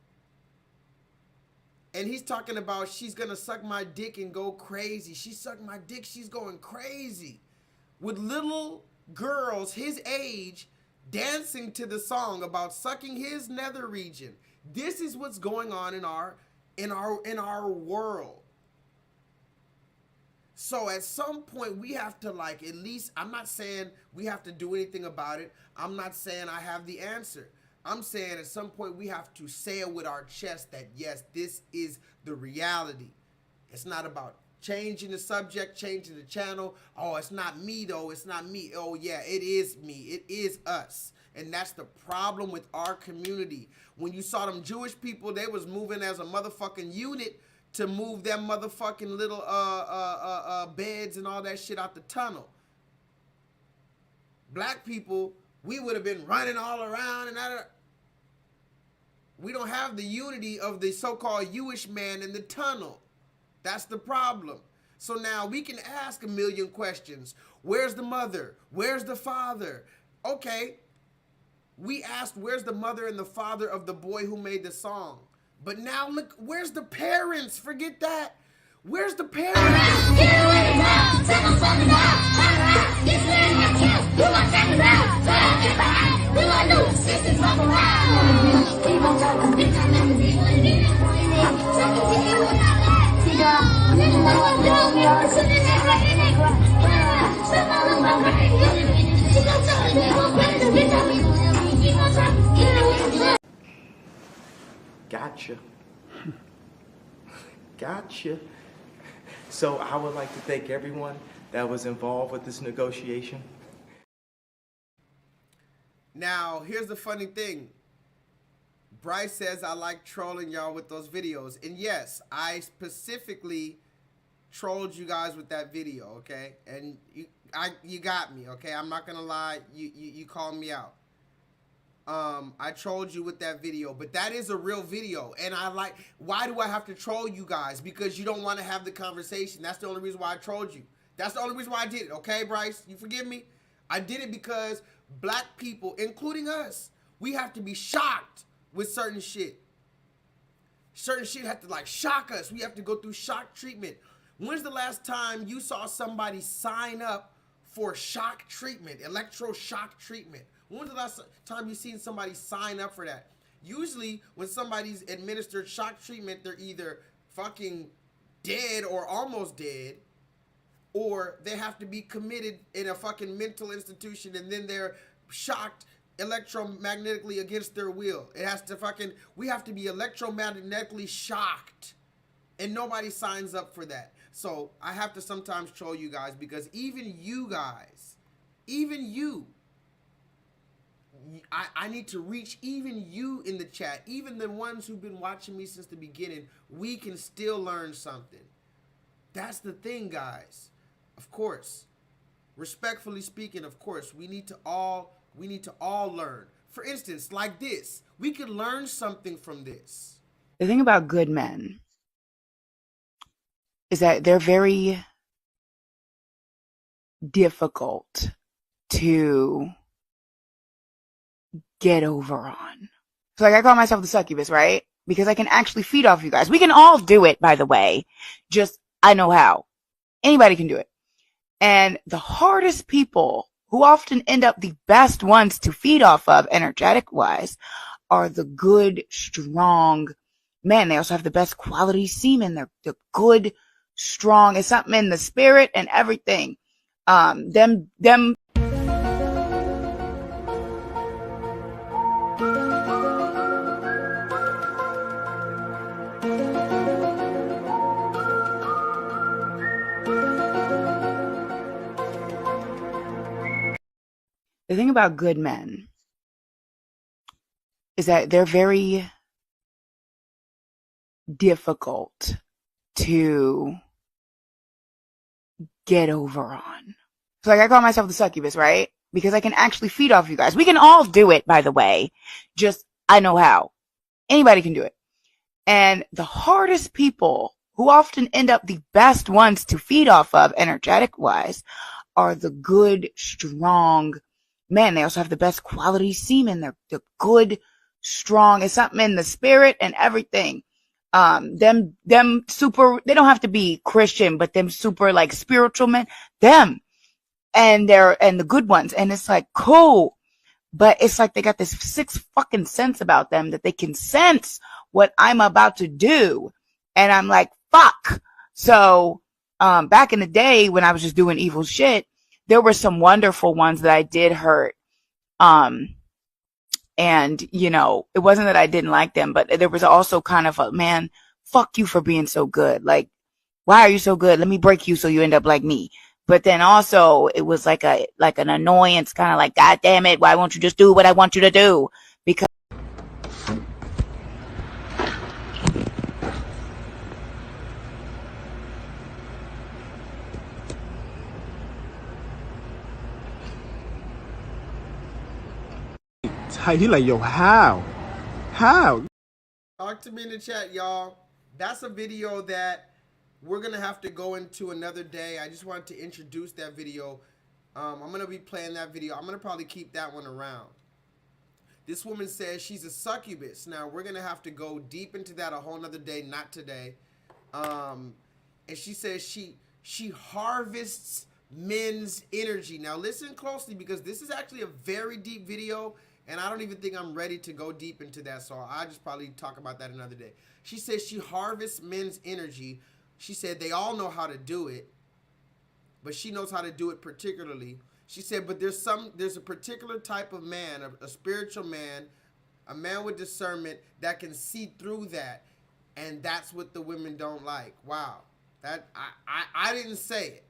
and he's talking about she's gonna suck my dick and go crazy. She sucked my dick, she's going crazy. With little girls his age dancing to the song about sucking his nether region. This is what's going on in our world. So at some point we have to, like, at least, I'm not saying we have to do anything about it. I'm not saying I have the answer. I'm saying at some point we have to say it with our chest that yes, this is the reality. It's not about changing the subject, changing the channel. Oh, it's not me though, it's not me. Oh yeah, it is me, it is us. And that's the problem with our community. When you saw them Jewish people, they was moving as a motherfucking unit to move them motherfucking little beds and all that shit out the tunnel. Black people, we would have been running all around and that. We don't have the unity of the so-called Jewish man in the tunnel. That's the problem. So now we can ask a million questions. Where's the mother? Where's the father? Okay, we asked where's the mother and the father of the boy who made the song. But now look, where's the parents? Forget that. Where's the parents? Gotcha. Gotcha. So I would like to thank everyone that was involved with this negotiation. Now, here's the funny thing. Bryce says I like trolling y'all with those videos. And yes, I specifically trolled you guys with that video, okay? And you got me, okay? I'm not gonna lie, you called me out. I trolled you with that video, but that is a real video. And why do I have to troll you guys? Because you don't want to have the conversation. That's the only reason why I trolled you. That's the only reason why I did it, okay, Bryce? You forgive me? I did it because black people, including us, we have to be shocked with certain shit. Certain shit have to like shock us. We have to go through shock treatment. When's the last time you saw somebody sign up for shock treatment, electroshock treatment? When's the last time you seen somebody sign up for that? Usually when somebody's administered shock treatment, they're either fucking dead or almost dead, or they have to be committed in a fucking mental institution and then they're shocked electromagnetically against their will. It has to fucking, we have to be electromagnetically shocked, and nobody signs up for that. So I have to sometimes troll you guys because even you guys, even you, I need to reach even you in the chat, even the ones who've been watching me since the beginning. We can still learn something. That's the thing, guys. Of course, respectfully speaking, of course, we need to all learn. For instance, like this, we could learn something from this. The thing about good men is that they're very difficult to get over on. So like I call myself the succubus, right? Because I can actually feed off you guys. We can all do it, by the way. Just, I know how. Anybody can do it. And the hardest people who often end up the best ones to feed off of energetic wise are the good, strong men. They also have the best quality semen. They're good, strong. It's something in the spirit and everything. Them The thing about good men is that they're very difficult to get over on. So like I call myself the succubus, right? Because I can actually feed off you guys. We can all do it, by the way. Just, I know how. Anybody can do it. And the hardest people who often end up the best ones to feed off of energetic wise are the good, strong men. They also have the best quality semen. They're good, strong. It's something in the spirit and everything. Them super, they don't have to be Christian, but them super like spiritual men, them. And the good ones. And it's like, cool. But it's like they got this sixth fucking sense about them that they can sense what I'm about to do. And I'm like, fuck. So, back in the day when I was just doing evil shit, there were some wonderful ones that I did hurt. And, you know, it wasn't that I didn't like them, but there was also kind of a, man, fuck you for being so good. Like, Why are you so good? Let me break you so you end up like me. But then also it was like an annoyance, kind of like, God damn it, why won't you just do what I want you to do? Because He like, yo, how? How? Talk to me in the chat, y'all. That's a video that we're gonna have to go into another day. I just wanted to introduce that video. I'm gonna be playing that video. I'm gonna probably keep that one around. This woman says she's a succubus. Now we're gonna have to go deep into that a whole nother day, not today. And she says she harvests men's energy. Now listen closely, because this is actually a very deep video, and I don't even think I'm ready to go deep into that, so I'll just probably talk about that another day. She says she harvests men's energy. She said they all know how to do it, but she knows how to do it particularly. She said, but there's a particular type of man, a spiritual man, a man with discernment that can see through that, and that's what the women don't like. Wow. That I didn't say it.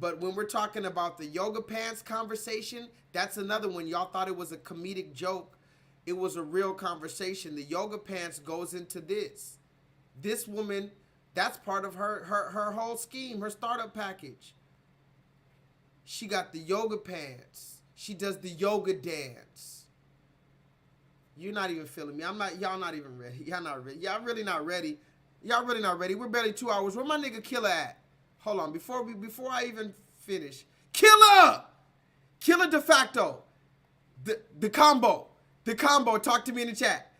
But when we're talking about the yoga pants conversation, that's another one. Y'all thought it was a comedic joke. It was a real conversation. The yoga pants goes into this. This woman, that's part of her whole scheme, her startup package. She got the yoga pants. She does the yoga dance. You're not even feeling me. Y'all not even ready. Y'all not ready. Y'all really not ready. Y'all really not ready. We're barely 2 hours. Where my nigga Killer at? Hold on, before I even finish. Killer de facto. The combo. Talk to me in the chat.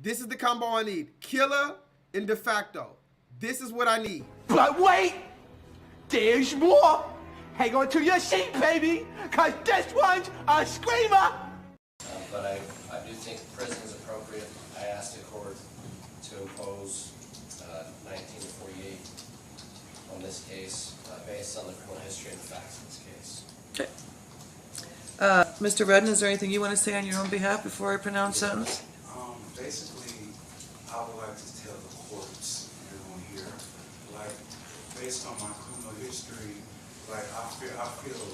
This is the combo I need. Killer and de facto. This is what I need. But wait! There's more! Hang on to your seat, baby! Cause this one's a screamer! But I do think prison is appropriate. I asked the court to impose 19 to 48 on this case based on the criminal history and the facts of this case. Okay. Mr. Redden, is there anything you want to say on your own behalf before I pronounce sentence? Basically, I would like to tell the courts, everyone here, like, based on my criminal history, like, I feel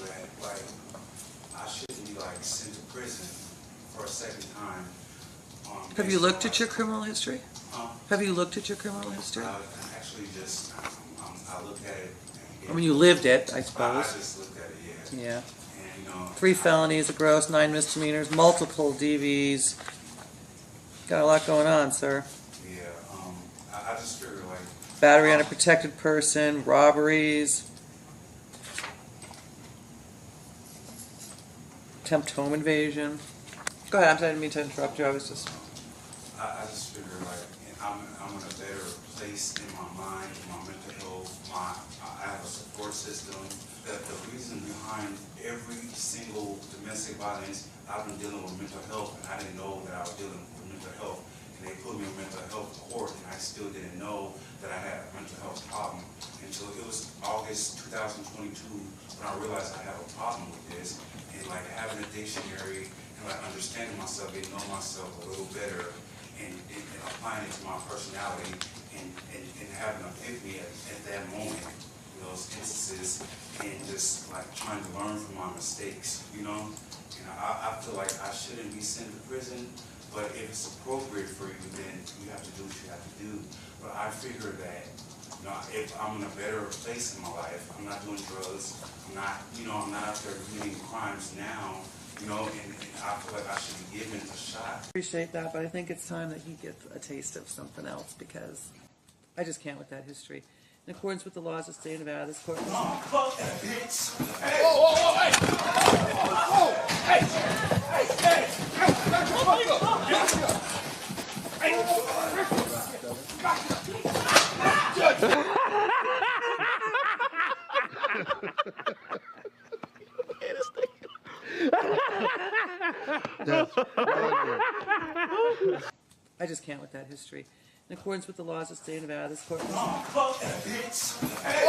that, like, I shouldn't be, like, sent to prison for a second time. Have you looked at your criminal history? Have you looked at your criminal history? I actually just, I looked at it. I mean, you lived it, I suppose. I just looked at it, yeah. Yeah. And, you know, 3 felonies, a gross, 9 misdemeanors, multiple DVs. Got a lot going on, sir. Yeah, I just figured, like... Battery on a protected person, robberies, attempt home invasion. Go ahead, I didn't mean to interrupt you, I was just... I just figure, like, I'm in a better place in my mind, my mental health, I have a support system. That the reason behind every single domestic violence, I've been dealing with mental health, and I didn't know that I was dealing with mental health. And they put me in mental health court, and I still didn't know that I had a mental health problem. Until it was August 2022 when I realized I have a problem with this, and like having a dictionary and like understanding myself, getting to know myself a little better, and applying it to my personality, and having an epiphany at that moment, in those instances, and just like trying to learn from my mistakes, you know? And I feel like I shouldn't be sent to prison, but if it's appropriate for you, then you have to do what you have to do. But I figure that, you know, if I'm in a better place in my life, I'm not doing drugs, I'm not out there committing crimes now, you know, and I feel like I should be given a shot. Appreciate that, but I think it's time that he gets a taste of something else, because I just can't with that history. In accordance with the laws of the state of Nevada, this court... Oh, fuck that bitch! Hey! Whoa, hey! Hey! Hey! I just can't with that history. In accordance with the laws of the state of Nevada, this court... Oh, fuck that bitch! Hey!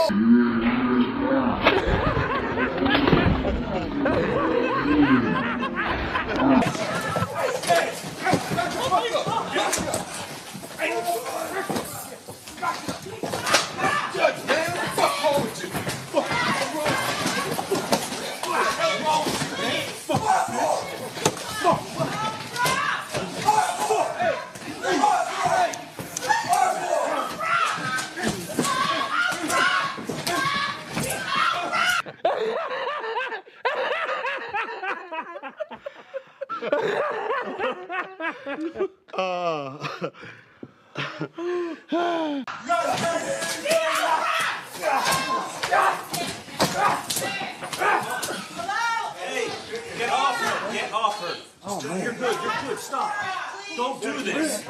Don't do this.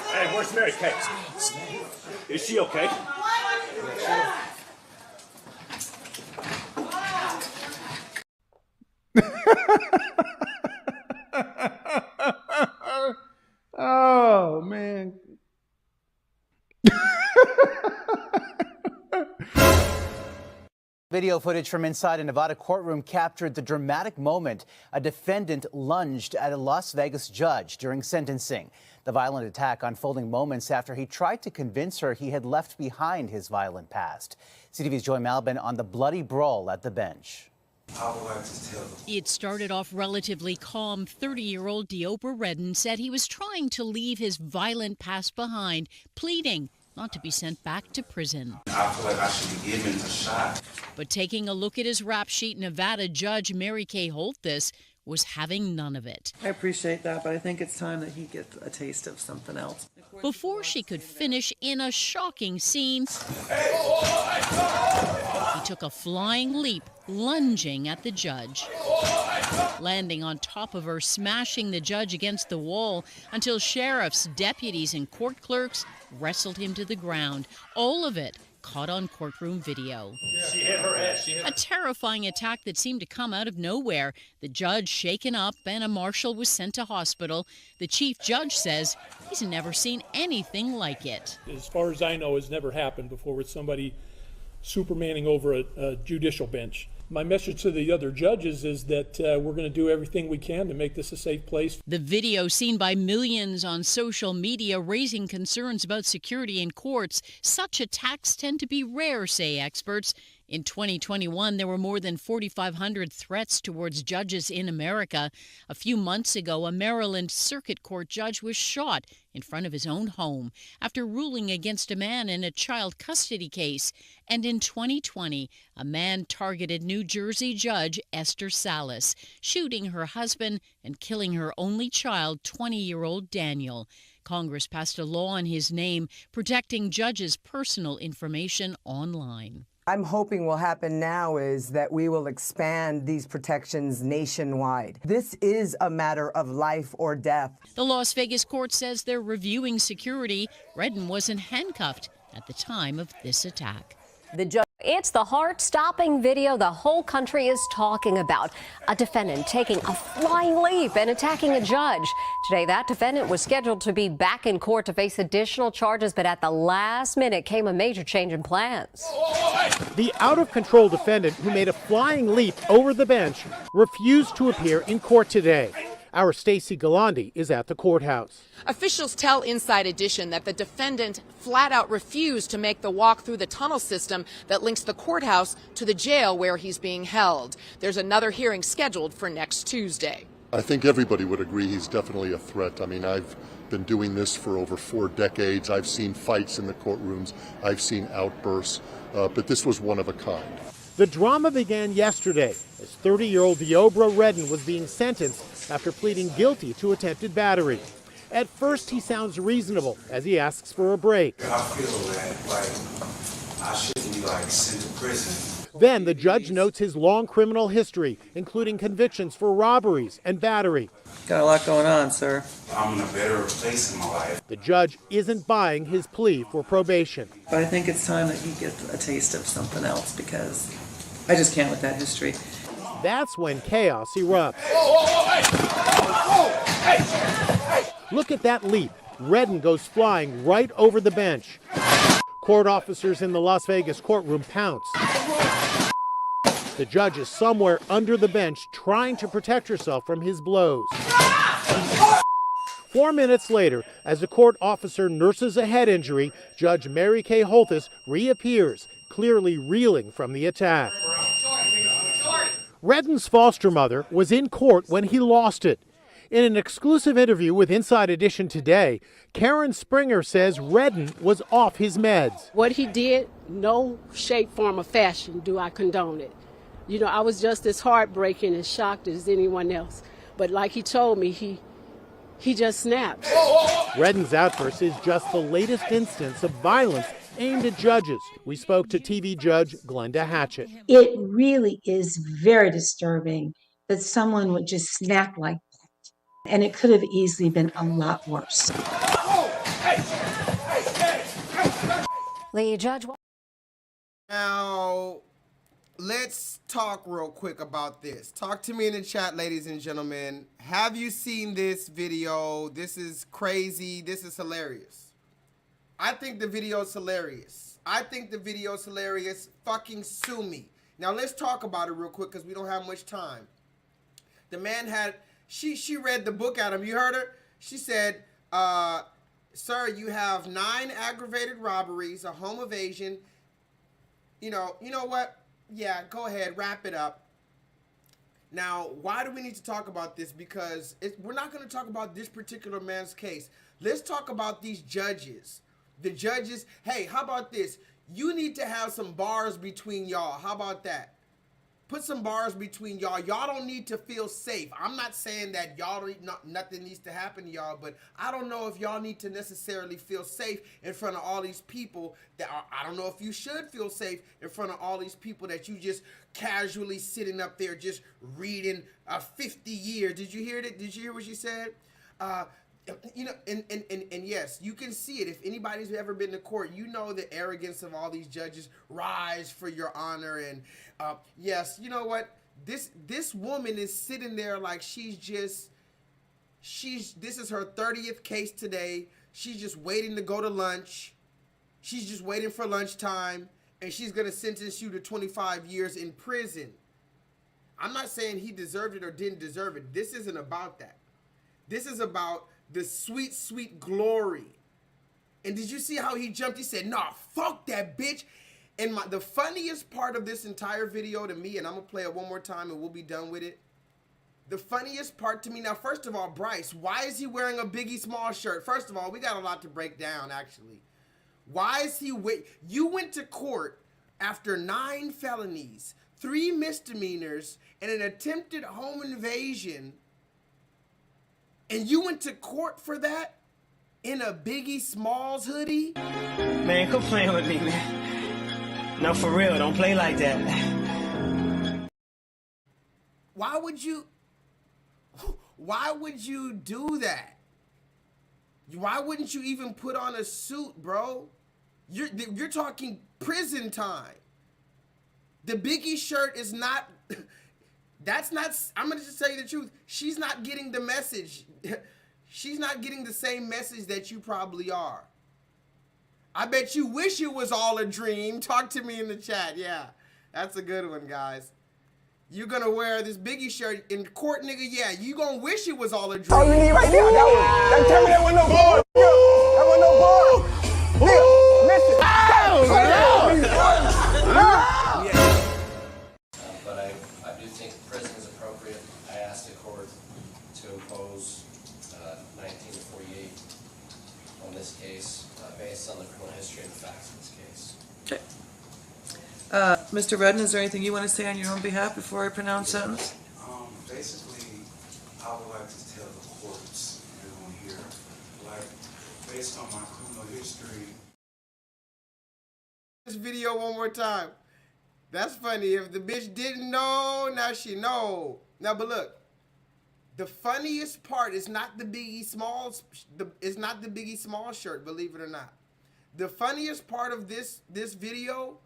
Hey, where's Mary Kay? Is she okay? Oh, man. Video footage from inside a Nevada courtroom captured the dramatic moment a defendant lunged at a Las Vegas judge during sentencing. The violent attack unfolding moments after he tried to convince her he had left behind his violent past. CTV's Joy Malbin on the bloody brawl at the bench. I would like to tell them. It started off relatively calm. 30-year-old Deopa Redden said he was trying to leave his violent past behind, pleading not to be sent back to prison. I feel like I should be given a shot. But taking a look at his rap sheet, Nevada Judge Mary Kay Holthus was having none of it. I appreciate that, but I think it's time that he gets a taste of something else. Before she could finish, in a shocking scene, he took a flying leap, lunging at the judge, landing on top of her, smashing the judge against the wall until sheriffs, deputies, and court clerks wrestled him to the ground. All of it caught on courtroom video. She hit her head. A terrifying attack that seemed to come out of nowhere. The judge shaken up and a marshal was sent to hospital. The chief judge says he's never seen anything like it. As far as I know, it's never happened before with somebody supermaning over a judicial bench. My message to the other judges is that we're going to do everything we can to make this a safe place. The video seen by millions on social media raising concerns about security in courts. Such attacks tend to be rare, say experts. In 2021, there were more than 4,500 threats towards judges in America. A few months ago, a Maryland Circuit Court judge was shot in front of his own home after ruling against a man in a child custody case. And in 2020, a man targeted New Jersey Judge Esther Salas, shooting her husband and killing her only child, 20-year-old Daniel. Congress passed a law in his name protecting judges' personal information online. I'm hoping will happen now is that we will expand these protections nationwide. This is a matter of life or death. The Las Vegas court says they're reviewing security. Redden wasn't handcuffed at the time of this attack. It's the heart-stopping video the whole country is talking about. A defendant taking a flying leap and attacking a judge. Today, that defendant was scheduled to be back in court to face additional charges, but at the last minute came a major change in plans. The out-of-control defendant who made a flying leap over the bench refused to appear in court today. Our Stacey Galandi is at the courthouse. Officials tell Inside Edition that the defendant flat out refused to make the walk through the tunnel system that links the courthouse to the jail where he's being held. There's another hearing scheduled for next Tuesday. I think everybody would agree he's definitely a threat. I mean, I've been doing this for over 4 decades. I've seen fights in the courtrooms. I've seen outbursts, but this was one of a kind. The drama began yesterday as 30-year-old Deopa Redden was being sentenced after pleading guilty to attempted battery. At first, he sounds reasonable as he asks for a break. I feel that, I shouldn't be, sent to prison. Then the judge notes his long criminal history, including convictions for robberies and battery. Got a lot going on, sir. I'm in a better place in my life. The judge isn't buying his plea for probation. But I think it's time that he gets a taste of something else because I just can't with that history. That's when chaos erupts. Look at that leap. Redden goes flying right over the bench. Court officers in the Las Vegas courtroom pounce. The judge is somewhere under the bench trying to protect herself from his blows. 4 minutes later, as the court officer nurses a head injury, Judge Mary Kay Holthus reappears, clearly reeling from the attack. Redden's foster mother was in court when he lost it. In an exclusive interview with Inside Edition today, Karen Springer says Redden was off his meds. What he did, no shape, form, or fashion do I condone it. You know, I was just as heartbreaking and shocked as anyone else. But like he told me, he just snapped. Redden's outburst is just the latest instance of violence aimed at judges. We spoke to TV judge Glenda Hatchett. It really is very disturbing that someone would just snap like that And it could have easily been a lot worse. The judge. Now, let's talk real quick about this. Talk to me in the chat, ladies and gentlemen. Have you seen this video? This is crazy. This is hilarious. I think the video is hilarious. I think the video is hilarious. Fucking sue me. Now, let's talk about it real quick because we don't have much time. The man had, she read the book at him. You heard her? She said, sir, you have 9 aggravated robberies, a home evasion. You know what? Yeah, go ahead, wrap it up. Now, why do we need to talk about this? Because we're not going to talk about this particular man's case. Let's talk about these judges. The judges, hey, how about this? You need to have some bars between y'all. How about that? Put some bars between y'all. Y'all don't need to feel safe. I'm not saying that y'all nothing needs to happen to y'all, but I don't know if y'all need to necessarily feel safe in front of all these people that are, I don't know if you should feel safe in front of all these people that you just casually sitting up there just reading 50 years. Did you hear it? Did you hear what she said? You know, and yes, you can see it. If anybody's ever been to court, you know the arrogance of all these judges. Rise for your honor. And yes, you know what? This woman is sitting there like this is her 30th case today. She's just waiting to go to lunch. She's just waiting for lunchtime, and she's gonna sentence you to 25 years in prison. I'm not saying he deserved it or didn't deserve it. This isn't about that. This is about the sweet, sweet glory. And did you see how he jumped? He said, nah, fuck that bitch. And the funniest part of this entire video to me, and I'm going to play it one more time and we'll be done with it. The funniest part to me, now, first of all, Bryce, why is he wearing a Biggie Small shirt? First of all, we got a lot to break down, actually. Why is he, you went to court after 9 felonies, 3 misdemeanors, and an attempted home invasion. And you went to court for that in a Biggie Smalls hoodie? Man, quit playing with me, man. No, for real, don't play like that. Why would you do that? Why wouldn't you even put on a suit, bro? You're talking prison time. The Biggie shirt is not... That's not, I'm going to just tell you the truth. She's not getting the message. She's not getting the same message that you probably are. I bet you wish it was all a dream. Talk to me in the chat. Yeah, that's a good one, guys. You're going to wear this Biggie shirt in court, nigga. Yeah, you going to wish it was all a dream. Oh, you need right there. Tell me that wasn't no bar. That wasn't no bar. Nigga, listen. I do think prison is appropriate. I asked the court to impose 19 to 48 on this case based on the criminal history and the facts of this case. Okay. Mr. Redden, is there anything you want to say on your own behalf before I pronounce sentence? Basically, I would like to tell the courts and everyone here, like, based on my criminal history. This video one more time. That's funny. If the bitch didn't know, now she know. Now, but look, the funniest part is not the Biggie Smalls. It's not the Biggie Smalls shirt, believe it or not. The funniest part of this video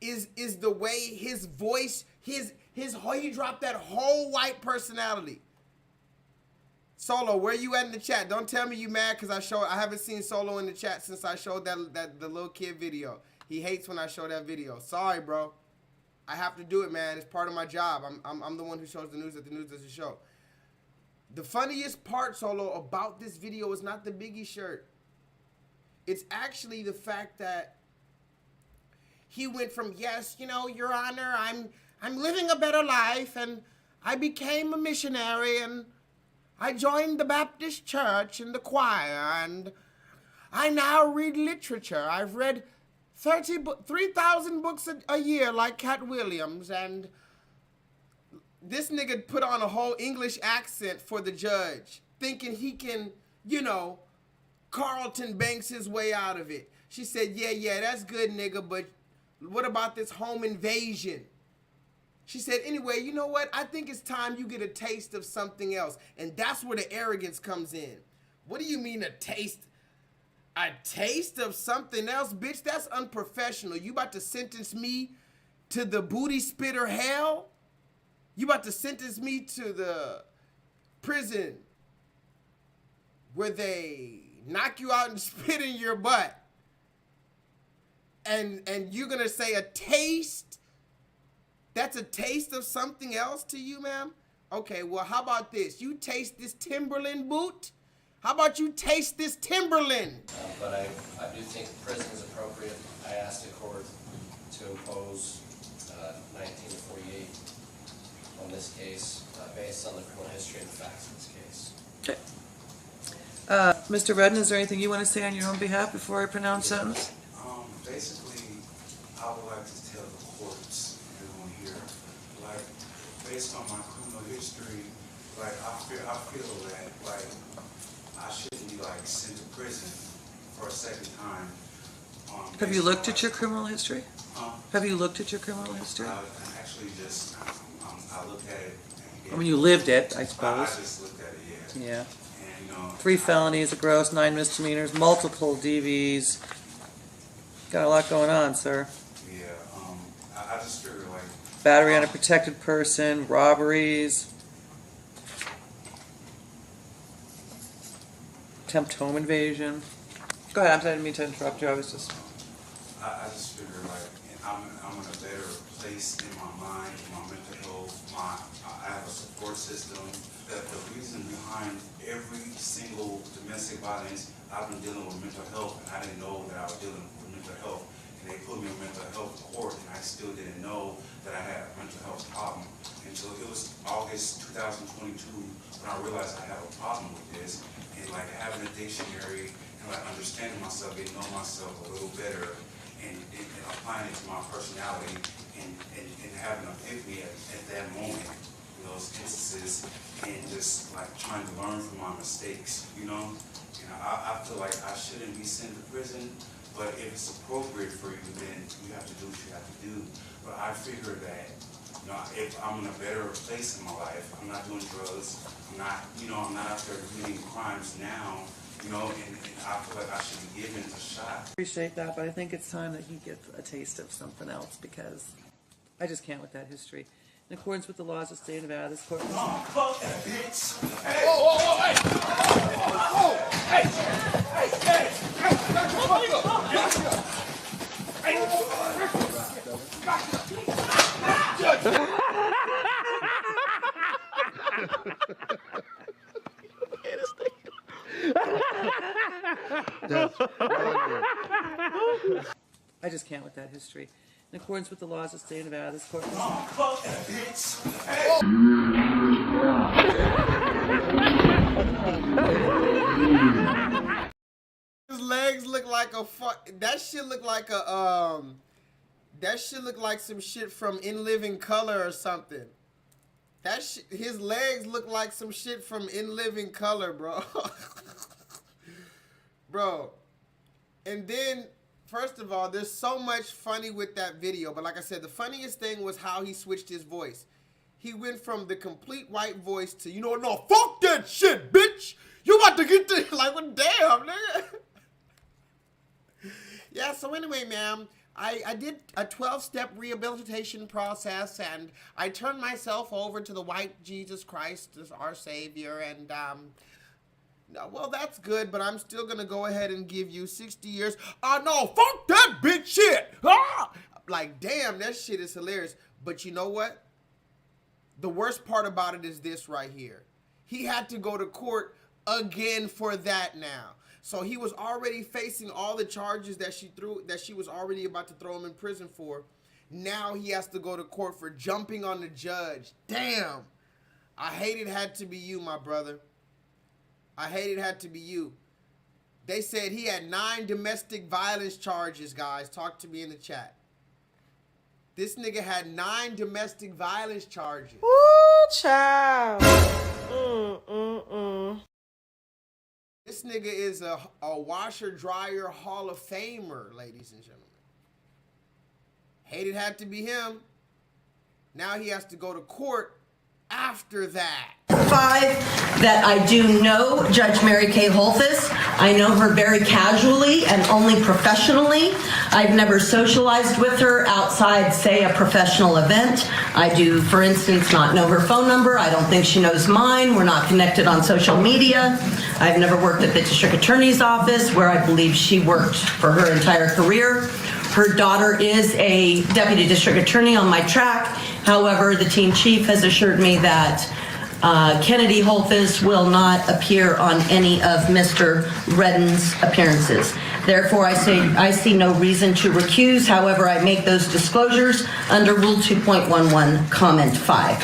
is the way his voice, he dropped that whole white personality. Solo, where you at in the chat? Don't tell me you mad because I haven't seen Solo in the chat since I showed the little kid video. He hates when I show that video. Sorry, bro. I have to do it, man. It's part of my job. I'm the one who shows the news that the news doesn't show. The funniest part, Solo, about this video is not the Biggie shirt. It's actually the fact that he went from, yes, you know, Your Honor, I'm living a better life, and I became a missionary, and I joined the Baptist church and the choir, and I now read literature. I've read 3,000 books a year like Cat Williams, and this nigga put on a whole English accent for the judge, thinking he can, you know, Carlton Banks his way out of it. She said, yeah, that's good, nigga, but what about this home invasion? She said, anyway, you know what? I think it's time you get a taste of something else. And that's where the arrogance comes in. What do you mean a taste? A taste of something else? Bitch, that's unprofessional. You about to sentence me to the booty spitter hell? You about to sentence me to the prison where they knock you out and spit in your butt. And you're gonna say a taste? That's a taste of something else to you, ma'am? Okay, well, how about this? You taste this Timberland boot? How about you taste this Timberland? But I do think prison is appropriate. I asked the court to impose 19 to 48 on this case based on the criminal history and the facts of this case. Okay. Mr. Redden, is there anything you want to say on your own behalf before I pronounce sentence? Basically, I would like to tell the courts, everyone here, like, based on my criminal history, like, I feel that, like, I shouldn't be, like, sent to prison for a second time. Have you looked at your criminal history? Have you looked at your criminal history? I actually just, I looked at it. I mean, you lived it, I suppose. I just looked at it, Yeah. And, you know, 3 felonies, a gross, 9 misdemeanors, multiple DVs. Got a lot going on, sir. Yeah, I just figured, like, Battery on a protected person, robberies, attempt home invasion. Go ahead, I'm sorry, I didn't mean to interrupt you. I was just... I just figured, like, I'm in a better place in my mind, my mental health, I have a support system. That the reason behind every single domestic violence, I've been dealing with mental health, and I didn't know that I was dealing with mental health. And they put me in mental health court, and I still didn't know that I had a mental health problem until it was August 2022 when I realized I had a problem with this. And like having a dictionary and like understanding myself, getting to know myself a little better, and applying it to my personality, and having an epiphany at that moment, in those instances, and just like trying to learn from my mistakes, you know? You know, I feel like I shouldn't be sent to prison, but if it's appropriate for you, then you have to do what you have to do. But I figure that, you know, if I'm in a better place in my life, I'm not doing drugs, I'm not out there committing crimes now, you know, and I feel like I should be given a shot. Appreciate that, but I think it's time that he gets a taste of something else because I just can't with that history. In accordance with the laws of the state of Nevada, this court... Fuck that bitch! Hey! Whoa, hey! Hey! Hey! Hey! I just can't with that history. In accordance with the laws of the state of Nevada, this court... Fuck that bitch! His legs look like a that shit look like a that shit look like some shit from In Living Color or something. His legs look like some shit from In Living Color, bro. Bro. And then, first of all, there's so much funny with that video. But like I said, the funniest thing was how he switched his voice. He went from the complete white voice to, you know, no, fuck that shit, bitch. You about to get this, like, well, damn, nigga. Yeah, so anyway, ma'am, I did a 12-step rehabilitation process, and I turned myself over to the white Jesus Christ as our Savior, and, well, that's good, but I'm still gonna go ahead and give you 60 years. No, fuck that bitch shit! Ah! Like, damn, that shit is hilarious. But you know what? The worst part about it is this right here. He had to go to court again for that now. So he was already facing all the charges that she was already about to throw him in prison for. Now he has to go to court for jumping on the judge. Damn. I hate it had to be you, my brother. I hate it had to be you. They said he had 9 domestic violence charges, guys. Talk to me in the chat. This nigga had 9 domestic violence charges. Ooh, child. This nigga is a washer-dryer Hall of Famer, ladies and gentlemen. Hate it had to be him. Now he has to go to court after that. 5, that I do know Judge Mary Kay Holthus. I know her very casually and only professionally. I've never socialized with her outside, say, a professional event. I do, for instance, not know her phone number. I don't think she knows mine. We're not connected on social media. I've never worked at the district attorney's office, where I believe she worked for her entire career. Her daughter is a deputy district attorney on my track. However, the team chief has assured me that Kennedy Holthus will not appear on any of Mr. Redden's appearances. Therefore, I see no reason to recuse. However, I make those disclosures under Rule 2.11, Comment 5.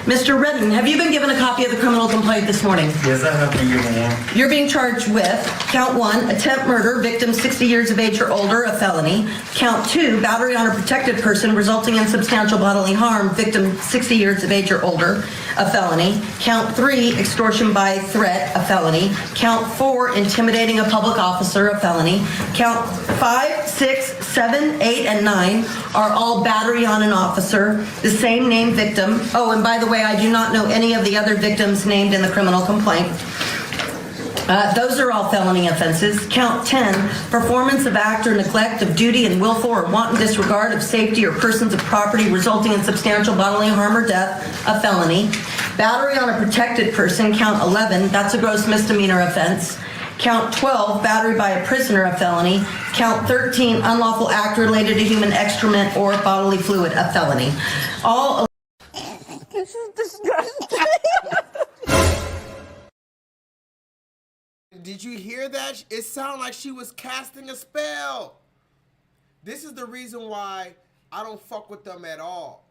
Mr. Redden, have you been given a copy of the criminal complaint this morning? Yes, I have been given one. You're being charged with count 1, attempt murder, victim 60 years of age or older, a felony. Count 2, battery on a protected person resulting in substantial bodily harm, victim 60 years of age or older, a felony. Count 3, extortion by threat, a felony. Count 4, intimidating a public officer, a felony. Count 5, 6, 7, 8, and 9 are all battery on an officer, the same name victim. Oh, and by the way, I do not know any of the other victims named in the criminal complaint. Those are all felony offenses. Count 10, performance of act or neglect of duty and willful or wanton disregard of safety or persons of property resulting in substantial bodily harm or death, a felony. Battery on a protected person, count 11, that's a gross misdemeanor offense. Count 12, battery by a prisoner, a felony. Count 13, unlawful act related to human excrement or bodily fluid, a felony. All. This is disgusting. Did you hear that? It sounded like she was casting a spell. This is the reason why I don't fuck with them at all.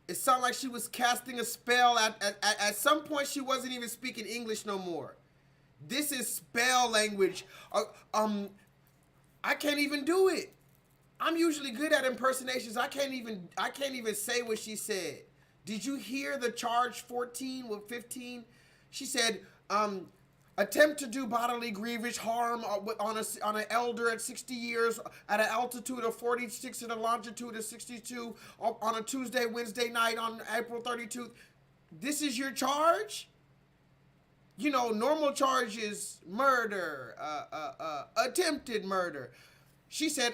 It sounded like she was casting a spell. At some point, she wasn't even speaking English no more. This is spell language. I can't even do it. I'm usually good at impersonations. I can't even say what she said. Did you hear the charge 14 with 15? She said, attempt to do bodily grievous harm on an elder at 60 years at an altitude of 46 and a longitude of 62 on a Tuesday, Wednesday night on April 32nd. This is your charge? You know, normal charge is murder, attempted murder. She said,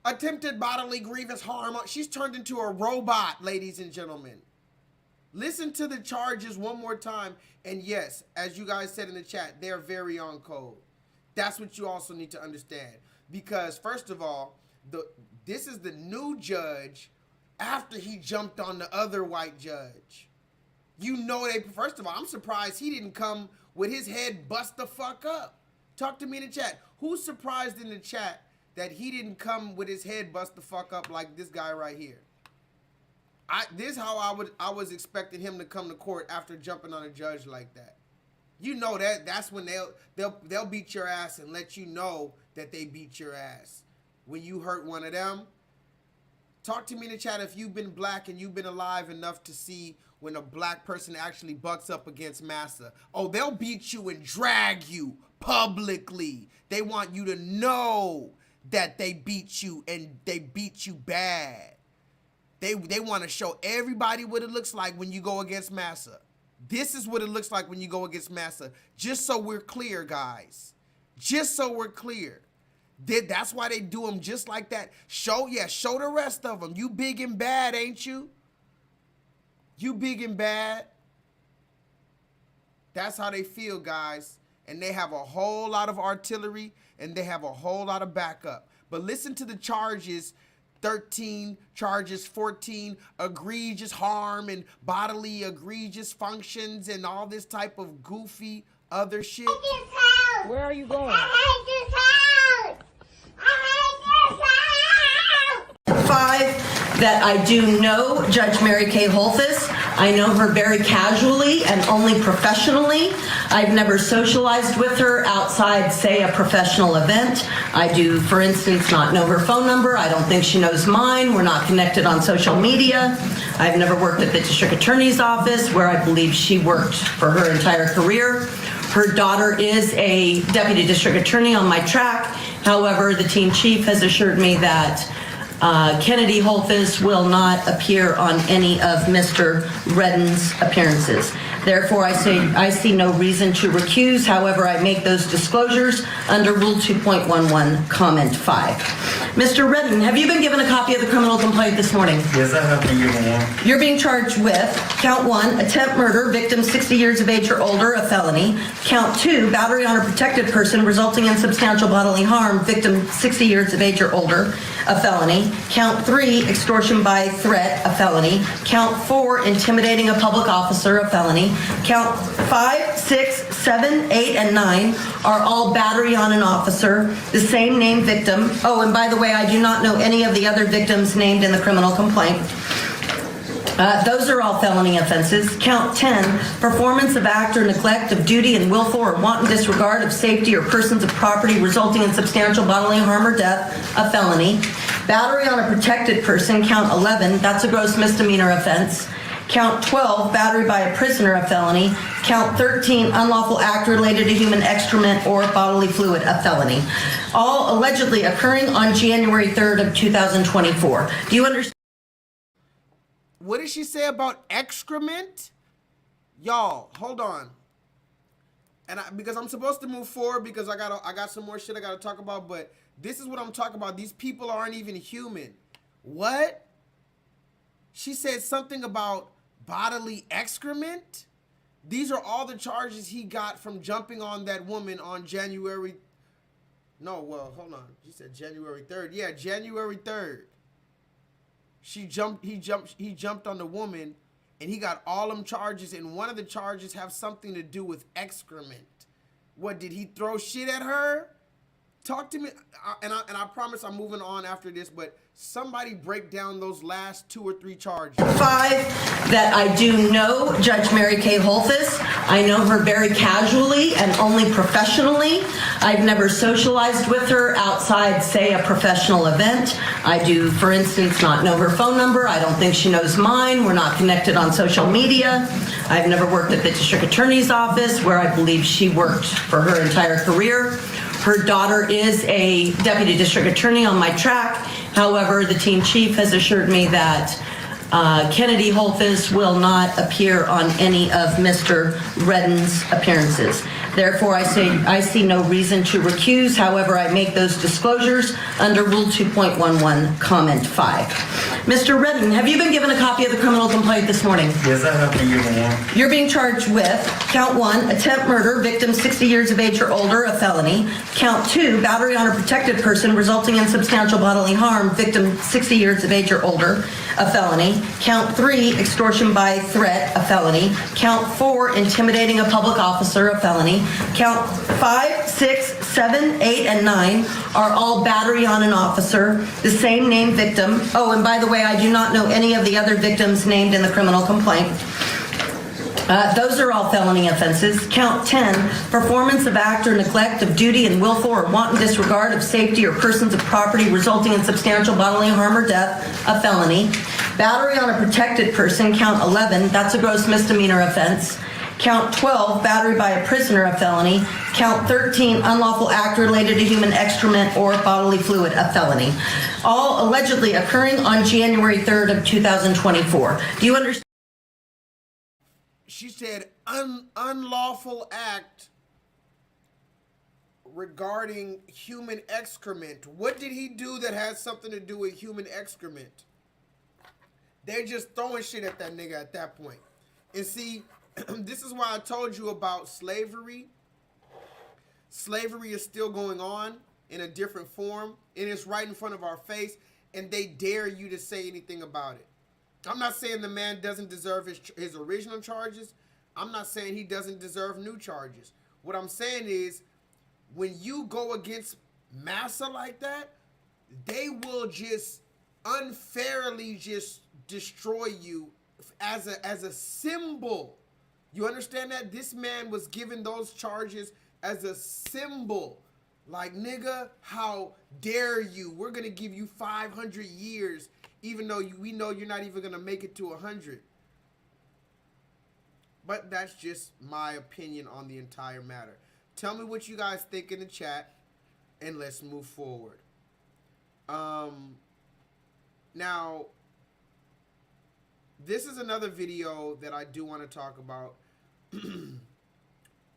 attempted bodily grievous harm. She's turned into a robot, ladies and gentlemen. Listen to the charges one more time. And yes, as you guys said in the chat, they're very on code. That's what you also need to understand. Because first of all, this is the new judge after he jumped on the other white judge. You know, first of all, I'm surprised he didn't come with his head bust the fuck up. Talk to me in the chat. Who's surprised in the chat that he didn't come with his head bust the fuck up like this guy right here? This is how I was expecting him to come to court after jumping on a judge like that. You know that's when they'll beat your ass and let you know that they beat your ass. When you hurt one of them, talk to me in the chat if you've been black and you've been alive enough to see when a black person actually bucks up against massa. Oh, they'll beat you and drag you publicly. They want you to know that they beat you and they beat you bad. They want to show everybody what it looks like when you go against massa. This is what it looks like when you go against massa. Just so we're clear, guys. Just so we're clear. That's why they do them just like that. Show the rest of them. You big and bad, ain't you? You big and bad. That's how they feel, guys. And they have a whole lot of artillery and they have a whole lot of backup. But listen to the charges. 13, charges 14, egregious harm and bodily egregious functions and all this type of goofy other shit. Where are you going? I hate this house. I hate this house. 5, that I do know Judge Mary Kay Holthus. I know her very casually and only professionally. I've never socialized with her outside, say, a professional event. I do, for instance, not know her phone number. I don't think she knows mine. We're not connected on social media. I've never worked at the district attorney's office, where I believe she worked for her entire career. Her daughter is a deputy district attorney on my track. However, the team chief has assured me that Kennedy Holthus will not appear on any of Mr. Redden's appearances. Therefore, I see no reason to recuse. However, I make those disclosures under Rule 2.11, Comment 5. Mr. Redden, have you been given a copy of the criminal complaint this morning? Yes, I have been given one. You're being charged with count 1, attempt murder, victim 60 years of age or older, a felony. Count 2, battery on a protected person resulting in substantial bodily harm, victim 60 years of age or older, a felony. Count 3, extortion by threat, a felony. Count 4, intimidating a public officer, a felony. Count 5, 6, 7, 8, and 9 are all battery on an officer, the same name victim. Oh, and by the way, I do not know any of the other victims named in the criminal complaint. Those are all felony offenses. Count 10, performance of act or neglect of duty and willful or wanton disregard of safety or persons of property resulting in substantial bodily harm or death, a felony. Battery on a protected person, count 11, that's a gross misdemeanor offense. Count 12, battery by a prisoner, a felony. Count 13, unlawful act related to human excrement or bodily fluid, a felony. All allegedly occurring on January 3rd of 2024. Do you understand? What did she say about excrement? Y'all, hold on. And because I'm supposed to move forward because I got some more shit I gotta talk about, but this is what I'm talking about. These people aren't even human. What? She said something about bodily excrement? These are all the charges he got from jumping on that woman on January. No, well, hold on. She said January 3rd. Yeah, January 3rd. He jumped on the woman, and he got all them charges, and one of the charges have something to do with excrement. What, did he throw shit at her? Talk to me, and I promise I'm moving on after this, but somebody break down those last 2 or 3 charges. 5, that I do know Judge Mary Kay Holthus. I know her very casually and only professionally. I've never socialized with her outside, say, a professional event. I do, for instance, not know her phone number. I don't think she knows mine. We're not connected on social media. I've never worked at the district attorney's office, where I believe she worked for her entire career. Her daughter is a deputy district attorney on my track. However, the team chief has assured me that Kennedy Holthus will not appear on any of Mr. Redden's appearances. Therefore, I see no reason to recuse. However, I make those disclosures under Rule 2.11, Comment 5. Mr. Redden, have you been given a copy of the criminal complaint this morning? Yes, I have been given one. You're being charged with count 1, attempt murder, victim 60 years of age or older, a felony. Count 2, battery on a protected person resulting in substantial bodily harm, victim 60 years of age or older, a felony. Count 3, extortion by threat, a felony. Count 4, intimidating a public officer, a felony. Count 5, 6, 7, 8, and 9 are all battery on an officer, the same name victim. Oh, and by the way, I do not know any of the other victims named in the criminal complaint. Those are all felony offenses. Count 10, performance of act or neglect of duty and willful or wanton disregard of safety or persons of property resulting in substantial bodily harm or death, a felony. Battery on a protected person, count 11, that's a gross misdemeanor offense. Count 12, battery by a prisoner, a felony. Count 13, unlawful act related to human excrement or bodily fluid, a felony. All allegedly occurring on January 3rd of 2024. Do you understand? She said unlawful act regarding human excrement. What did he do that has something to do with human excrement? They're just throwing shit at that nigga at that point. And see, this is why I told you about slavery. Slavery is still going on in a different form, and it's right in front of our face, and they dare you to say anything about it. I'm not saying the man doesn't deserve his original charges. I'm not saying he doesn't deserve new charges. What I'm saying is, when you go against massa like that, they will just unfairly just destroy you as a symbol. You understand that? This man was given those charges as a symbol. Like, nigga, how dare you? We're going to give you 500 years, even though we know you're not even going to make it to 100. But that's just my opinion on the entire matter. Tell me what you guys think in the chat, and let's move forward. Now, this is another video that I do want to talk about.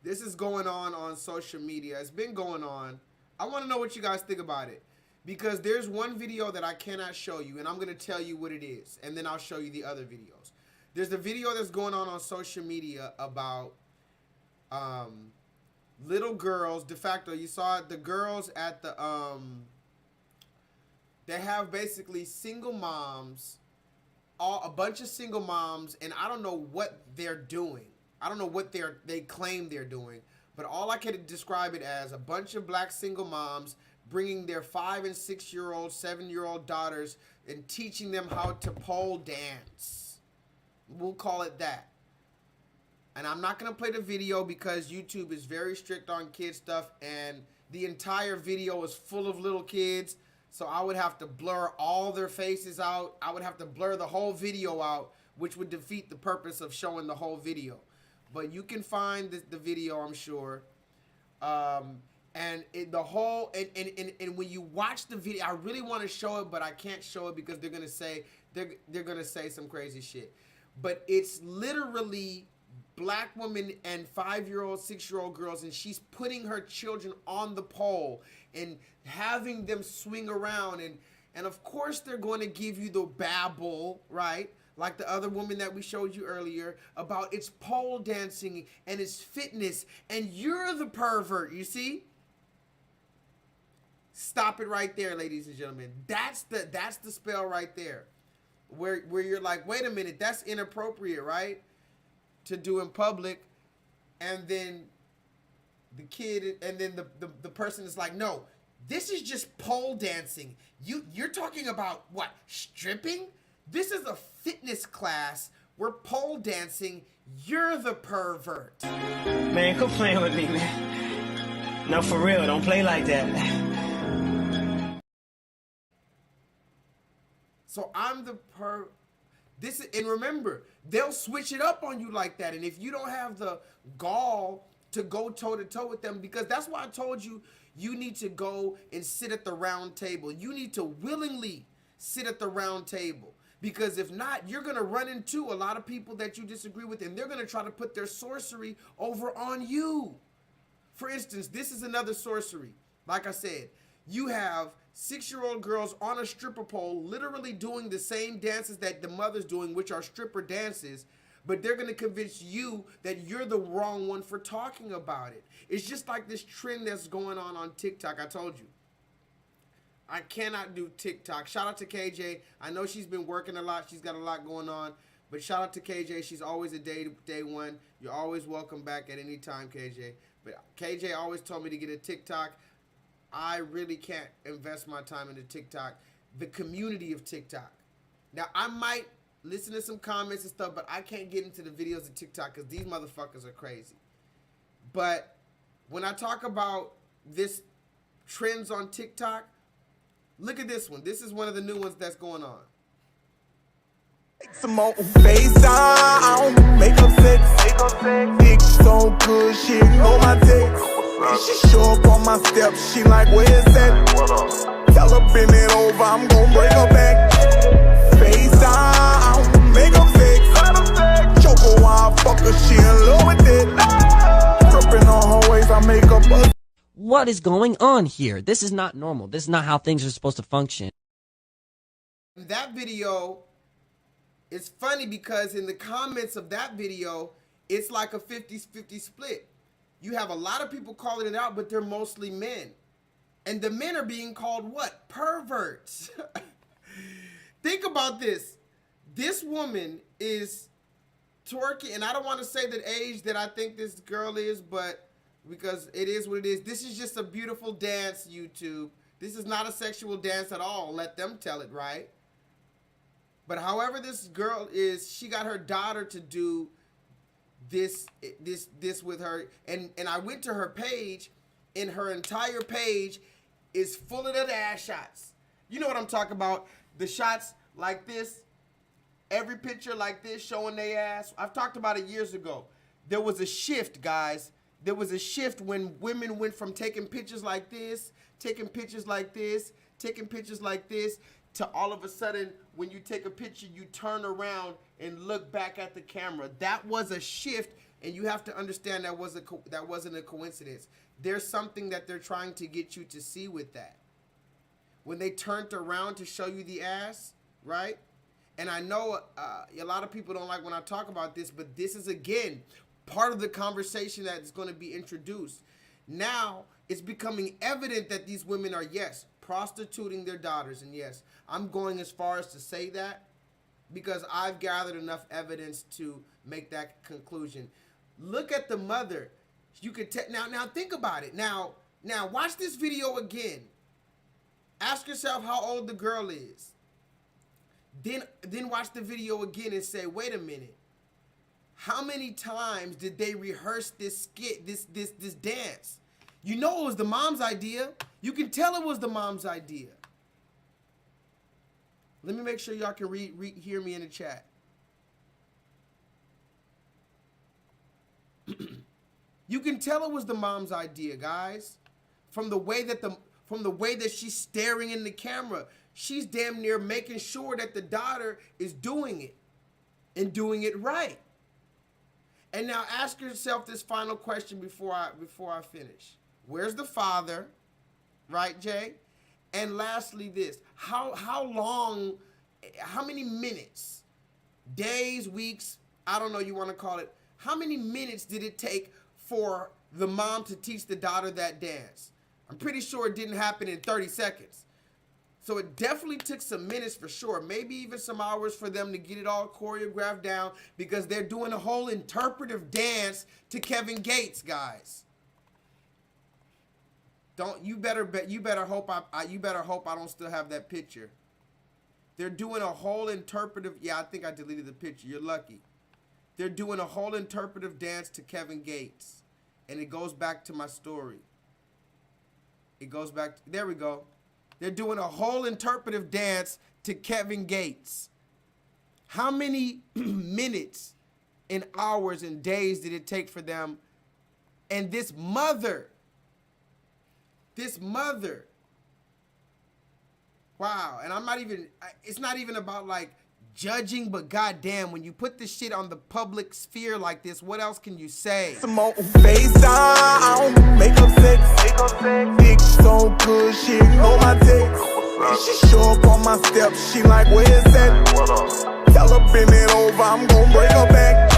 This is going on social media. It's been going on. I want to know what you guys think about it, because there's one video that I cannot show you, and I'm going to tell you what it is, and then I'll show you the other videos. There's a video that's going on social media about little girls. De facto, you saw it, the girls at the they have basically single moms, a bunch of single moms, and I don't know what they're doing. I don't know what they claim they're doing, but all I can describe it as a bunch of black single moms bringing their 5- and 6-year-old, 7-year-old daughters and teaching them how to pole dance. We'll call it that. And I'm not going to play the video because YouTube is very strict on kid stuff, and the entire video is full of little kids, so I would have to blur all their faces out. I would have to blur the whole video out, which would defeat the purpose of showing the whole video. But you can find the video, I'm sure. And when you watch the video, I really want to show it, but I can't show it because they're gonna say some crazy shit. But it's literally black women and 5-year-old, 6-year-old girls, and she's putting her children on the pole and having them swing around, and of course they're going to give you the babble, right? Like the other woman that we showed you earlier about it's pole dancing and it's fitness, and you're the pervert, you see? Stop it right there, ladies and gentlemen. That's the spell right there. Where you're like, wait a minute, that's inappropriate, right? To do in public, and then the kid, and then the person is like, no, this is just pole dancing. You're talking about what, stripping? This is a fitness class. We're pole dancing. You're the pervert. Man, quit playing with me, man. No, for real, don't play like that. So I'm the and remember, they'll switch it up on you like that. And if you don't have the gall to go toe-to-toe with them, because that's why I told you, you need to go and sit at the round table. You need to willingly sit at the round table. Because if not, you're going to run into a lot of people that you disagree with, and they're going to try to put their sorcery over on you. For instance, this is another sorcery. Like I said, you have 6-year-old girls on a stripper pole literally doing the same dances that the mother's doing, which are stripper dances, but they're going to convince you that you're the wrong one for talking about it. It's just like this trend that's going on TikTok. I told you. I cannot do TikTok. Shout out to KJ. I know she's been working a lot. She's got a lot going on. But shout out to KJ. She's always a day one. You're always welcome back at any time, KJ. But KJ always told me to get a TikTok. I really can't invest my time into TikTok. The community of TikTok. Now, I might listen to some comments and stuff, but I can't get into the videos of TikTok because these motherfuckers are crazy. But when I talk about this trends on TikTok, look at this one. This is one of the new ones that's going on. Some more FaceTime, makeup sex, dick so good, she know my text. She show up on my steps, she like, where is that? Tell her bend it over, I'm gon' bring her back. FaceTime, makeup sex, choke her while I fuck her, she in love with it. Dripping on her waist, I make her buzz. What is going on here? This is not normal. This is not how things are supposed to function. That video is funny because in the comments of that video, it's like a 50-50 split. You have a lot of people calling it out, but they're mostly men. And the men are being called what? Perverts. Think about this. This woman is twerking, and I don't want to say the age that I think this girl is, but because it is what it is. This is just a beautiful dance, YouTube. This is not a sexual dance at all. Let them tell it, right? But however this girl is, she got her daughter to do this with her. And I went to her page, and her entire page is full of the ass shots. You know what I'm talking about. The shots like this, every picture like this showing their ass. I've talked about it years ago. There was a shift, guys. There was a shift when women went from taking pictures like this, taking pictures like this, taking pictures like this, to all of a sudden, when you take a picture, you turn around and look back at the camera. That was a shift, and you have to understand that wasn't a coincidence. There's something that they're trying to get you to see with that. When they turned around to show you the ass, right? And I know a lot of people don't like when I talk about this, but this is, again, part of the conversation that is going to be introduced. Now, it's becoming evident that these women are, yes, prostituting their daughters. And yes, I'm going as far as to say that because I've gathered enough evidence to make that conclusion. Look at the mother. You could now think about it. Now watch this video again. Ask yourself how old the girl is. Then watch the video again and say, wait a minute. How many times did they rehearse this skit, this dance? You know it was the mom's idea. You can tell it was the mom's idea. Let me make sure y'all can hear me in the chat. You can tell it was the mom's idea, guys. From the way that she's staring in the camera, she's damn near making sure that the daughter is doing it and doing it right. And now ask yourself this final question before I finish. Where's the father? Right, Jay? And lastly this, how long, how many minutes, days, weeks, I don't know you want to call it, how many minutes did it take for the mom to teach the daughter that dance? I'm pretty sure it didn't happen in 30 seconds. So it definitely took some minutes for sure, maybe even some hours for them to get it all choreographed down because they're doing a whole interpretive dance to Kevin Gates, guys. You better hope I don't still have that picture. They're doing a whole interpretive, yeah, I think I deleted the picture. You're lucky. They're doing a whole interpretive dance to Kevin Gates. And it goes back to my story. It goes back, there we go. They're doing a whole interpretive dance to Kevin Gates. How many minutes and hours and days did it take for them? And this mother, wow, and I'm not even, it's not even about like judging, but goddamn, when you put this shit on the public sphere like this, what else can you say? Some more FaceTime, makeup sex, dick so good, she ignore my text. She show up on my steps, she like, where is that? Tell her bend it over, I'm gon' bring her back.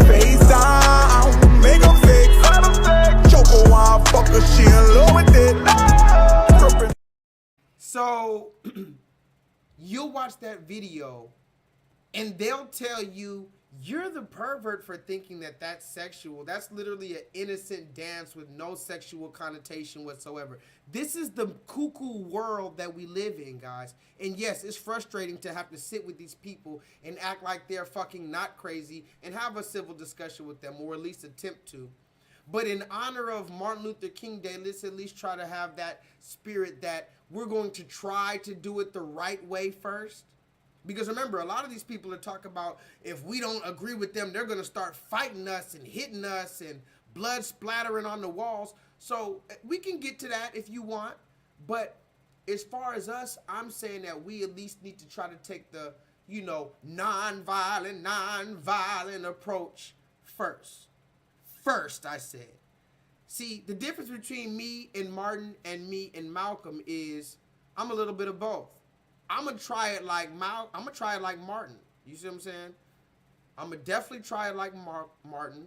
FaceTime, makeup sex, choke her while I fuck her, she in love with it. So, you'll watch that video and they'll tell you you're the pervert for thinking that that's sexual. That's literally an innocent dance with no sexual connotation whatsoever. This is the cuckoo world that we live in, guys. And yes, it's frustrating to have to sit with these people and act like they're fucking not crazy and have a civil discussion with them, or at least attempt to. But in honor of Martin Luther King Day, let's at least try to have that spirit that we're going to try to do it the right way first. Because remember, a lot of these people are talking about if we don't agree with them, they're going to start fighting us and hitting us and blood splattering on the walls. So we can get to that if you want. But as far as us, I'm saying that we at least need to try to take the, you know, non-violent approach first. First, I said. See, the difference between me and Martin and me and Malcolm is I'm a little bit of both. I'm gonna try it like Martin. You see what I'm saying? I'm gonna definitely try it like Martin,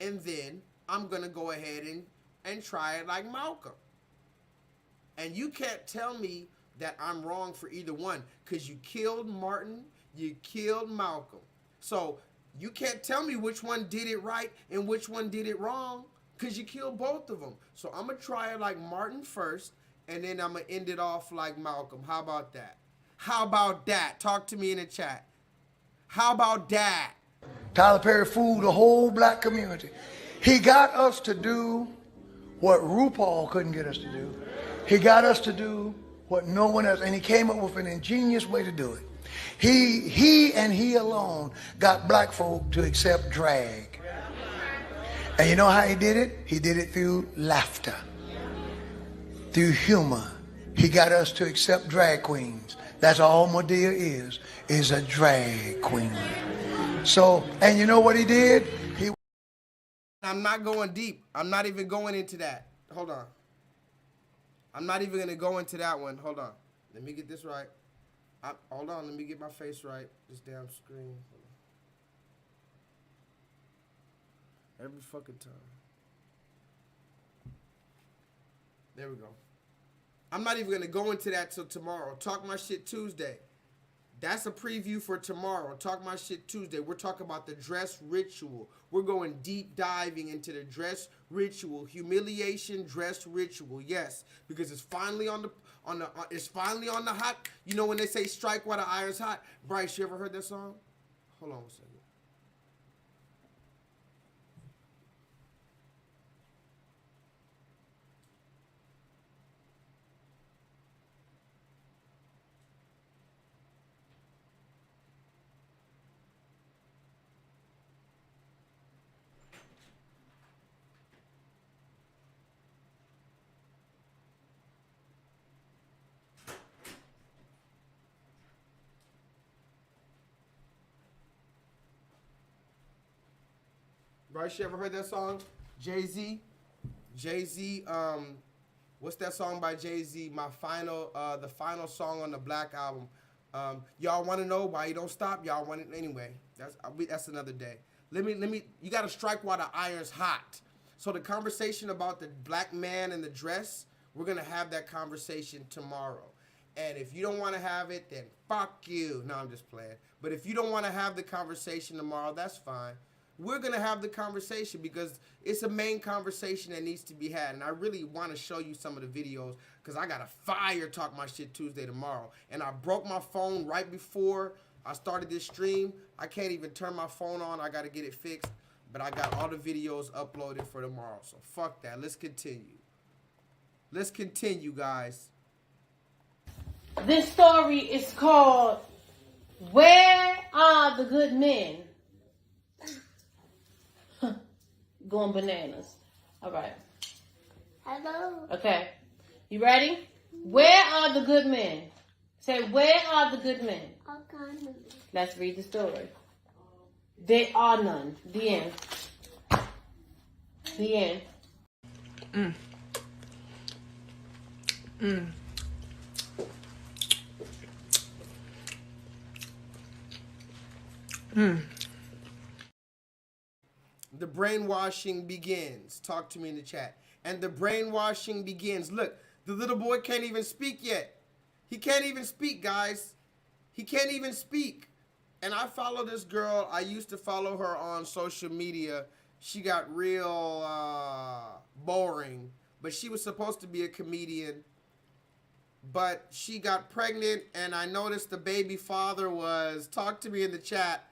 and then I'm gonna go ahead and try it like Malcolm. And you can't tell me that I'm wrong for either one, because you killed Martin, you killed Malcolm. So you can't tell me which one did it right and which one did it wrong, because you killed both of them. So I'm gonna try it like Martin first, and then I'm gonna end it off like Malcolm. How about that? How about that? Talk to me in the chat. How about that? Tyler Perry fooled the whole black community. He got us to do what RuPaul couldn't get us to do. He got us to do what no one else, and he came up with an ingenious way to do it. He and he alone got black folk to accept drag. And you know how he did it? He did it through laughter, through humor, He got us to accept drag queens. That's all Medea is a drag queen. So, and you know what he did? I'm not going deep. I'm not even going into that. Hold on. I'm not even going to go into that one. Hold on. Let me get this right. Hold on. Let me get my face right. This damn screen. Every fucking time. There we go. I'm not even going to go into that till tomorrow. Talk My Shit Tuesday. That's a preview for tomorrow. Talk My Shit Tuesday. We're talking about the dress ritual. We're going deep diving into the dress ritual, humiliation dress ritual. Yes, because it's finally on the hot. You know when they say strike while the iron's hot. Bryce, you ever heard that song? Hold on a second. Bryce, you ever heard that song? Jay-Z, what's that song by Jay-Z? The final song on the Black album. Y'all want to know why you don't stop? Y'all want it anyway. That's another day. You got to strike while the iron's hot. So the conversation about the black man and the dress, we're going to have that conversation tomorrow. And if you don't want to have it, then fuck you. No, I'm just playing. But if you don't want to have the conversation tomorrow, that's fine. We're going to have the conversation because it's a main conversation that needs to be had. And I really want to show you some of the videos because I got a fire Talk My Shit Tuesday tomorrow. And I broke my phone right before I started this stream. I can't even turn my phone on. I got to get it fixed. But I got all the videos uploaded for tomorrow. So fuck that. Let's continue. Let's continue, guys. This story is called Where Are the Good Men? Going bananas. All right. Hello. Okay. You ready? Where are the good men? Say, where are the good men? Okay. Let's read the story. There are none. The end. The end. The brainwashing begins. Talk to me in the chat. And the brainwashing begins. Look, the little boy can't even speak yet. He can't even speak, guys. He can't even speak. And I follow this girl. I used to follow her on social media. She got real boring. But she was supposed to be a comedian. But she got pregnant. And I noticed the baby father was, talk to me in the chat.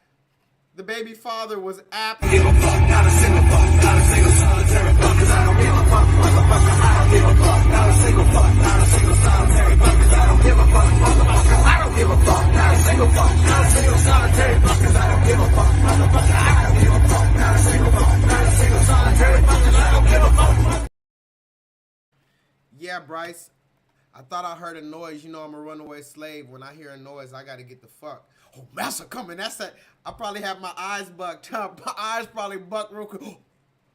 The baby father was App. Give a fuck, not a single fuck, not a single solitary fuck, 'cause I don't give a fuck, motherfucker. I don't give a fuck, not a single fuck, not a single solitary fuck, 'cause I don't give a fuck, motherfucker. I don't give a fuck, not a single fuck, not a single solitary fuck, 'cause I don't give a fuck, motherfucker. I don't give a fuck, not a single fuck, not a single solitary fuck, 'cause I don't give a fuck. Yeah, Bryce. I thought I heard a noise. You know I'm a runaway slave. When I hear a noise, I gotta get the fuck. Oh, Massa coming. That's that. I probably have my eyes bucked up. My eyes probably bucked real quick. Oh,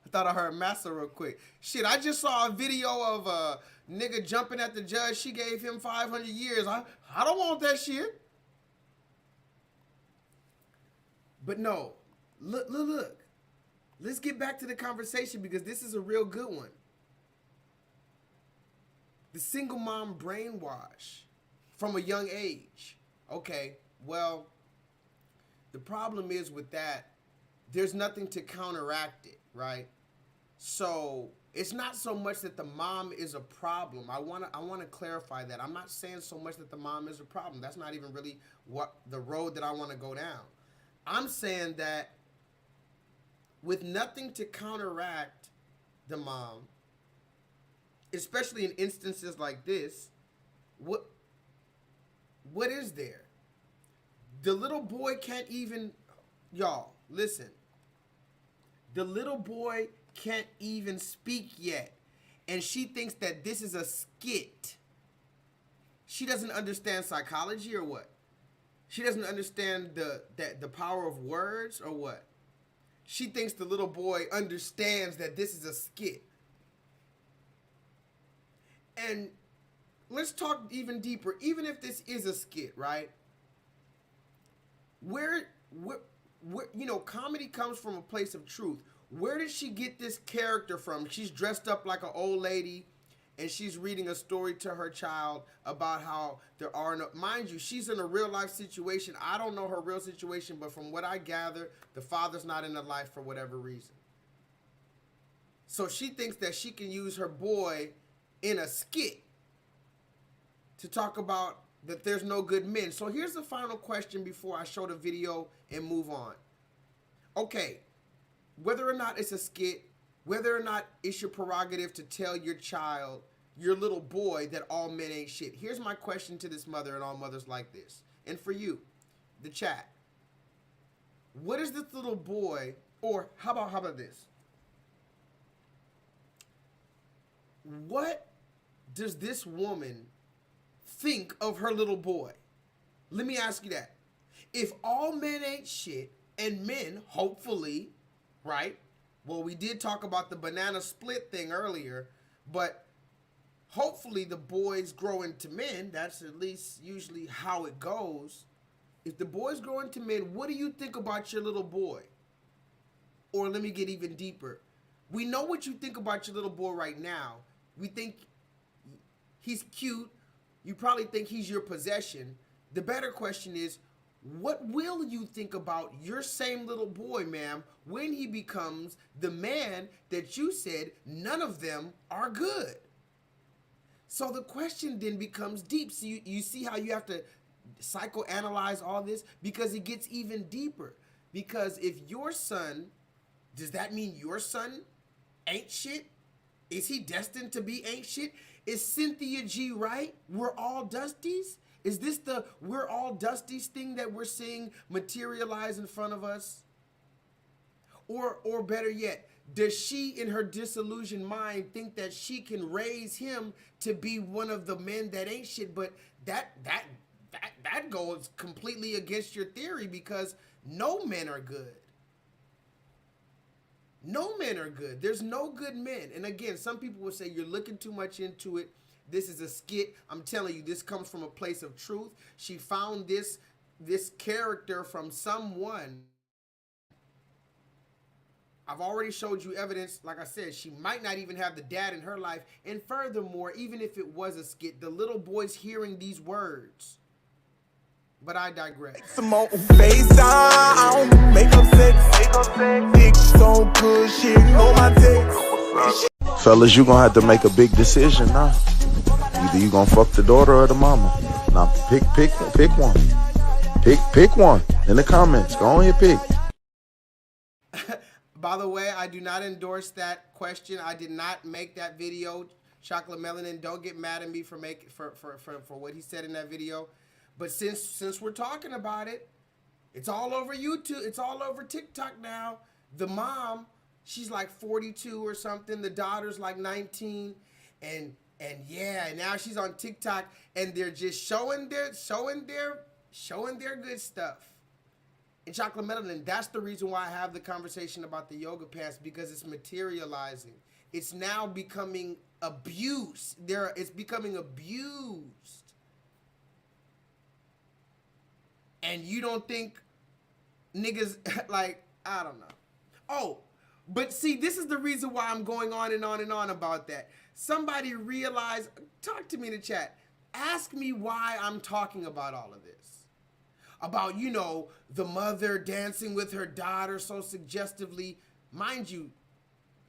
I thought I heard Massa real quick. Shit, I just saw a video of a nigga jumping at the judge. She gave him 500 years. I don't want that shit. But no. Look. Let's get back to the conversation because this is a real good one. The single mom brainwash from a young age. Okay, well, the problem is with that, there's nothing to counteract it, right? So it's not so much that the mom is a problem. I wanna clarify that. I'm not saying so much that the mom is a problem. That's not even really what the road that I want to go down. I'm saying that with nothing to counteract the mom, especially in instances like this, what is there? The little boy can't even, y'all, listen. The little boy can't even speak yet. And she thinks that this is a skit. She doesn't understand psychology or what? She doesn't understand the power of words or what? She thinks the little boy understands that this is a skit. And let's talk even deeper. Even if this is a skit, right? Where you know, comedy comes from a place of truth. Where did she get this character from? She's dressed up like an old lady, and she's reading a story to her child about how there are no, mind you, she's in a real life situation. I don't know her real situation, but from what I gather, the father's not in her life for whatever reason. So she thinks that she can use her boy in a skit to talk about that there's no good men. So here's the final question before I show the video and move on. Okay, whether or not it's a skit, whether or not it's your prerogative to tell your child, your little boy, that all men ain't shit. Here's my question to this mother and all mothers like this. And for you, the chat. What is this little boy, or how about this? What does this woman think of her little boy? Let me ask you that. If all men ain't shit, and men, hopefully, right? Well, we did talk about the banana split thing earlier, but hopefully the boys grow into men. That's at least usually how it goes. If the boys grow into men, what do you think about your little boy? Or let me get even deeper. We know what you think about your little boy right now. We think he's cute. You probably think he's your possession. The better question is, what will you think about your same little boy, ma'am, when he becomes the man that you said none of them are good? So the question then becomes deep. So you see how you have to psychoanalyze all this? Because it gets even deeper. Because if your son, does that mean your son ain't shit? Is he destined to be ain't shit? Is Cynthia G right? We're all dusties? Is this the we're all dusties thing that we're seeing materialize in front of us? Or better yet, does she in her disillusioned mind think that she can raise him to be one of the men that ain't shit? But that goes completely against your theory, because no men are good. No men are good. There's no good men. And again, some people will say you're looking too much into it. This is a skit. I'm telling you, this comes from a place of truth. She found this character from someone. I've already showed you evidence. Like I said, she might not even have the dad in her life. And furthermore, even if it was a skit, the little boy's hearing these words. But I digress. Some more face down, make up sex, dick so good, shit on my text. Fellas, you gonna have to make a big decision now. Either you gonna fuck the daughter or the mama. Now pick one. Pick one in the comments. Go on here, pick. By the way, I do not endorse that question. I did not make that video. Chocolate Melanin, don't get mad at me for what he said in that video. But since we're talking about it, it's all over YouTube. It's all over TikTok now. The mom, she's like 42 or something. The daughter's like 19, and yeah, now she's on TikTok, and they're just showing their good stuff. And Chocolate Melanin, that's the reason why I have the conversation about the yoga pants, because it's materializing. It's now becoming abuse. It's becoming abused. And you don't think niggas, like, I don't know. Oh, but see, this is the reason why I'm going on and on and on about that. Somebody realize, talk to me in the chat. Ask me why I'm talking about all of this. About, you know, the mother dancing with her daughter so suggestively. Mind you,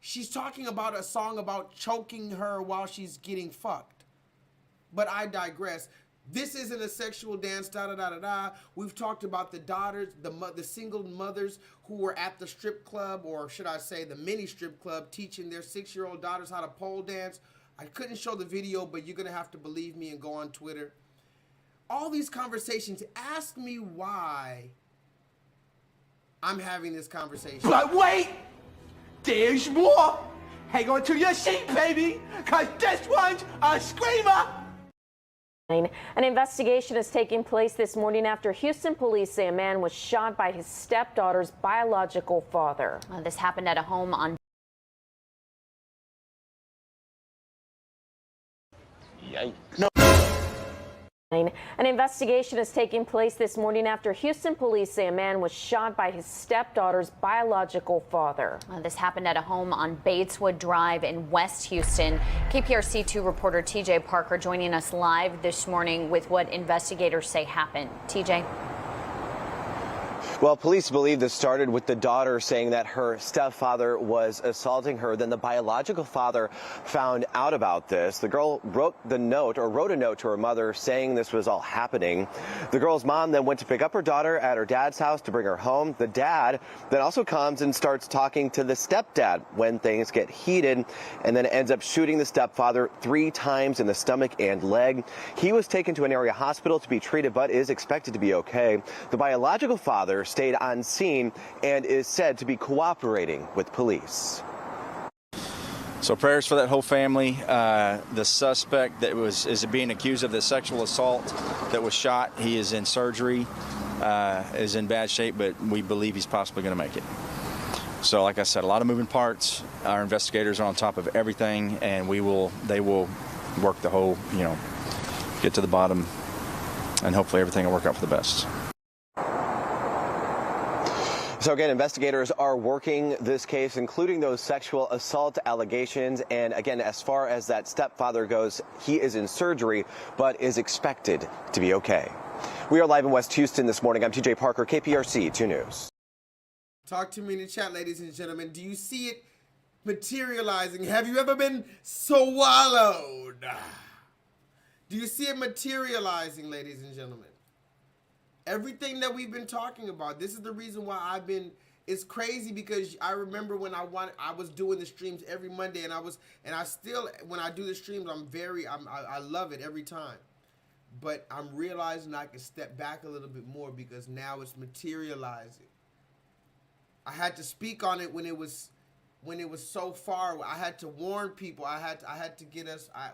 she's talking about a song about choking her while she's getting fucked. But I digress. This isn't a sexual dance, da-da-da-da-da. We've talked about the daughters, the single mothers who were at the strip club, or should I say the mini strip club, teaching their 6-year-old daughters how to pole dance. I couldn't show the video, but you're going to have to believe me and go on Twitter. All these conversations, ask me why I'm having this conversation. But wait, there's more. Hang on to your seat, baby, because this one's a screamer. An investigation is taking place this morning after Houston police say a man was shot by his stepdaughter's biological father. This happened at a home on An investigation is taking place this morning after Houston police say a man was shot by his stepdaughter's biological father. This happened at a home on Bateswood Drive in West Houston. KPRC2 reporter TJ Parker joining us live this morning with what investigators say happened. TJ. Well, police believe this started with the daughter saying that her stepfather was assaulting her. Then the biological father found out about this. The girl wrote a note to her mother saying this was all happening. The girl's mom then went to pick up her daughter at her dad's house to bring her home. The dad then also comes and starts talking to the stepdad when things get heated, and then ends up shooting the stepfather 3 times in the stomach and leg. He was taken to an area hospital to be treated, but is expected to be okay. The biological father stayed on scene and is said to be cooperating with police. So prayers for that whole family. The suspect that is being accused of the sexual assault that was shot, he is in surgery, is in bad shape, but we believe he's possibly going to make it. So like I said, a lot of moving parts. Our investigators are on top of everything, and they will work the whole, get to the bottom, and hopefully everything will work out for the best. So again, investigators are working this case, including those sexual assault allegations. And again, as far as that stepfather goes, he is in surgery, but is expected to be okay. We are live in West Houston this morning. I'm TJ Parker, KPRC 2 News. Talk to me in the chat, ladies and gentlemen. Do you see it materializing? Have you ever been swallowed? Do you see it materializing, ladies and gentlemen? Everything that we've been talking about, this is the reason why it's crazy, because I remember when I was doing the streams every Monday, and I still, when I do the streams, I love it every time. But I'm realizing I can step back a little bit more because now it's materializing. I had to speak on it when it was so far. I had to warn people. I had to get us. I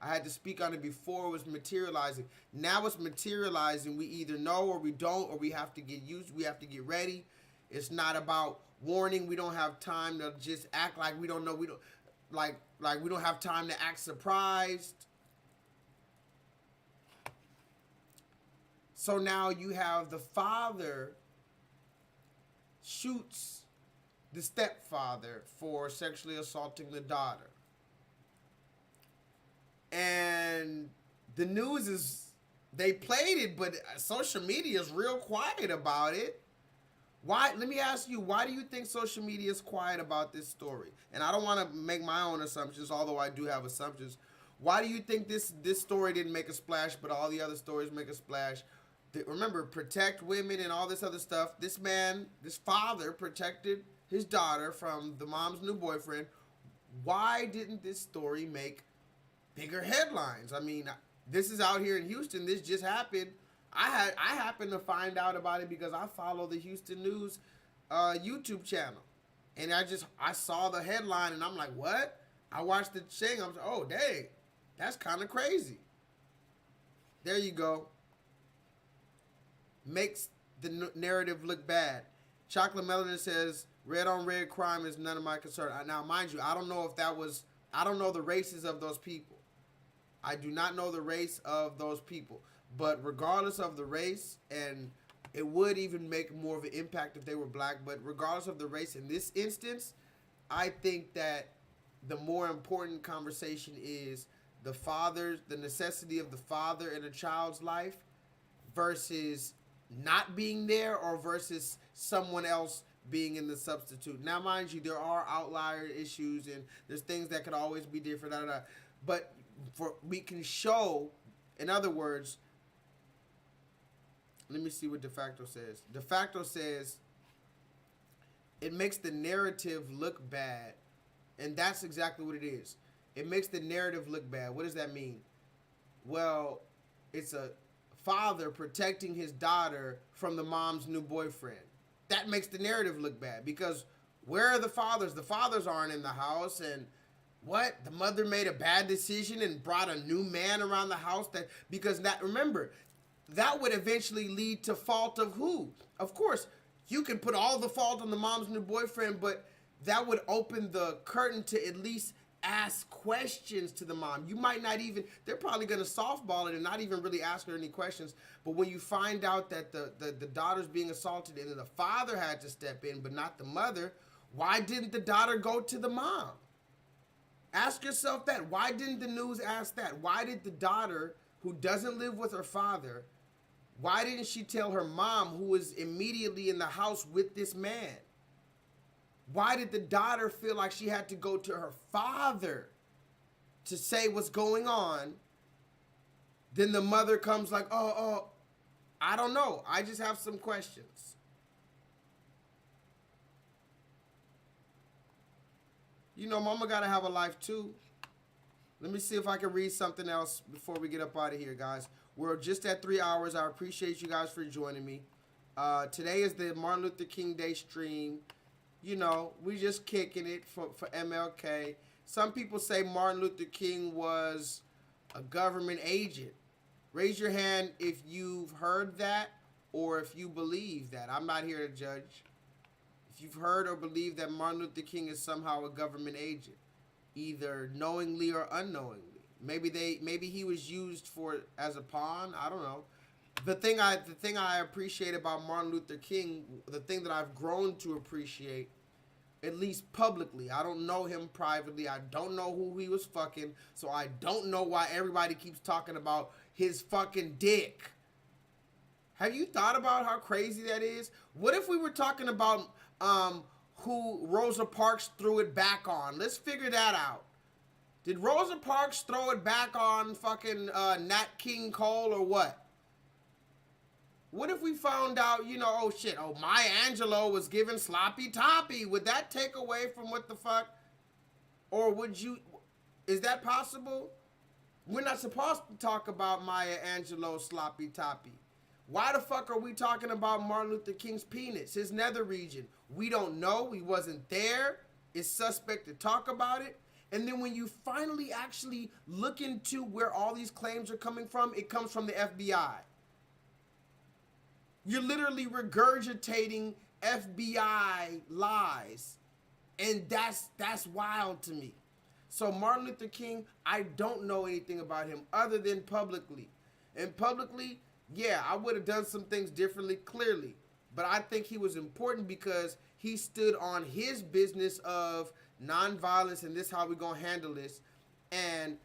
had to speak on it before it was materializing. Now it's materializing. We either know or we don't, or we have to get used. We have to get ready. It's not about warning. We don't have time to just act like we don't know. We don't like we don't have time to act surprised. So now you have the father shoots the stepfather for sexually assaulting the daughter. And the news is, they played it, but social media is real quiet about it. Why? Let me ask you, why do you think social media is quiet about this story? And I don't want to make my own assumptions, although I do have assumptions. Why do you think this story didn't make a splash, but all the other stories make a splash? Remember, protect women and all this other stuff. This father protected his daughter from the mom's new boyfriend. Why didn't this story make bigger headlines? I mean, this is out here in Houston. This just happened. I happened to find out about it because I follow the Houston News YouTube channel. And I saw the headline and I'm like, what? I watched the thing. I'm like, oh, dang, that's kind of crazy. There you go. Makes the narrative look bad. Chocolate Melanin says, red on red crime is none of my concern. Now, mind you, I don't know the races of those people. I do not know the race of those people. But regardless of the race, and it would even make more of an impact if they were black, but regardless of the race in this instance, I think that the more important conversation is the necessity of the father in a child's life versus not being there, or versus someone else being in the substitute. Now, mind you, there are outlier issues and there's things that could always be different, but we can show, in other words, let me see what de facto says. De facto says it makes the narrative look bad, and that's exactly what it is. It makes the narrative look bad. What does that mean? Well, it's a father protecting his daughter from the mom's new boyfriend. That makes the narrative look bad, because where are the fathers? The fathers aren't in the house, and What? The mother made a bad decision and brought a new man around the house because remember, that would eventually lead to fault of who? Of course, you can put all the fault on the mom's new boyfriend, but that would open the curtain to at least ask questions to the mom. You might not even, they're probably going to softball it and not even really ask her any questions. But when you find out that the daughter's being assaulted and then the father had to step in, but not the mother, why didn't the daughter go to the mom? Ask yourself that. Why didn't the news ask that? Why did the daughter, who doesn't live with her father, why didn't she tell her mom, who was immediately in the house with this man? Why did the daughter feel like she had to go to her father to say what's going on? Then the mother comes like, oh, I don't know. I just have some questions. You know, mama gotta have a life too. Let me see if I can read something else before we get up out of here, guys. We're just at 3 hours. I appreciate you guys for joining me. Today is the Martin Luther King Day stream. You know, we just kicking it for MLK. Some people say Martin Luther King was a government agent. Raise your hand if you've heard that or if you believe that. I'm not here to judge. If you've heard or believe that Martin Luther King is somehow a government agent, either knowingly or unknowingly. Maybe he was used as a pawn. I don't know. The thing I appreciate about Martin Luther King, the thing that I've grown to appreciate, at least publicly, I don't know him privately, I don't know who he was fucking, so I don't know why everybody keeps talking about his fucking dick. Have you thought about how crazy that is? What if we were talking about who Rosa Parks threw it back on? Let's figure that out. Did Rosa Parks throw it back on fucking Nat King Cole or what? What if we found out, you know, oh shit, Maya Angelou was given sloppy toppy? Would that take away from what the fuck? Or would you, is that possible? We're not supposed to talk about Maya Angelou sloppy toppy. Why the fuck are we talking about Martin Luther King's penis, his nether region? We don't know. He wasn't there. It's suspect to talk about it. And then when you finally actually look into where all these claims are coming from, it comes from the FBI. You're literally regurgitating FBI lies. And that's wild to me. So Martin Luther King, I don't know anything about him other than publicly. And publicly, yeah, I would have done some things differently, clearly. But I think he was important because he stood on his business of nonviolence and this how we gonna handle this. And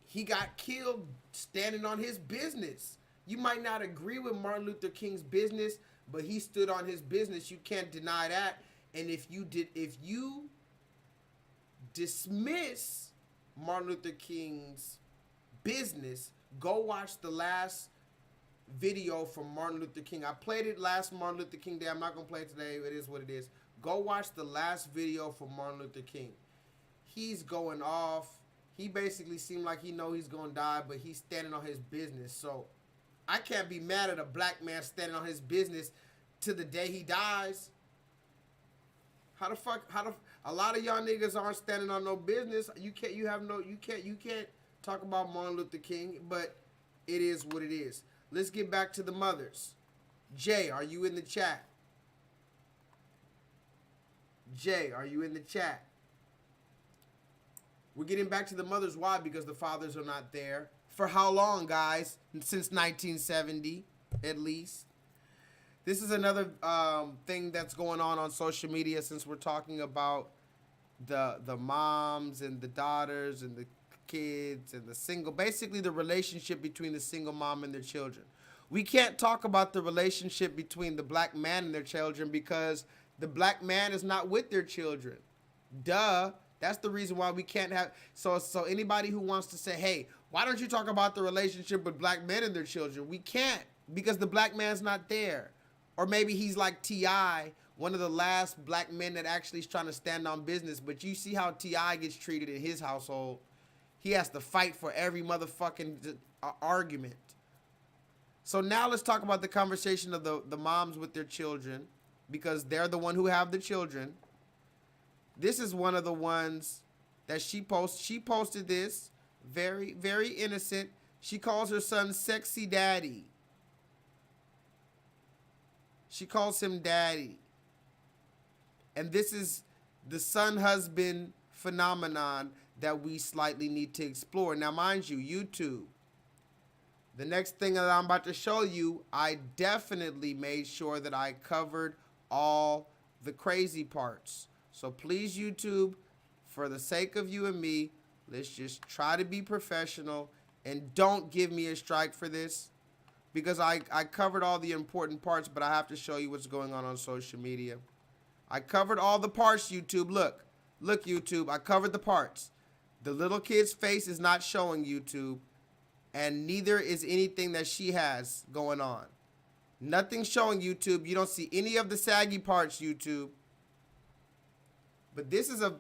he got killed standing on his business. You might not agree with Martin Luther King's business, but he stood on his business. You can't deny that. And if you dismiss Martin Luther King's business, go watch the last video from Martin Luther King. I played it last Martin Luther King Day. I'm not going to play it today. It is what it is. Go watch the last video from Martin Luther King. He's going off. He basically seemed like he know he's going to die, but he's standing on his business. So I can't be mad at a black man standing on his business to the day he dies. A lot of y'all niggas aren't standing on no business. You can't talk about Martin Luther King, but it is what it is. Let's get back to the mothers. Jay, are you in the chat? Jay, are you in the chat? We're getting back to the mothers. Why? Because the fathers are not there. For how long, guys? Since 1970, at least. This is another thing that's going on social media since we're talking about the moms and the daughters and the kids and the single, basically the relationship between the single mom and their children. We can't talk about the relationship between the black man and their children because the black man is not with their children. Duh. That's the reason why we can't have, so anybody who wants to say, hey, why don't you talk about the relationship with black men and their children? We can't because the black man's not there. Or maybe he's like T.I., one of the last black men that actually is trying to stand on business. But you see how T.I. gets treated in his household. He has to fight for every motherfucking argument. So now let's talk about the conversation of the moms with their children because they're the one who have the children. This is one of the ones that she posted this, very, very innocent. She calls her son sexy daddy. She calls him daddy. And this is the son-husband phenomenon that we slightly need to explore. Now, mind you, YouTube, the next thing that I'm about to show you, I definitely made sure that I covered all the crazy parts. So please, YouTube, for the sake of you and me, let's just try to be professional and don't give me a strike for this, because I covered all the important parts, but I have to show you what's going on social media. I covered all the parts, YouTube. Look, YouTube, I covered the parts. The little kid's face is not showing, YouTube, and neither is anything that she has going on. Nothing showing, YouTube. You don't see any of the saggy parts, YouTube. But this is a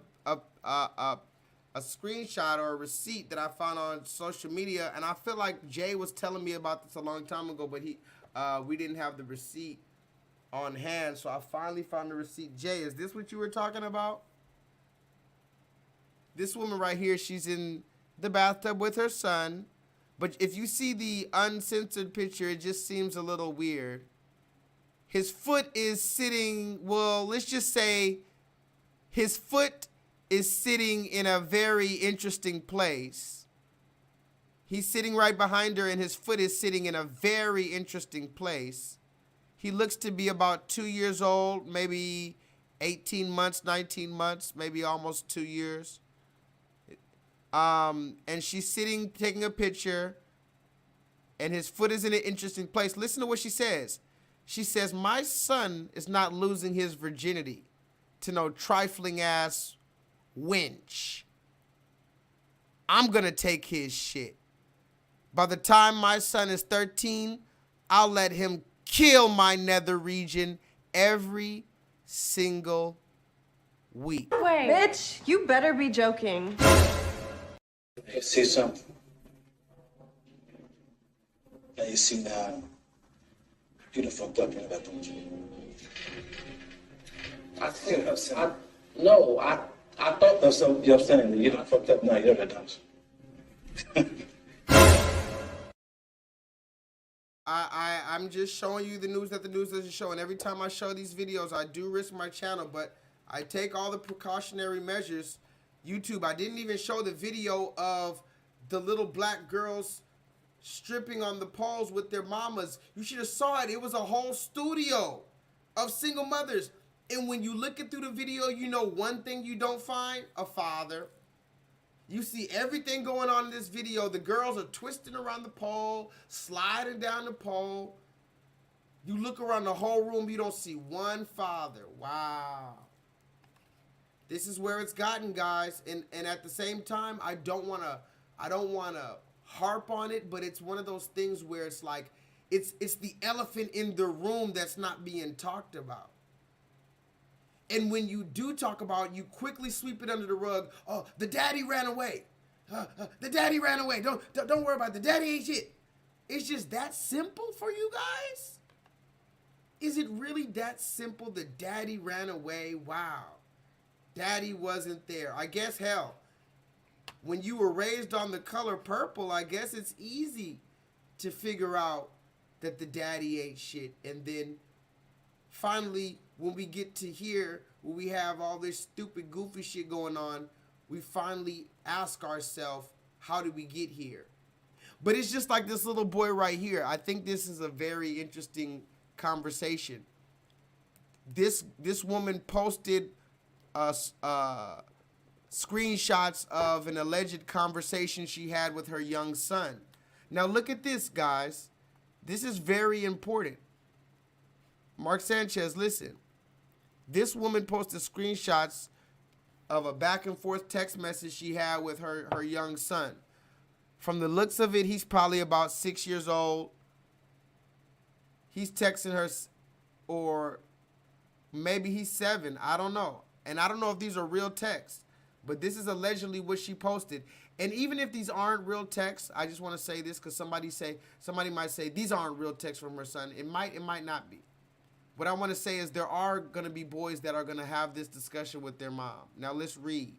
screenshot or a receipt that I found on social media, and I feel like Jay was telling me about this a long time ago, but we didn't have the receipt on hand, so I finally found the receipt. Jay, is this what you were talking about? This woman right here, she's in the bathtub with her son, but if you see the uncensored picture, it just seems a little weird. His foot is sitting, well, let's just say his foot is sitting in a very interesting place. He's sitting right behind her, and his foot is sitting in a very interesting place. He looks to be about 2 years old, maybe 18 months, 19 months, maybe almost 2 years. And she's sitting, taking a picture, and his foot is in an interesting place. Listen to what she says. She says, "My son is not losing his virginity to no trifling ass wench. I'm gonna take his shit. By the time my son is 13, I'll let him kill my nether region every single week." Wait. Bitch, you better be joking. You see something? Now you see now, you done fucked up in the bathroom. I think I thought that's so. You understand? You done fucked up now. You're the dumps. I'm just showing you the news that the news doesn't show, and every time I show these videos, I do risk my channel, but I take all the precautionary measures. YouTube, I didn't even show the video of the little black girls stripping on the poles with their mamas. You should have saw it. It was a whole studio of single mothers. And when you look at through the video, you know one thing you don't find? A father. You see everything going on in this video. The girls are twisting around the pole, sliding down the pole. You look around the whole room, you don't see one father. Wow. This is where it's gotten, guys. And at the same time, I don't wanna harp on it, but it's one of those things where it's like it's the elephant in the room that's not being talked about. And when you do talk about it, you quickly sweep it under the rug. Oh, the daddy ran away. The daddy ran away. Don't worry about it. The daddy ain't shit. It's just that simple for you guys? Is it really that simple? The daddy ran away. Wow. Daddy wasn't there. I guess, hell, when you were raised on the color purple, I guess it's easy to figure out that the daddy ain't shit. And then finally, when we get to here, when we have all this stupid, goofy shit going on, we finally ask ourselves, how did we get here? But it's just like this little boy right here. I think this is a very interesting conversation. This woman posted screenshots of an alleged conversation she had with her young son. Now look at this, guys. This is very important. Mark Sanchez, listen. This woman posted screenshots of a back and forth text message she had with her young son. From the looks of it, he's probably about 6 years old. He's texting her, or maybe he's 7. I don't know. And I don't know if these are real texts, but this is allegedly what she posted. And even if these aren't real texts, I just want to say this because somebody might say these aren't real texts from her son. It might not be. What I want to say is there are going to be boys that are going to have this discussion with their mom. Now let's read.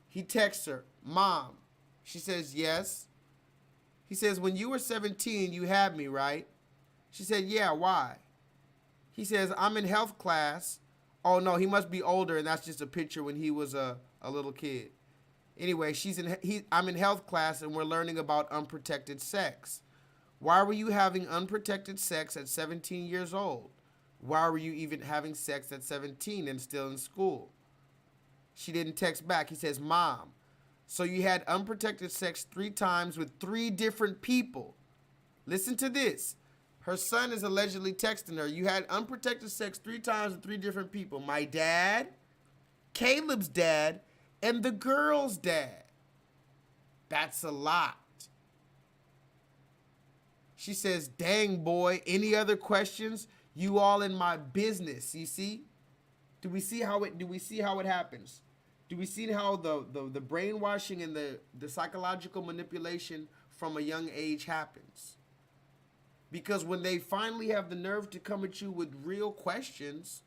He texts her, Mom. She says, yes. He says, when you were 17, you had me, right? She said, yeah, why? He says, I'm in health class. Oh, no, he must be older, and that's just a picture when he was a little kid. Anyway, I'm in health class, and we're learning about unprotected sex. Why were you having unprotected sex at 17 years old? Why were you even having sex at 17 and still in school? She didn't text back. He says, Mom, so you had unprotected sex 3 times with 3 different people. Listen to this. Her son is allegedly texting her. You had unprotected sex 3 times with 3 different people. My dad, Caleb's dad, and the girl's dad. That's a lot. She says, dang, boy, any other questions? You all in my business, you see? Do we see how it happens? Do we see how the brainwashing and the psychological manipulation from a young age happens? Because when they finally have the nerve to come at you with real questions,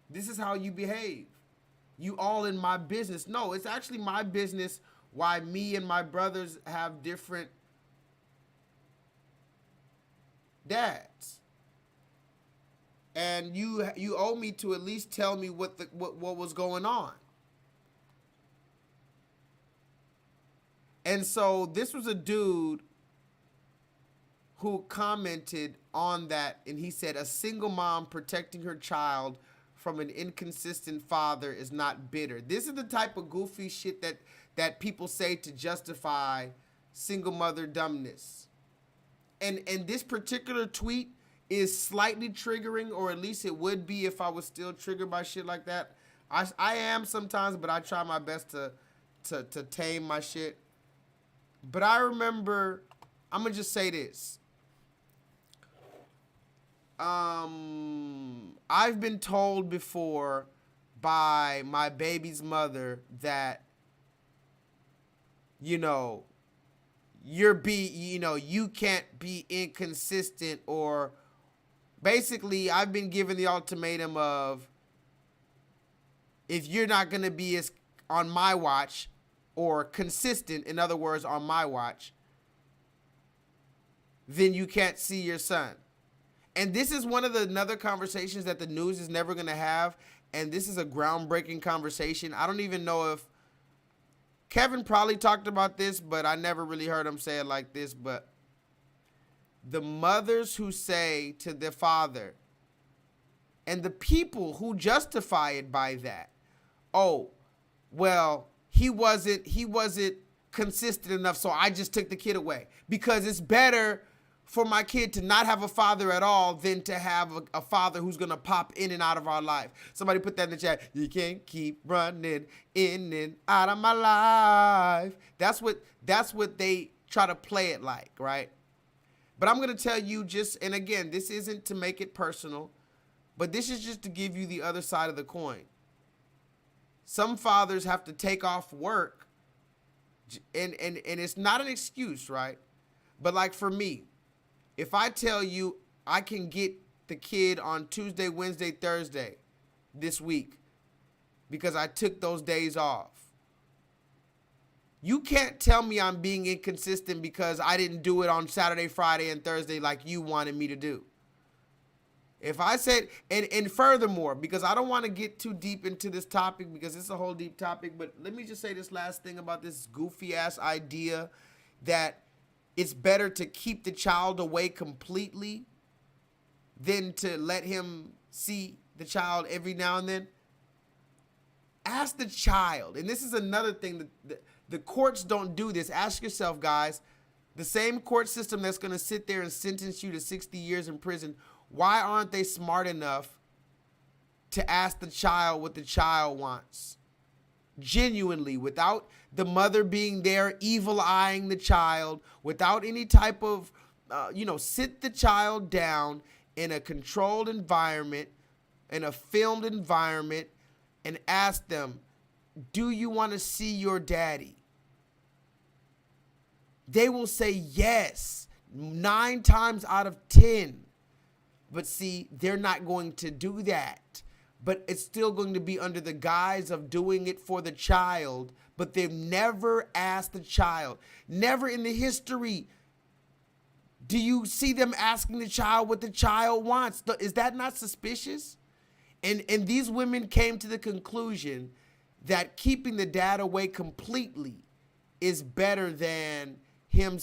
this is how you behave. You all in my business. No, it's actually my business why me and my brothers have different dads. And you owe me to at least tell me what was going on. And so this was a dude who commented on that, and he said, a single mom protecting her child from an inconsistent father is not bitter. This is the type of goofy shit that people say to justify single mother dumbness. And this particular tweet is slightly triggering, or at least it would be if I was still triggered by shit like that. I am sometimes, but I try my best to tame my shit. But I remember, I'm gonna just say this. I've been told before by my baby's mother that, you can't be inconsistent, or basically I've been given the ultimatum of, if you're not going to be as on my watch or consistent, in other words, on my watch, then you can't see your son. And this is one of the another conversations that the news is never going to have. And this is a groundbreaking conversation. I don't even know if Kevin probably talked about this, but I never really heard him say it like this. But the mothers who say to their father, and the people who justify it by that, oh, well, he wasn't consistent enough, so I just took the kid away. Because it's better for my kid to not have a father at all than to have a father who's going to pop in and out of our life. Somebody put that in the chat. You can't keep running in and out of my life. That's what they try to play it like, right? But I'm going to tell you just, and again, this isn't to make it personal, but this is just to give you the other side of the coin. Some fathers have to take off work, and it's not an excuse, right? But like for me, if I tell you I can get the kid on Tuesday, Wednesday, Thursday this week because I took those days off, you can't tell me I'm being inconsistent because I didn't do it on Saturday, Friday, and Thursday like you wanted me to do. If I said, and furthermore, because I don't want to get too deep into this topic because it's a whole deep topic, but let me just say this last thing about this goofy ass idea that it's better to keep the child away completely than to let him see the child every now and then. Ask the child, and this is another thing, that the courts don't do this. Ask yourself, guys, the same court system that's going to sit there and sentence you to 60 years in prison, why aren't they smart enough to ask the child what the child wants? Genuinely, without the mother being there, evil-eyeing the child, without any type of, sit the child down in a controlled environment, in a filmed environment, and ask them, do you want to see your daddy? They will say yes, 9 times out of 10. But see, they're not going to do that but it's still going to be under the guise of doing it for the child, but they've never asked the child. Never in the history do you see them asking the child what the child wants. Is that not suspicious? And these women came to the conclusion that keeping the dad away completely is better than him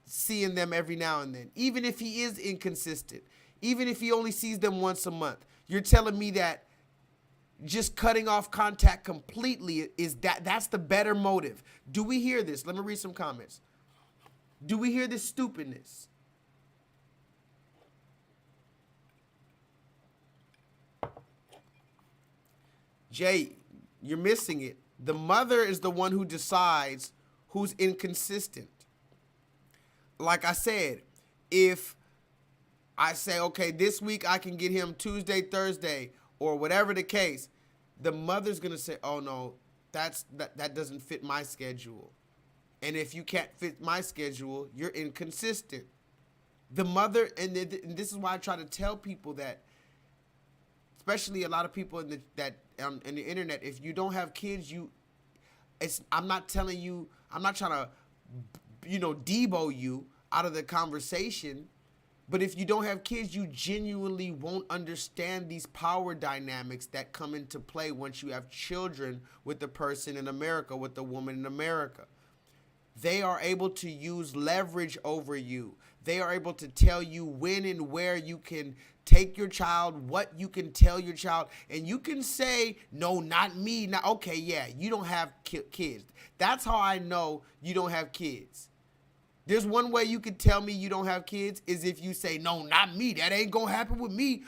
seeing them every now and then. Even if he is inconsistent, even if he only sees them once a month, you're telling me that just cutting off contact completely that's the better motive. Do we hear this? Let me read some comments. Do we hear this stupidness? Jay, you're missing it. The mother is the one who decides who's inconsistent. Like I said, if I say, okay, this week I can get him Tuesday, Thursday, or whatever the case, the mother's going to say, oh, no, that doesn't fit my schedule. And if you can't fit my schedule, you're inconsistent. The mother, and this is why I try to tell people that, especially a lot of people in the internet, if you don't have kids, I'm not trying to, debo you out of the conversation. But if you don't have kids, you genuinely won't understand these power dynamics that come into play once you have children with the person in America, with the woman in America. They are able to use leverage over you. They are able to tell you when and where you can take your child, what you can tell your child, and you can say, no, not me. Now, okay, yeah, you don't have kids. That's how I know you don't have kids. There's one way you could tell me you don't have kids is if you say, no, not me. That ain't gonna happen with me.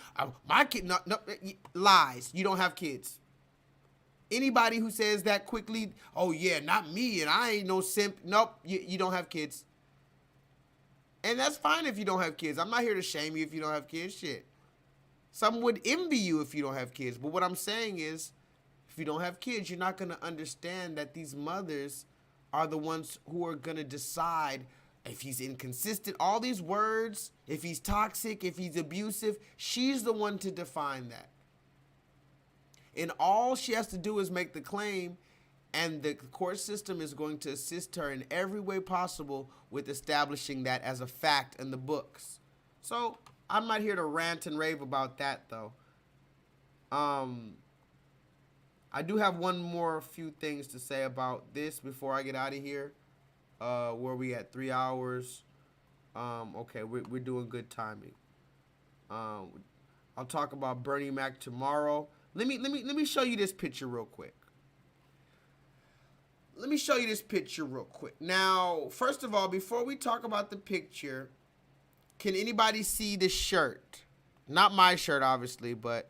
My kid, no, lies. You don't have kids. Anybody who says that quickly, oh yeah, not me, and I ain't no simp. Nope, you don't have kids. And that's fine if you don't have kids. I'm not here to shame you if you don't have kids. Shit. Some would envy you if you don't have kids. But what I'm saying is, if you don't have kids, you're not gonna understand that these mothers are the ones who are gonna decide if he's inconsistent, all these words, if he's toxic, if he's abusive. She's the one to define that. And all she has to do is make the claim, and the court system is going to assist her in every way possible with establishing that as a fact in the books. So I'm not here to rant and rave about that, though. I do have few things to say about this before I get out of here. Where we at 3 hours. Okay, we're doing good timing. I'll talk about Bernie Mac tomorrow. Let me show you this picture real quick. Now, first of all, before we talk about the picture, can anybody see the shirt? Not my shirt, obviously, but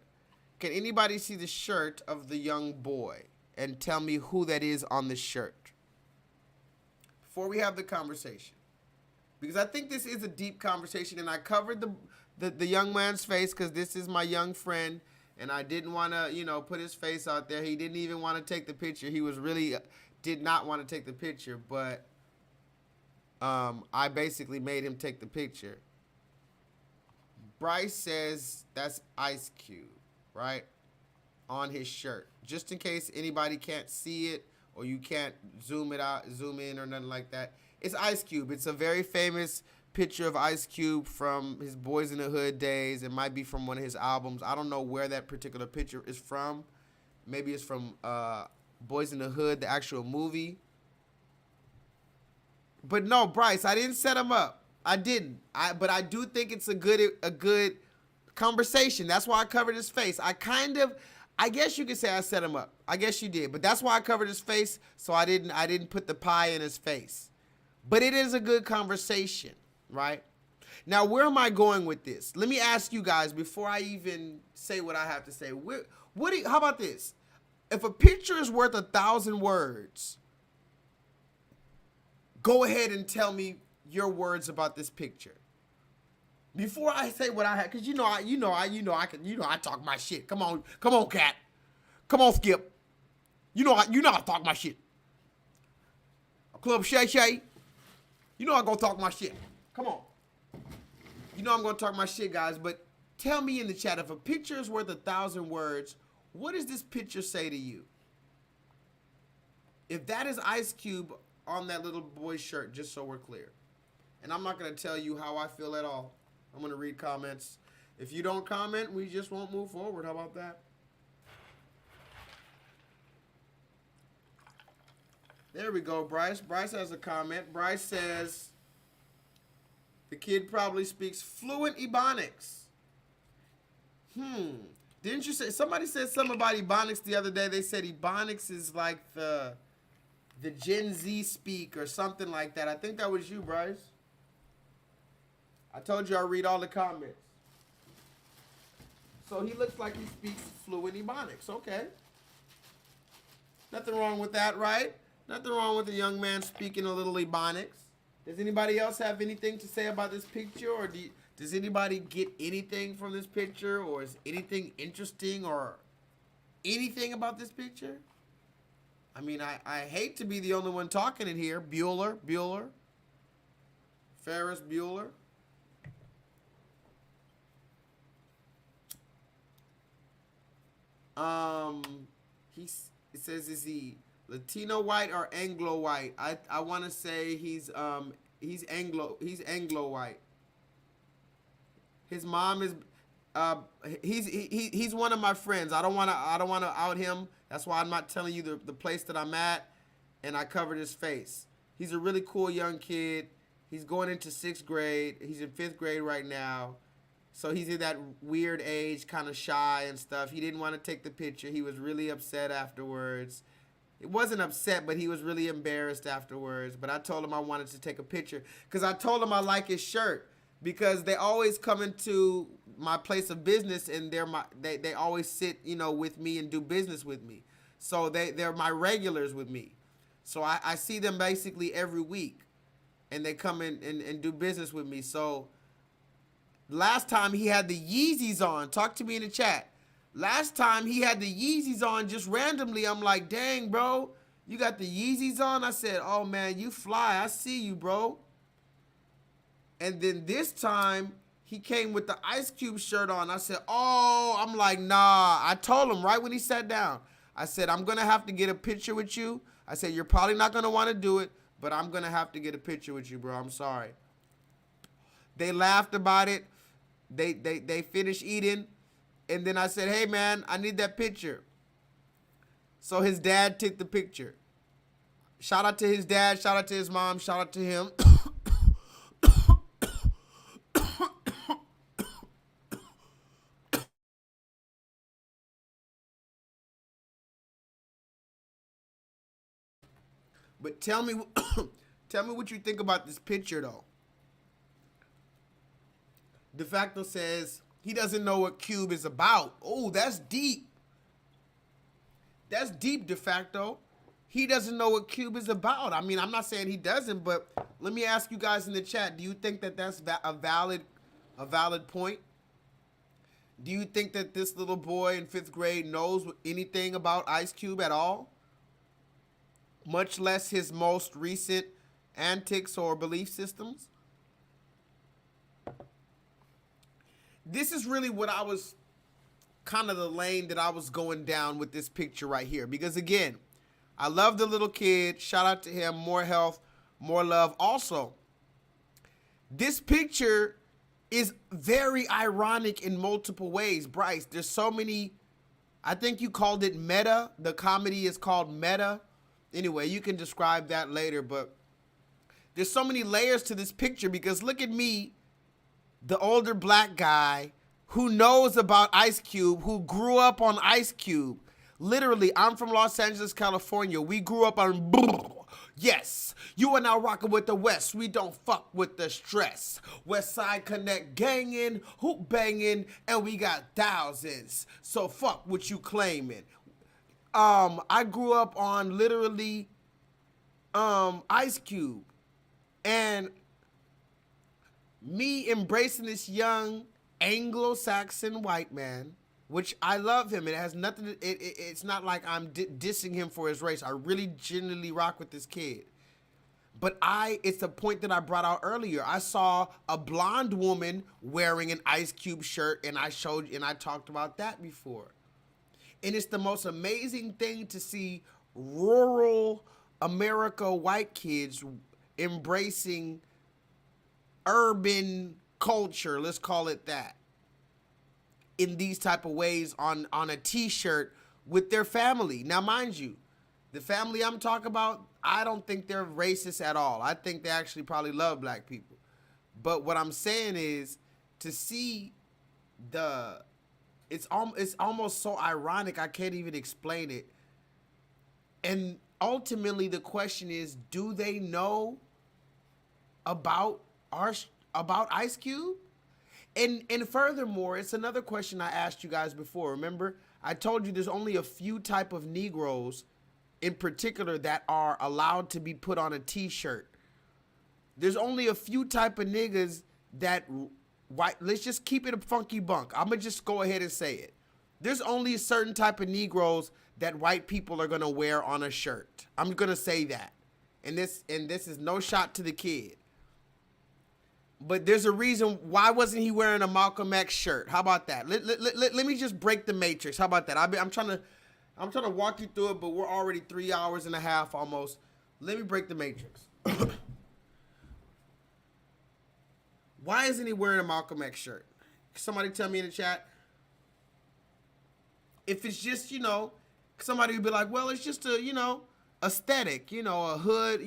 can anybody see the shirt of the young boy and tell me who that is on the shirt? Before we have the conversation, because I think this is a deep conversation, and I covered the young man's face because this is my young friend, and I didn't want to, put his face out there. He didn't even want to take the picture. He was really did not want to take the picture, but I basically made him take the picture. Bryce says that's Ice Cube, right, on his shirt, just in case anybody can't see it. Or you can't zoom in or nothing like that. It's Ice Cube. It's a very famous picture of Ice Cube from his Boys in the Hood days. It might be from one of his albums. I don't know where that particular picture is from. Maybe it's from Boys in the Hood, the actual movie. But no, Bryce, I didn't set him up. I didn't. But I do think it's a good conversation. That's why I covered his face. I guess you could say I set him up. I guess you did. But that's why I covered his face, so I didn't put the pie in his face. But it is a good conversation, right? Now, where am I going with this? Let me ask you guys before I even say what I have to say. How about this? If a picture is worth 1,000 words, go ahead and tell me your words about this picture. Before I say what I had, because I talk my shit. Come on, Cat. Come on, Skip. I talk my shit. Club Shay Shay. I gonna talk my shit. Come on. I'm gonna talk my shit, guys. But tell me in the chat, if a picture is worth 1,000 words, What does this picture say to you? If that is Ice Cube on that little boy's shirt, just so we're clear. And I'm not going to tell you how I feel at all. I'm going to read comments. If you don't comment, we just won't move forward. How about that? There we go, Bryce. Bryce has a comment. Bryce says, the kid probably speaks fluent Ebonics. Didn't you say, somebody said something about Ebonics the other day. They said Ebonics is like the Gen Z speak or something like that. I think that was you, Bryce. I told you I'll read all the comments. So he looks like he speaks fluent Ebonics. Okay. Nothing wrong with that, right? Nothing wrong with a young man speaking a little Ebonics. Does anybody else have anything to say about this picture? Or does anybody get anything from this picture? Or is anything interesting or anything about this picture? I mean, I hate to be the only one talking in here. Bueller. Ferris Bueller. It says, is he Latino white or Anglo white? I want to say he's Anglo white. His mom is he's one of my friends. I don't want to out him. That's why I'm not telling you the place that I'm at, and I covered his face. He's a really cool young kid. He's going into 6th grade. He's in 5th grade right now. So he's in that weird age, kind of shy and stuff. He didn't want to take the picture. He was really upset afterwards. It wasn't upset, but he was really embarrassed afterwards. But I told him I wanted to take a picture because I told him I like his shirt because they always come into my place of business and they always sit, you know, with me and do business with me. So they're my regulars with me. So I see them basically every week and they come in and do business with me. So last time he had the Yeezys on. Talk to me in the chat. Last time he had the Yeezys on just randomly. I'm like, dang, bro, you got the Yeezys on? I said, oh, man, you fly. I see you, bro. And then this time he came with the Ice Cube shirt on. I said, oh, I'm like, nah. I told him right when he sat down. I said, I'm going to have to get a picture with you. I said, you're probably not going to want to do it, but I'm going to have to get a picture with you, bro. I'm sorry. They laughed about it. They finished eating, and then I said, hey, man, I need that picture. So his dad took the picture. Shout out to his dad. Shout out to his mom. Shout out to him. But tell me what you think about this picture, though. De facto says he doesn't know what Cube is about. Oh, that's deep. That's deep, De facto. He doesn't know what Cube is about. I mean, I'm not saying he doesn't, but let me ask you guys in the chat. Do you think that that's a valid point? Do you think that this little boy in 5th grade knows anything about Ice Cube at all? Much less his most recent antics or belief systems? This is really what I was, kind of the lane that I was going down with this picture right here. Because again, I love the little kid. Shout out to him. More health, more love. Also, this picture is very ironic in multiple ways. Bryce, there's so many, I think you called it meta. The comedy is called meta. Anyway, you can describe that later, but there's so many layers to this picture because look at me, the older black guy who knows about Ice Cube, who grew up on Ice Cube. Literally, I'm from Los Angeles, California. We grew up on, yes, you are now rocking with the West. We don't fuck with the stress. West Side Connect gangin', hoop banging, and we got thousands. So fuck what you claiming. I grew up on literally Ice Cube, and me embracing this young Anglo-Saxon white man, which I love him. It has nothing to, it's not like I'm dissing him for his race. I really genuinely rock with this kid. But it's the point that I brought out earlier. I saw a blonde woman wearing an Ice Cube shirt, and I talked about that before. And it's the most amazing thing to see rural America white kids embracing urban culture, let's call it that, in these type of ways on a t-shirt with their family. Now, mind you, the family I'm talking about, I don't think they're racist at all. I think they actually probably love black people. But what I'm saying is to see it's almost so ironic, I can't even explain it. And ultimately the question is, do they know about Ice Cube? And furthermore, it's another question I asked you guys before. Remember, I told you there's only a few type of Negroes in particular that are allowed to be put on a t-shirt. There's only a few type of niggas that let's just keep it a funky bunk. I'm gonna just go ahead and say it. There's only a certain type of Negroes that white people are gonna wear on a shirt. I'm gonna say that. And this is no shot to the kid. But there's a reason why wasn't he wearing a Malcolm X shirt? How about that? Let me just break the matrix. How about that? I'm trying to walk you through it, but we're already 3 hours and a half almost. Let me break the matrix. Why isn't he wearing a Malcolm X shirt? Somebody tell me in the chat. If it's just, somebody would be like, well, it's just a, aesthetic, a hood,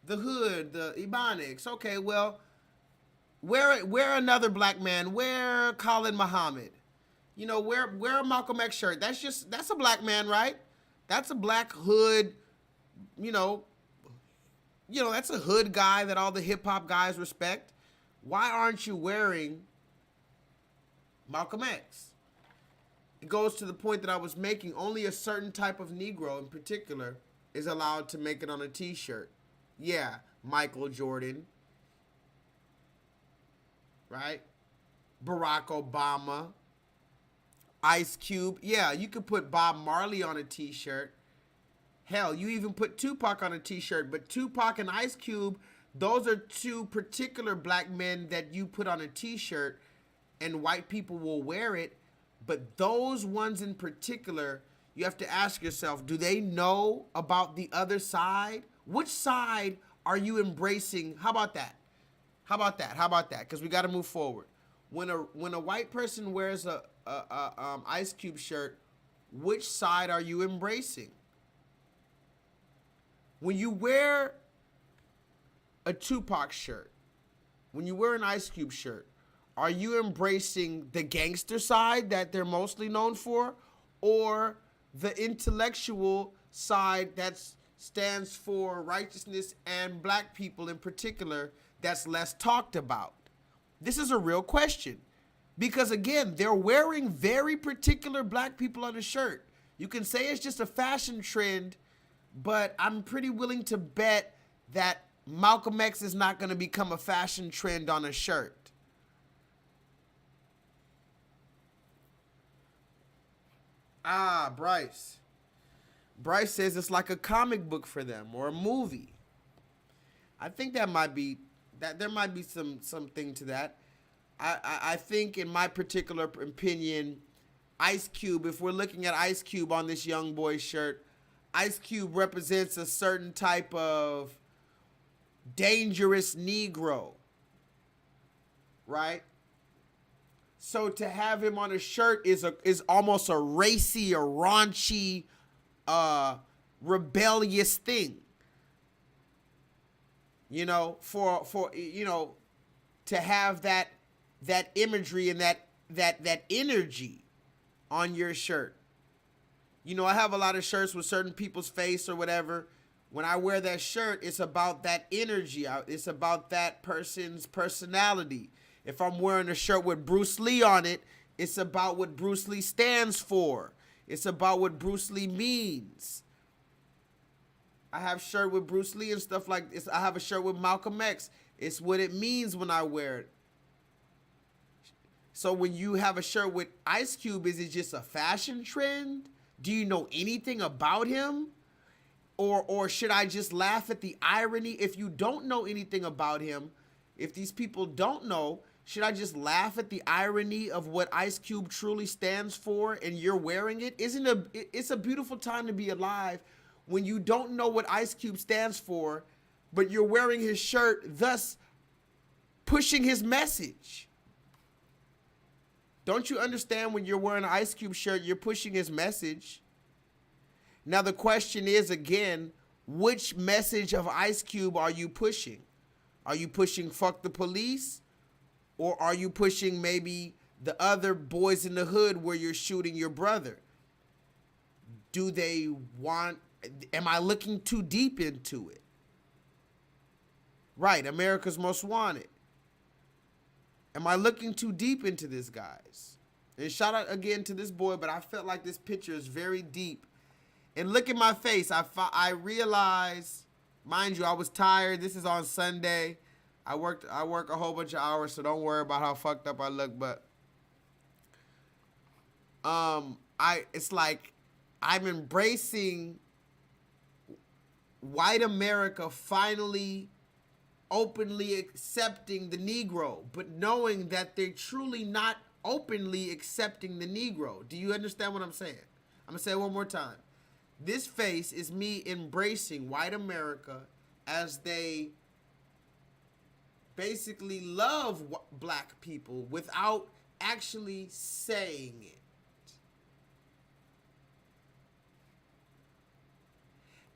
the hood, the Ebonics. Okay, well, wear another black man. Wear Khalid Muhammad. Wear a Malcolm X shirt. That's a black man, right? That's a black hood, that's a hood guy that all the hip hop guys respect. Why aren't you wearing Malcolm X? It goes to the point that I was making. Only a certain type of Negro in particular is allowed to make it on a t-shirt. Yeah, Michael Jordan, right? Barack Obama, Ice Cube. Yeah, you could put Bob Marley on a t-shirt. Hell, you even put Tupac on a t-shirt. But Tupac and Ice Cube, those are two particular black men that you put on a t-shirt and white people will wear it. But those ones in particular, you have to ask yourself, do they know about the other side? Which side are you embracing? How about that? How about that? How about that? Because we got to move forward. When a white person wears a Ice Cube shirt, which side are you embracing? When you wear a Tupac shirt, when you wear an Ice Cube shirt, are you embracing the gangster side that they're mostly known for, or the intellectual side that stands for righteousness and black people in particular that's less talked about? This is a real question, because again, they're wearing very particular black people on a shirt. You can say it's just a fashion trend, but I'm pretty willing to bet that Malcolm X is not going to become a fashion trend on a shirt. Bryce. Bryce says it's like a comic book for them or a movie. I think that might be there might be something to that. I think, in my particular opinion, Ice Cube, if we're looking at Ice Cube on this young boy's shirt, Ice Cube represents a certain type of dangerous Negro, right? So to have him on a shirt is almost a racy, a raunchy, rebellious thing. To have that imagery and that energy on your shirt. I have a lot of shirts with certain people's face or whatever. When I wear that shirt, it's about that energy. It's about that person's personality. If I'm wearing a shirt with Bruce Lee on it, it's about what Bruce Lee stands for. It's about what Bruce Lee means. I have a shirt with Bruce Lee and stuff like this. I have a shirt with Malcolm X. It's what it means when I wear it. So when you have a shirt with Ice Cube, is it just a fashion trend? Do you know anything about him? Or should I just laugh at the irony? If you don't know anything about him, if these people don't know, should I just laugh at the irony of what Ice Cube truly stands for and you're wearing it? It's a beautiful time to be alive when you don't know what Ice Cube stands for, but you're wearing his shirt, thus pushing his message. Don't you understand when you're wearing an Ice Cube shirt, you're pushing his message? Now the question is again, which message of Ice Cube are you pushing? Are you pushing fuck the police? Or are you pushing maybe the other boys in the hood where you're shooting your brother? Do they want, am I looking too deep into it? Right, America's Most Wanted. Am I looking too deep into this, guys? And shout out again to this boy, but I felt like this picture is very deep. And look at my face. I realized, mind you, I was tired. This is on Sunday. I work a whole bunch of hours, so don't worry about how fucked up I look, but it's like I'm embracing white America finally openly accepting the Negro, but knowing that they're truly not openly accepting the Negro. Do you understand what I'm saying? I'm gonna say it one more time. This face is me embracing white America as they basically love black people without actually saying it.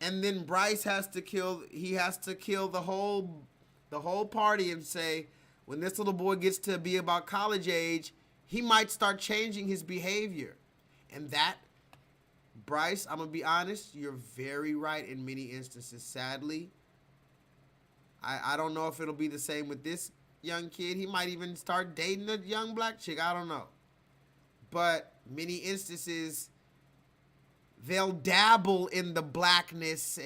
And then Bryce has to kill the whole party and say, when this little boy gets to be about college age, he might start changing his behavior. And that, Bryce, I'm gonna be honest, you're very right in many instances, sadly. I don't know if it'll be the same with this young kid. He might even start dating a young black chick. I don't know. But many instances, they'll dabble in the blackness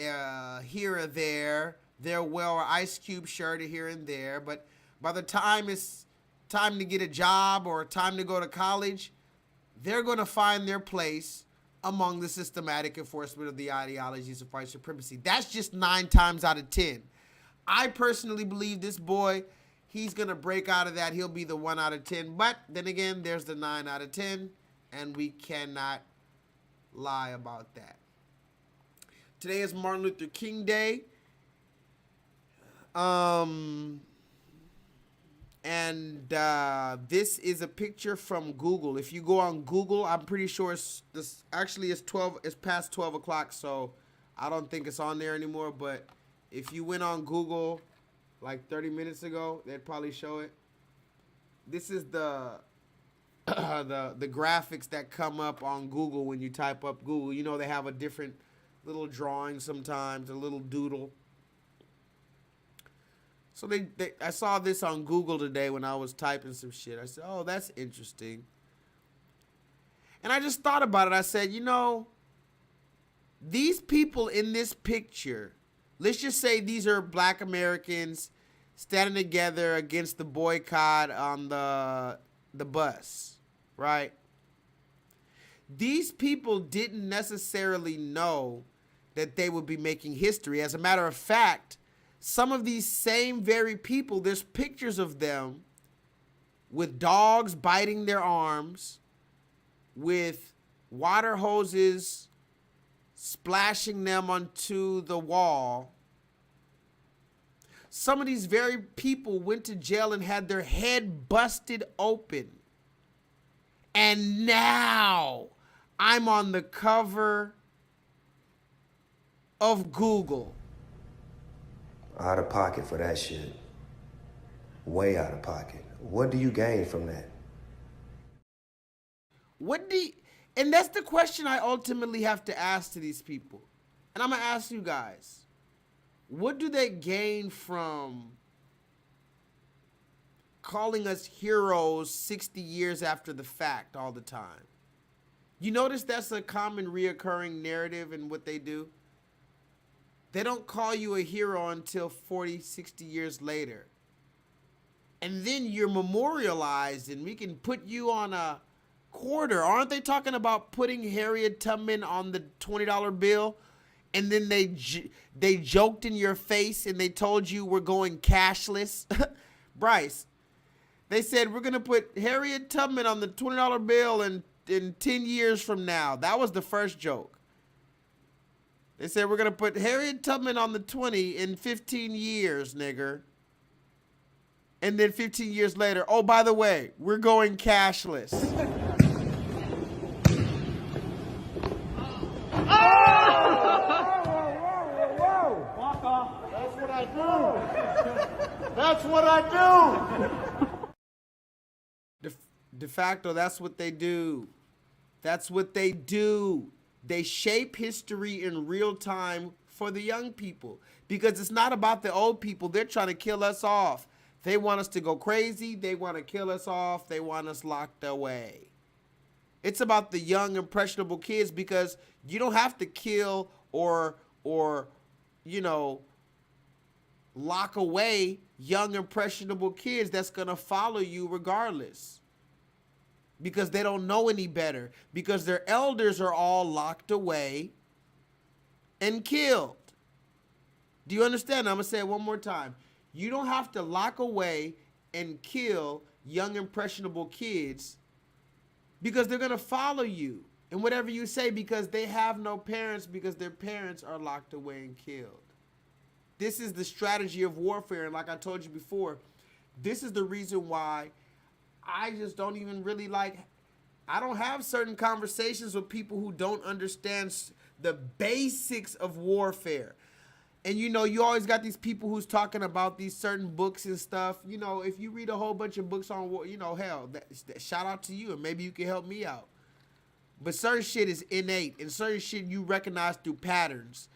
here or there. They'll wear an Ice Cube shirt here and there. But by the time it's time to get a job or time to go to college, they're going to find their place among the systematic enforcement of the ideologies of white supremacy. That's just 9 times out of 10. I personally believe this boy, he's going to break out of that. He'll be the 1 out of 10. But then again, there's the 9 out of 10. And we cannot lie about that. Today is Martin Luther King Day. This is a picture from Google. If you go on Google, I'm pretty sure it's past 12 o'clock, so I don't think it's on there anymore. But if you went on Google like 30 minutes ago, they'd probably show it. This is the graphics that come up on Google when you type up Google. You know, they have a different little drawing sometimes, a little doodle. So I saw this on Google today when I was typing some shit. I said, oh, that's interesting. And I just thought about it. I said, you know, these people in this picture, let's just say these are black Americans standing together against the boycott on the bus, right? These people didn't necessarily know that they would be making history. As a matter of fact, some of these same very people, there's pictures of them with dogs biting their arms, with water hoses splashing them onto the wall. Some of these very people went to jail and had their head busted open. And now I'm on the cover of Google. Out of pocket for that shit. Way out of pocket. What do you gain from that? And that's the question I ultimately have to ask to these people. And I'm going to ask you guys, what do they gain from calling us heroes 60 years after the fact all the time? You notice that's a common reoccurring narrative in what they do? They don't call you a hero until 40, 60 years later. And then you're memorialized and we can put you on a quarter. Aren't they talking about putting Harriet Tubman on the $20 bill? And then they joked in your face and they told you we're going cashless. Bryce, They said we're gonna put Harriet Tubman on the $20 bill in 10 years from now. That was the first joke. They said we're gonna put Harriet Tubman on the 20 in 15 years, nigger. And then 15 years later, oh, by the way, we're going cashless. That's what I do. That's what I do. De facto, that's what they do. That's what they do. They shape history in real time for the young people because it's not about the old people. They're trying to kill us off. They want us to go crazy. They want to kill us off. They want us locked away. It's about the young, impressionable kids because you don't have to kill or you know, lock away young, impressionable kids that's going to follow you regardless. Because they don't know any better. Because their elders are all locked away and killed. Do you understand? I'm going to say it one more time. You don't have to lock away and kill young, impressionable kids because they're going to follow you and whatever you say because they have no parents because their parents are locked away and killed. This is the strategy of warfare. And like I told you before, this is the reason why I just don't even really I don't have certain conversations with people who don't understand the basics of warfare. And you know, you always got these people who's talking about these certain books and stuff. You know, if you read a whole bunch of books on war, you know, hell, shout out to you and maybe you can help me out. But certain shit is innate and certain shit you recognize through patterns.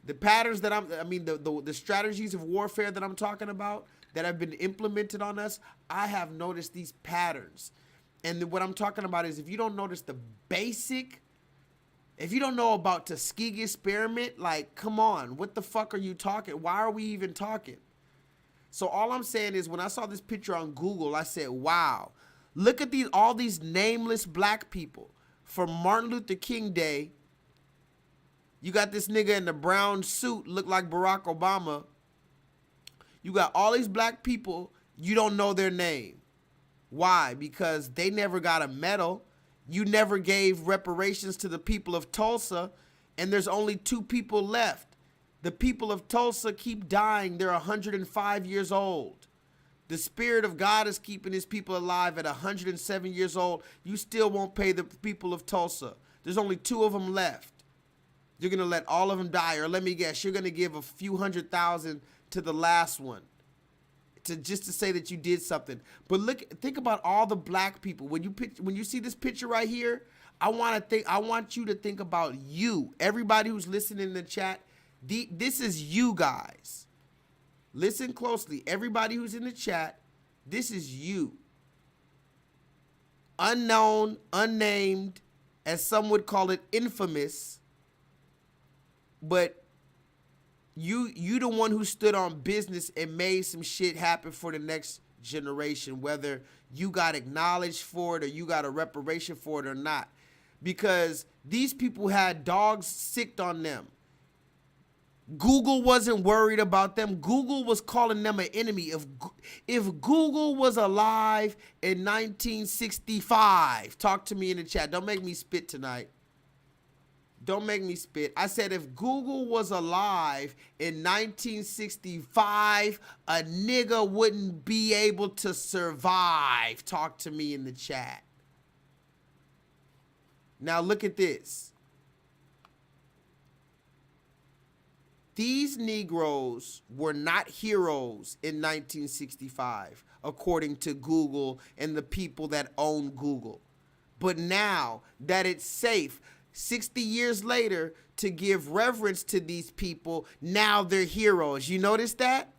The patterns that the strategies of warfare that I'm talking about that have been implemented on us, I have noticed these patterns. And what I'm talking about is if you don't notice the basic, if you don't know about Tuskegee experiment, like, come on, what the fuck are you talking? Why are we even talking? So all I'm saying is when I saw this picture on Google, I said, wow, look at all these nameless black people from Martin Luther King Day. You got this nigga in the brown suit, look like Barack Obama. You got all these black people, you don't know their name. Why? Because they never got a medal. You never gave reparations to the people of Tulsa, and there's only 2 people left. The people of Tulsa keep dying. They're 105 years old. The Spirit of God is keeping his people alive at 107 years old. You still won't pay the people of Tulsa. There's only 2 of them left. You're going to let all of them die, or let me guess, you're going to give a few $100,000 to the last one just to say that you did something. But think about all the black people. When you see this picture right here, I want you to think about you. Everybody who's listening in the chat, this is you guys. Listen closely. Everybody who's in the chat, this is you. Unknown, unnamed, as some would call it, infamous. But you the one who stood on business and made some shit happen for the next generation, whether you got acknowledged for it or you got a reparation for it or not. Because these people had dogs sicked on them. Google wasn't worried about them. Google was calling them an enemy. If Google was alive in 1965, talk to me in the chat. Don't make me spit tonight. Don't make me spit. I said if Google was alive in 1965, a nigga wouldn't be able to survive. Talk to me in the chat. Now look at this. These Negroes were not heroes in 1965, according to Google and the people that own Google. But now that it's safe, 60 years later, to give reverence to these people, now they're heroes. You notice that?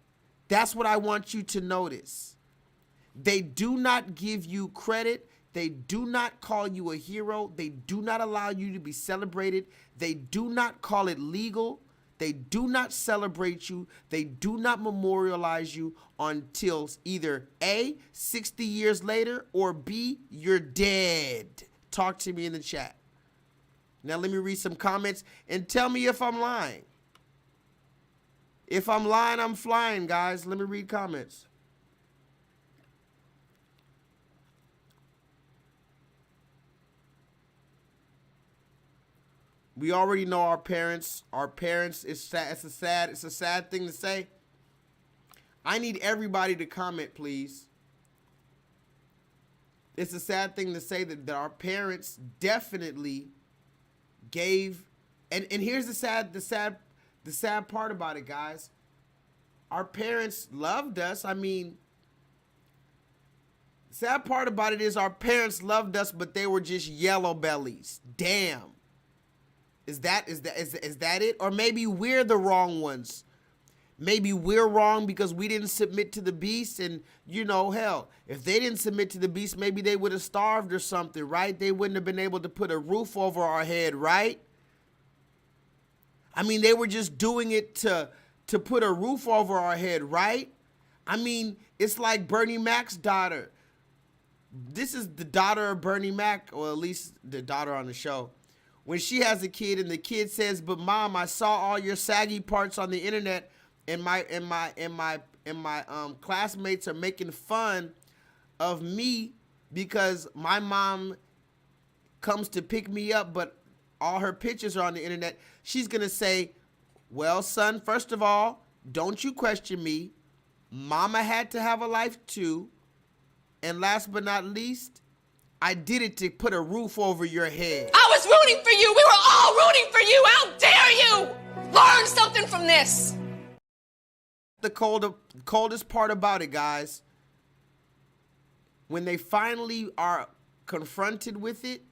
That's what I want you to notice. They do not give you credit. They do not call you a hero. They do not allow you to be celebrated. They do not call it legal. They do not celebrate you. They do not memorialize you until either A, 60 years later, or B, you're dead. Talk to me in the chat. Now let me read some comments and tell me if I'm lying. If I'm lying, I'm flying, guys. Let me read comments. We already know our parents. Our parents, it's sad. It's a sad thing to say. I need everybody to comment, please. It's a sad thing to say that our parents definitely gave, and here's the sad part about it, guys. Our parents loved us. I mean, the sad part about it is our parents loved us, but they were just yellow bellies. Damn. Is that it? Or maybe we're the wrong ones. Maybe we're wrong because we didn't submit to the beast, and you know, hell, if they didn't submit to the beast, maybe they would have starved or something, right? They wouldn't have been able to put a roof over our head, right? I mean, they were just doing it to put a roof over our head, right? I mean, it's like Bernie Mac's daughter. This is the daughter of Bernie Mac, or at least the daughter on the show. When she has a kid and the kid says, "But mom, I saw all your saggy parts on the internet, and my classmates are making fun of me because my mom comes to pick me up, but all her pictures are on the internet." She's gonna say, "Well, son, first of all, don't you question me. Mama had to have a life too. And last but not least, I did it to put a roof over your head." I was rooting for you. We were all rooting for you. How dare you? Learn something from this. The coldest part about it, guys, when they finally are confronted with it,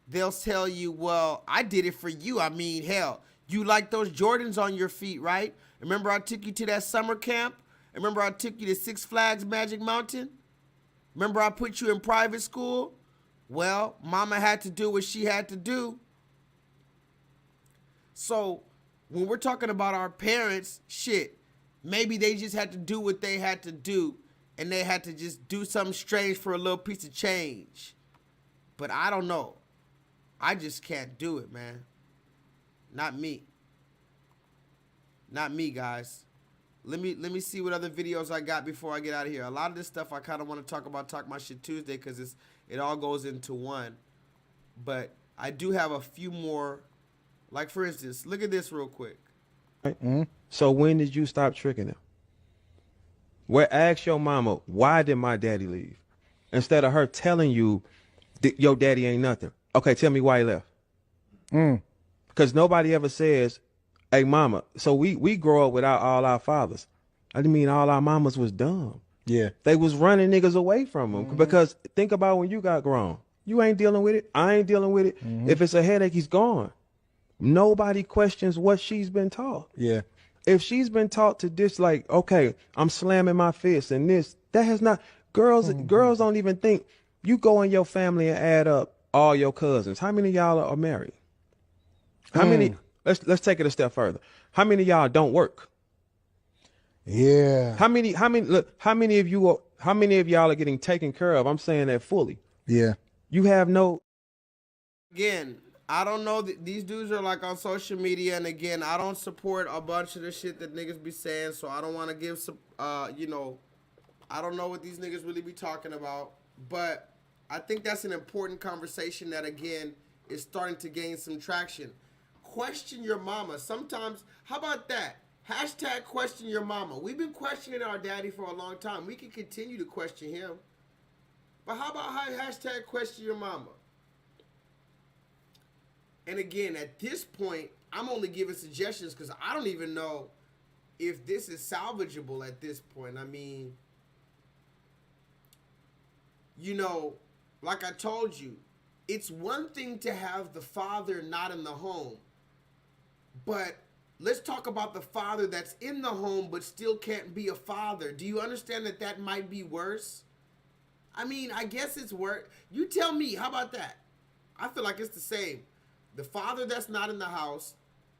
they'll tell you, "Well, I did it for you. I mean, hell, you like those Jordans on your feet, right? Remember I took you to that summer camp? Remember I took you to Six Flags Magic Mountain? Remember I put you in private school? Well, mama had to do what she had to do." So when we're talking about our parents, shit, maybe they just had to do what they had to do, and they had to just do something strange for a little piece of change. But I don't know. I just can't do it, man. Not me. Not me, guys. Let me see what other videos I got before I get out of here. A lot of this stuff I kind of want to talk about Talk My Shit Tuesday because it all goes into one. But I do have a few more. Like, for instance, look at this real quick. So when did you stop tricking him? Ask your mama, why did my daddy leave? Instead of her telling you, your daddy ain't nothing. Okay, tell me why he left. Because nobody ever says, "Hey, mama." So we grow up without all our fathers. I didn't mean all our mamas was dumb. Yeah. They was running niggas away from them. Because think about when you got grown. You ain't dealing with it. I ain't dealing with it. If it's a headache, he's gone. Nobody questions what she's been taught. Yeah. If she's been taught to this, like, okay, I'm slamming my fist and this, that has not, girls don't even think. You go in your family and add up all your cousins. How many of y'all are married? How many, let's take it a step further. How many of y'all don't work? Yeah. How many of y'all are getting taken care of? I'm saying that fully. Yeah. You have no. Again, I don't know. These dudes are like on social media, and again, I don't support a bunch of the shit that niggas be saying, so I don't want to give some, you know, I don't know what these niggas really be talking about, but I think that's an important conversation that, again, is starting to gain some traction. Question your mama. Sometimes, how about that? Hashtag question your mama. We've been questioning our daddy for a long time. We can continue to question him. But how about hashtag question your mama? And again, at this point, I'm only giving suggestions because I don't even know if this is salvageable at this point. I mean, you know, like I told you, it's one thing to have the father not in the home, but let's talk about the father that's in the home but still can't be a father. Do you understand that that might be worse? I mean, I guess it's worse. You tell me, how about that? I feel like it's the same. The father that's not in the house,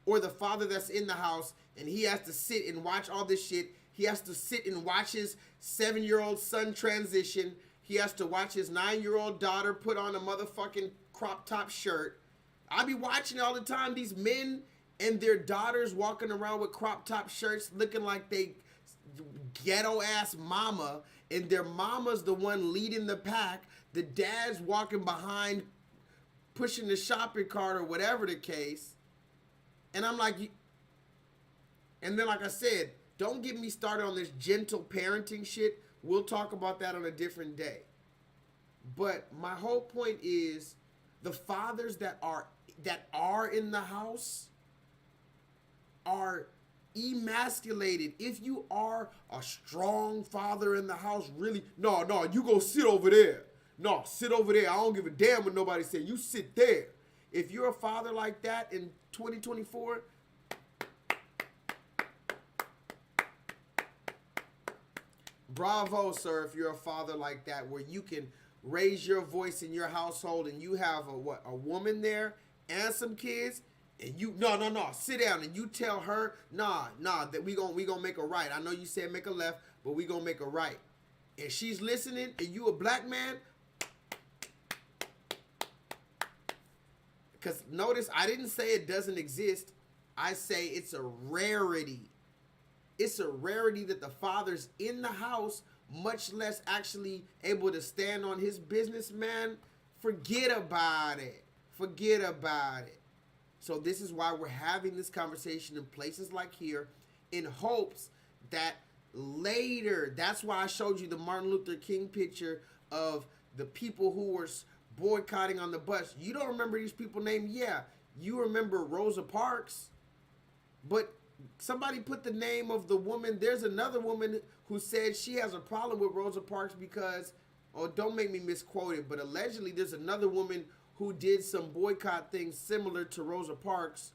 or the father that's in the house and he has to sit and watch all this shit. He has to sit and watch his 7-year-old son transition. He has to watch his 9-year-old daughter put on a motherfucking crop top shirt. I be watching all the time these men and their daughters walking around with crop top shirts looking like they ghetto ass mama, and their mama's the one leading the pack. The dad's walking behind pushing the shopping cart or whatever the case. And I'm like, and then like I said, don't get me started on this gentle parenting shit. We'll talk about that on a different day. But my whole point is the fathers that are in the house are emasculated. If you are a strong father in the house, really, no, you go sit over there. No, sit over there. I don't give a damn what nobody say. You sit there. If you're a father like that in 2024, bravo, sir, if you're a father like that, where you can raise your voice in your household and you have a woman there and some kids, and you, no, sit down and you tell her, nah, that we gonna make a right. I know you said make a left, but we gonna make a right. And she's listening, and you a black man, because notice, I didn't say it doesn't exist. I say it's a rarity. It's a rarity that the father's in the house, much less actually able to stand on his business, man. Forget about it. Forget about it. So this is why we're having this conversation in places like here, in hopes that later, that's why I showed you the Martin Luther King picture of the people who were boycotting on the bus. You don't remember these people named? Yeah, you remember Rosa Parks, but somebody put the name of the woman. There's another woman who said she has a problem with Rosa Parks because, oh, don't make me misquote it, but allegedly there's another woman who did some boycott things similar to Rosa Parks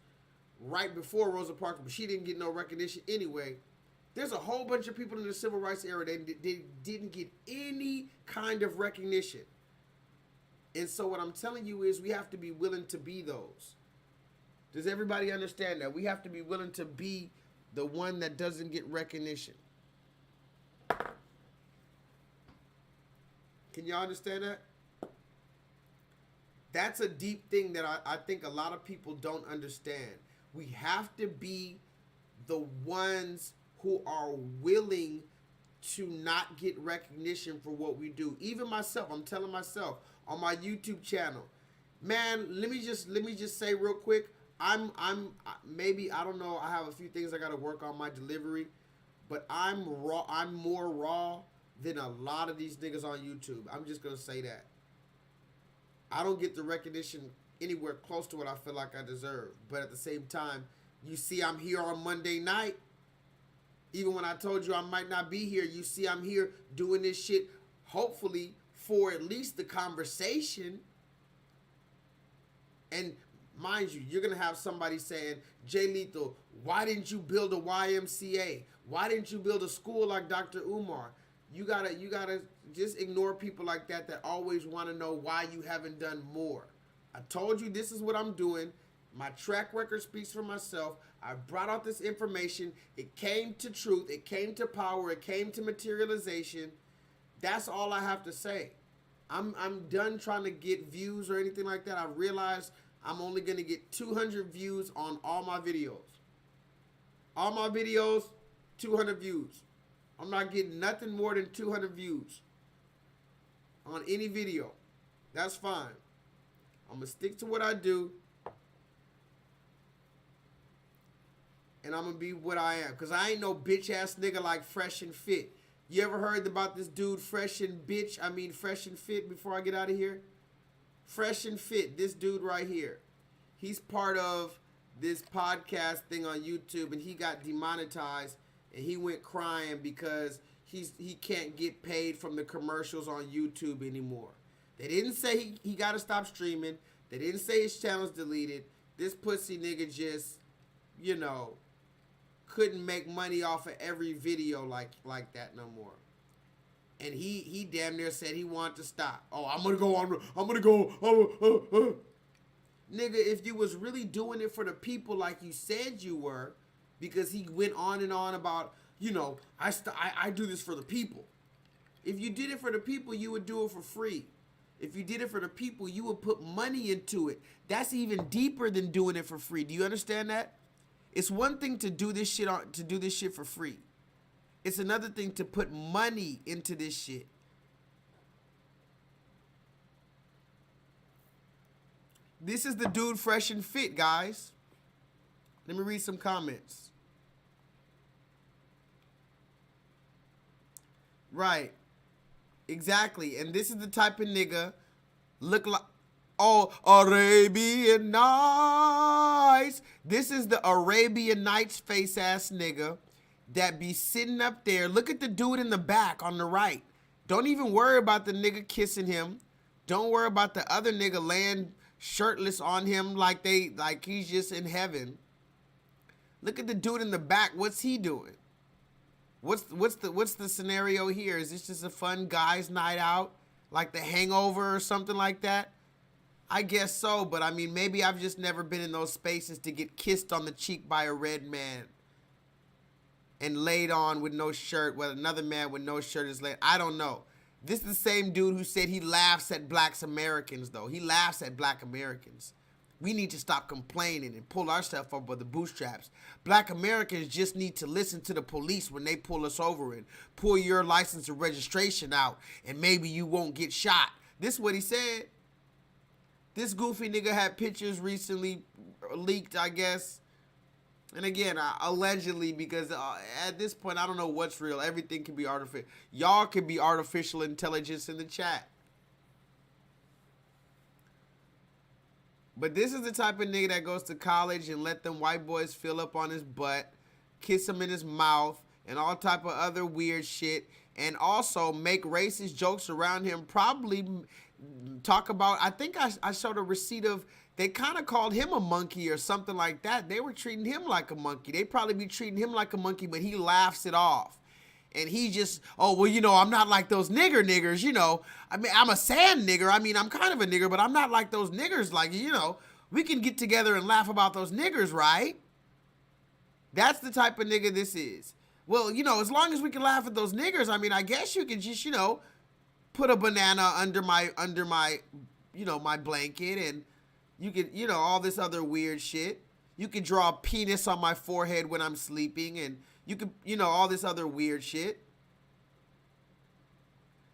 right before Rosa Parks, but she didn't get no recognition anyway. There's a whole bunch of people in the civil rights era that didn't get any kind of recognition. And so what I'm telling you is we have to be willing to be those. Does everybody understand that? We have to be willing to be the one that doesn't get recognition. Can y'all understand that? That's a deep thing that I think a lot of people don't understand. We have to be the ones who are willing to not get recognition for what we do. Even myself, I'm telling myself on my YouTube channel, man, let me just say real quick, I'm maybe, I don't know, I have a few things I got to work on my delivery, but I'm more raw than a lot of these niggas on YouTube. I'm just going to say that. I don't get the recognition anywhere close to what I feel like I deserve. But at the same time, you see I'm here on Monday night. Even when I told you I might not be here, you see I'm here doing this shit, hopefully for at least the conversation. And mind you, you're going to have somebody saying, J-Lethal, why didn't you build a YMCA? Why didn't you build a school like Dr. Umar? You gotta just ignore people like that always want to know why you haven't done more. I told you this is what I'm doing. My track record speaks for myself. I brought out this information. It came to truth. It came to power. It came to materialization. That's all I have to say. I'm done trying to get views or anything like that. I realized I'm only going to get 200 views on all my videos. All my videos, 200 views. I'm not getting nothing more than 200 views on any video. That's fine. I'm going to stick to what I do. And I'm going to be what I am. Because I ain't no bitch-ass nigga like Fresh and Fit. You ever heard about this dude Fresh and Fit before I get out of here? Fresh and Fit, this dude right here. He's part of this podcast thing on YouTube, and he got demonetized. And he went crying because he can't get paid from the commercials on YouTube anymore. They didn't say he got to stop streaming. They didn't say his channel's deleted. This pussy nigga just, you know, couldn't make money off of every video like that no more. And he damn near said he wanted to stop. Oh, I'm going to go. Nigga, if you was really doing it for the people like you said you were, because he went on and on about, you know, I do this for the people. If you did it for the people, you would do it for free. If you did it for the people, you would put money into it. That's even deeper than doing it for free. Do you understand that? It's one thing to do this shit for free. It's another thing to put money into this shit. This is the dude Fresh and Fit, guys. Let me read some comments. Right. Exactly. And this is the type of nigga look like, oh, Arabian Nights. This is the Arabian Nights face ass nigga that be sitting up there. Look at the dude in the back on the right. Don't even worry about the nigga kissing him. Don't worry about the other nigga laying shirtless on him like he's just in heaven. Look at the dude in the back. What's he doing? What's the scenario here? Is this just a fun guys' night out, like The Hangover or something like that? I guess so, but I mean, maybe I've just never been in those spaces to get kissed on the cheek by a red man and laid on with no shirt, while another man with no shirt is laid. I don't know. This is the same dude who said he laughs at Black Americans, though. He laughs at Black Americans. We need to stop complaining and pull ourselves up by the bootstraps. Black Americans just need to listen to the police when they pull us over and pull your license and registration out, and maybe you won't get shot. This is what he said. This goofy nigga had pictures recently leaked, I guess. And again, allegedly, because at this point, I don't know what's real. Everything can be artificial. Y'all can be artificial intelligence in the chat. But this is the type of nigga that goes to college and let them white boys fill up on his butt, kiss him in his mouth, and all type of other weird shit. And also make racist jokes around him. Probably talk about, I think I showed a receipt of, they kind of called him a monkey or something like that. They were treating him like a monkey. They probably be treating him like a monkey, but he laughs it off. And he just, oh, well, you know, I'm not like those niggers, you know. I mean, I'm a sand nigger. I mean, I'm kind of a nigger, but I'm not like those niggers. Like, you know, we can get together and laugh about those niggers, right? That's the type of nigga this is. Well, you know, as long as we can laugh at those niggers, I mean, I guess you can just, you know, put a banana under my, you know, my blanket, and you could, you know, all this other weird shit. You could draw a penis on my forehead when I'm sleeping, and you could, you know, all this other weird shit.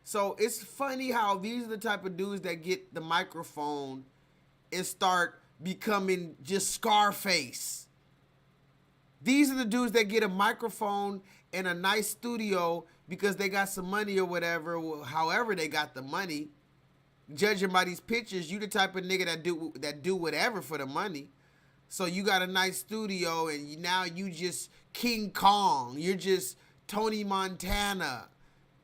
So it's funny how these are the type of dudes that get the microphone and start becoming just Scarface. These are the dudes that get a microphone and a nice studio because they got some money or whatever, however they got the money. Judging by these pictures, you the type of nigga that do whatever for the money. So you got a nice studio, and now you just King Kong. You're just Tony Montana.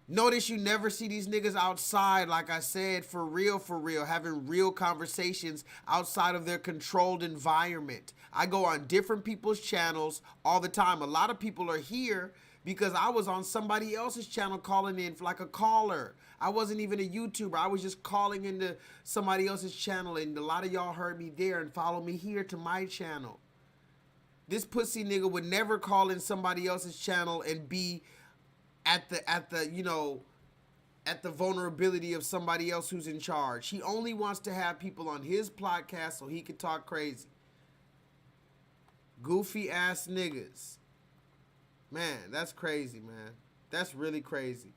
Notice you never see these niggas outside, like I said, for real, having real conversations outside of their controlled environment. I go on different people's channels all the time. A lot of people are here because I was on somebody else's channel calling in like a caller. I wasn't even a YouTuber. I was just calling into somebody else's channel, and a lot of y'all heard me there and follow me here to my channel. This pussy nigga would never call in somebody else's channel and be at the you know, at the vulnerability of somebody else who's in charge. He only wants to have people on his podcast so he can talk crazy. Goofy ass niggas. Man, that's crazy, man. That's really crazy.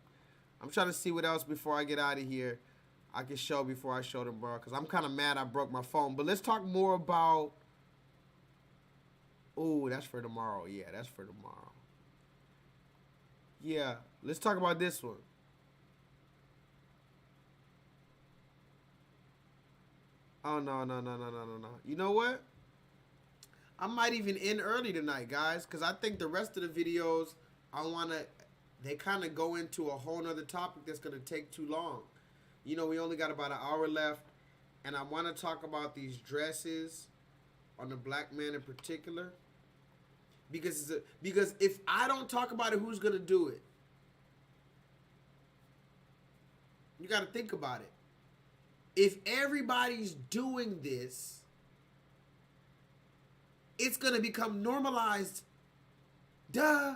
I'm trying to see what else before I get out of here I can show before I show them, bro, because I'm kind of mad I broke my phone. But let's talk more about... Ooh, that's for tomorrow. Yeah, that's for tomorrow. Yeah, let's talk about this one. Oh, no. You know what? I might even end early tonight, guys, because I think the rest of the videos, they kind of go into a whole nother topic that's going to take too long. You know, we only got about an hour left, and I want to talk about these dresses on the black man in particular. Because if I don't talk about it, who's going to do it? You got to think about it. If everybody's doing this, it's going to become normalized. Duh.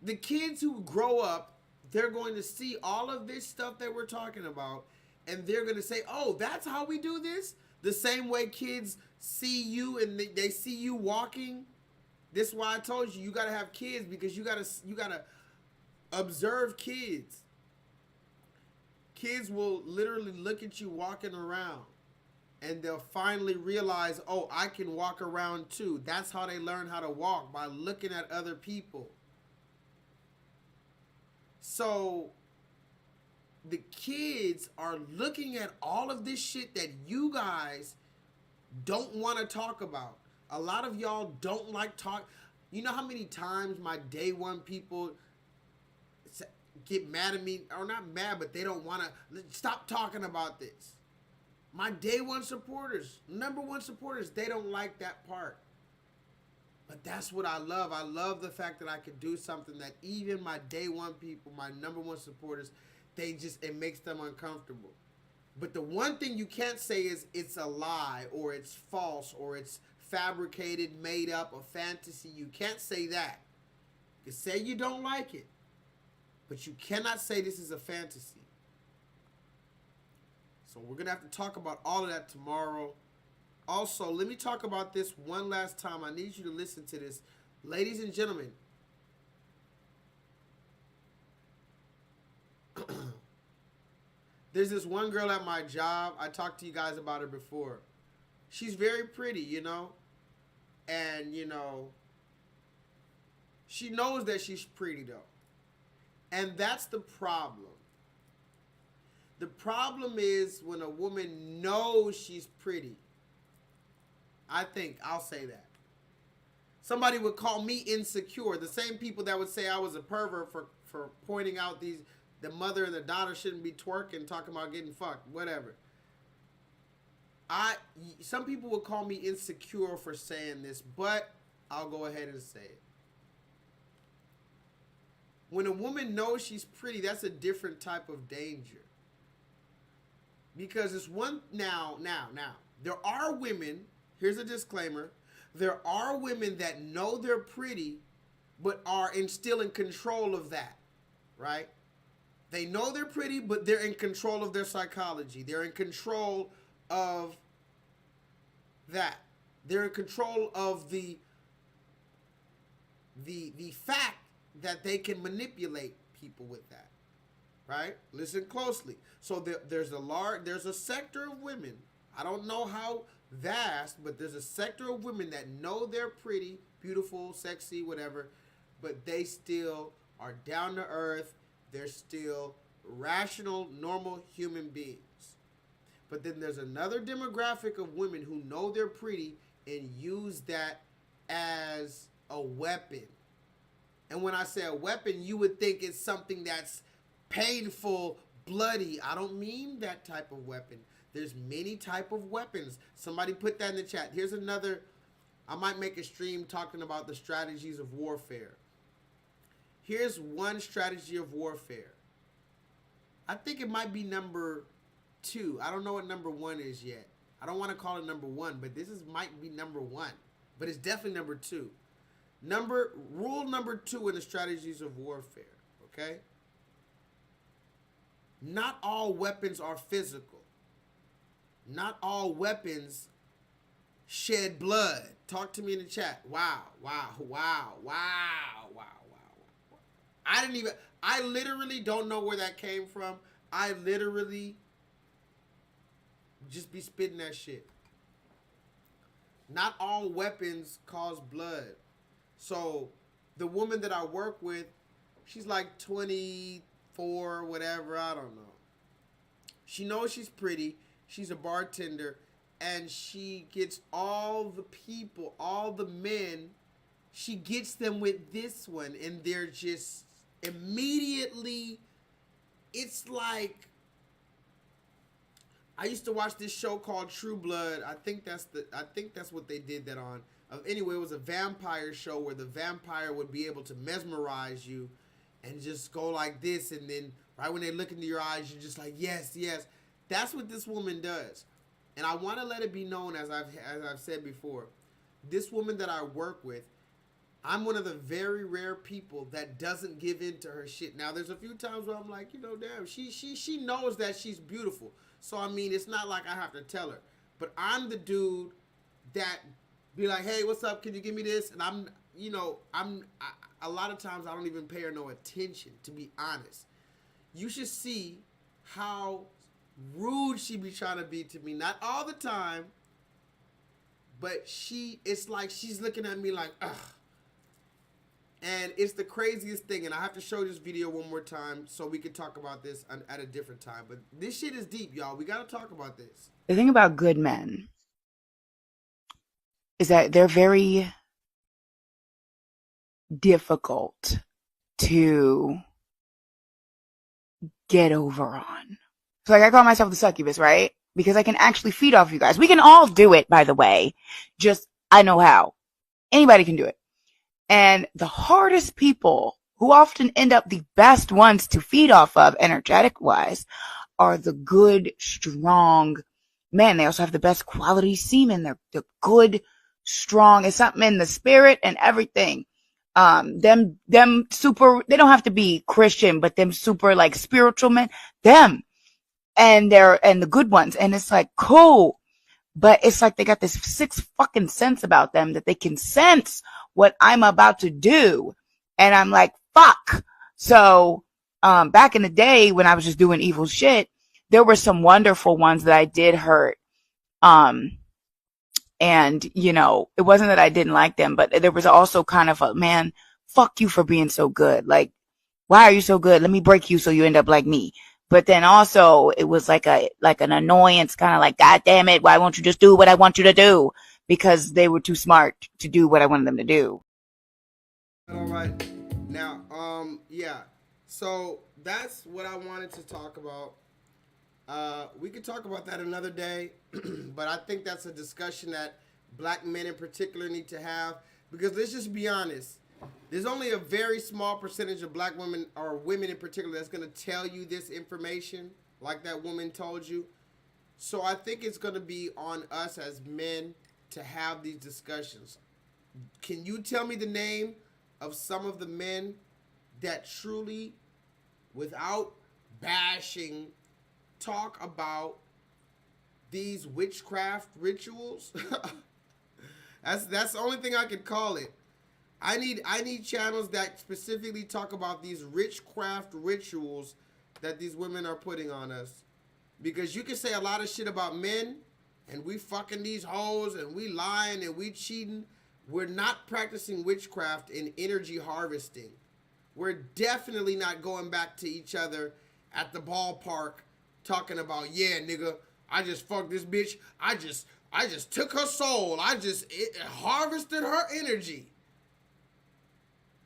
The kids who grow up, they're going to see all of this stuff that we're talking about, and they're going to say, oh, that's how we do this? The same way kids see you and they see you walking. This is why I told you, you got to have kids, because you got to observe kids. Kids will literally look at you walking around. And they'll finally realize, oh, I can walk around too. That's how they learn how to walk, by looking at other people. So the kids are looking at all of this shit that you guys don't want to talk about. A lot of y'all don't like talk. You know how many times my day one people get mad at me, or not mad, but they don't want to stop talking about this. My day one supporters, number one supporters, they don't like that part. But that's what I love. I love the fact that I could do something that even my day one people, my number one supporters, it makes them uncomfortable. But the one thing you can't say is it's a lie, or it's false, or it's fabricated, made up, a fantasy. You can't say that. You can say you don't like it, but you cannot say this is a fantasy. So we're going to have to talk about all of that tomorrow. Also, let me talk about this one last time. I need you to listen to this. Ladies and gentlemen, there's this one girl at my job. I talked to you guys about her before. She's very pretty, you know. And, you know, she knows that she's pretty, though. And that's the problem. The problem is when a woman knows she's pretty. I'll say that. Somebody would call me insecure. The same people that would say I was a pervert for pointing out the mother and the daughter shouldn't be twerking, talking about getting fucked, whatever. Some people would call me insecure for saying this, but I'll go ahead and say it. When a woman knows she's pretty, that's a different type of danger. Because it's one, now, there are women, here's a disclaimer, there are women that know they're pretty, but are still in control of that, right? They know they're pretty, but they're in control of their psychology. They're in control of that. They're in control of the fact that they can manipulate people with that, right? Listen closely. So there's a sector of women, I don't know how vast, but there's a sector of women that know they're pretty, beautiful, sexy, whatever, but they still are down to earth. They're still rational, normal human beings. But then there's another demographic of women who know they're pretty and use that as a weapon. And when I say a weapon, you would think it's something that's painful, bloody. I don't mean that type of weapon. There's many type of weapons. Somebody put that in the chat. Here's another. I might make a stream talking about the strategies of warfare. Here's one strategy of warfare. I think it might be number 2. I don't know what number 1 is yet. I don't want to call it number 1, but might be number 1. But it's definitely number 2. Rule number 2 in the strategies of warfare, okay? Not all weapons are physical. Not all weapons shed blood. Talk to me in the chat. Wow. I literally don't know where that came from. I literally just be spitting that shit. Not all weapons cause blood. So the woman that I work with, she's like 24, whatever, I don't know. She knows she's pretty. She's a bartender, and she gets all the people, all the men, she gets them with this one, and they're just immediately, it's like, I used to watch this show called True Blood. I think that's what they did that on. Anyway, it was a vampire show where the vampire would be able to mesmerize you and just go like this, and then right when they look into your eyes, you're just like, yes. That's what this woman does. And I want to let it be known, as I've said before, this woman that I work with, I'm one of the very rare people that doesn't give in to her shit. Now, there's a few times where I'm like, damn, she knows that she's beautiful. So, I mean, it's not like I have to tell her. But I'm the dude that be like, hey, what's up? Can you give me this? And a lot of times I don't even pay her no attention, to be honest. You should see how rude she be trying to be to me. Not all the time, but it's like she's looking at me like, ugh. And it's the craziest thing, and I have to show this video one more time so we can talk about this at a different time. But this shit is deep, y'all. We got to talk about this. The thing about good men is that they're very difficult to get over on. So like I call myself the succubus, right? Because I can actually feed off you guys. We can all do it, by the way. Just, I know how. Anybody can do it. And the hardest people who often end up the best ones to feed off of, energetic wise, are the good, strong men. They also have the best quality semen. They're good, strong. It's something in the spirit and everything. Them super, they don't have to be Christian, but them super like spiritual men, them. And the good ones. And it's like, cool. But it's like they got this sixth fucking sense about them that they can sense what I'm about to do. And I'm like, fuck. So, back in the day when I was just doing evil shit, there were some wonderful ones that I did hurt. And, you know, it wasn't that I didn't like them, but there was also kind of a, man, fuck you for being so good. Like, why are you so good? Let me break you so you end up like me. But then also it was like an annoyance, kind of like, God damn it, why won't you just do what I want you to do? Because they were too smart to do what I wanted them to do. All right. Now, yeah. So that's what I wanted to talk about. We could talk about that another day, but I think that's a discussion that black men in particular need to have, because let's just be honest. There's only a very small percentage of black women or women in particular that's going to tell you this information like that woman told you. So I think it's going to be on us as men to have these discussions. Can you tell me the name of some of the men that truly, without bashing, talk about these witchcraft rituals? That's the only thing I could call it. I need channels that specifically talk about these witchcraft rituals that these women are putting on us. Because you can say a lot of shit about men, and we fucking these hoes, and we lying, and we cheating. We're not practicing witchcraft and energy harvesting. We're definitely not going back to each other at the ballpark talking about, yeah, nigga, I just fucked this bitch. I just took her soul. It harvested her energy.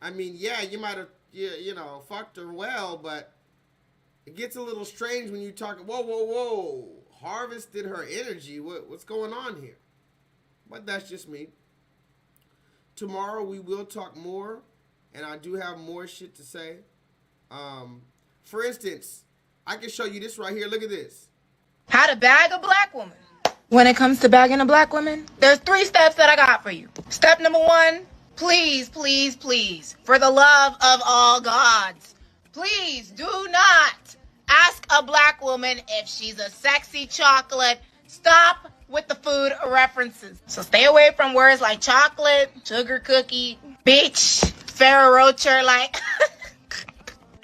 I mean, yeah, you might have, you know, fucked her well, but it gets a little strange when you talk, whoa, harvested her energy. What's going on here? But that's just me. Tomorrow we will talk more, and I do have more shit to say. For instance, I can show you this right here. Look at this. How to bag a black woman. When it comes to bagging a black woman, there's 3 steps that I got for you. Step number 1, please, please, please, for the love of all gods, please do not ask a black woman if she's a sexy chocolate. Stop with the food references. So stay away from words like chocolate, sugar cookie, bitch, Ferrero Rocher, like...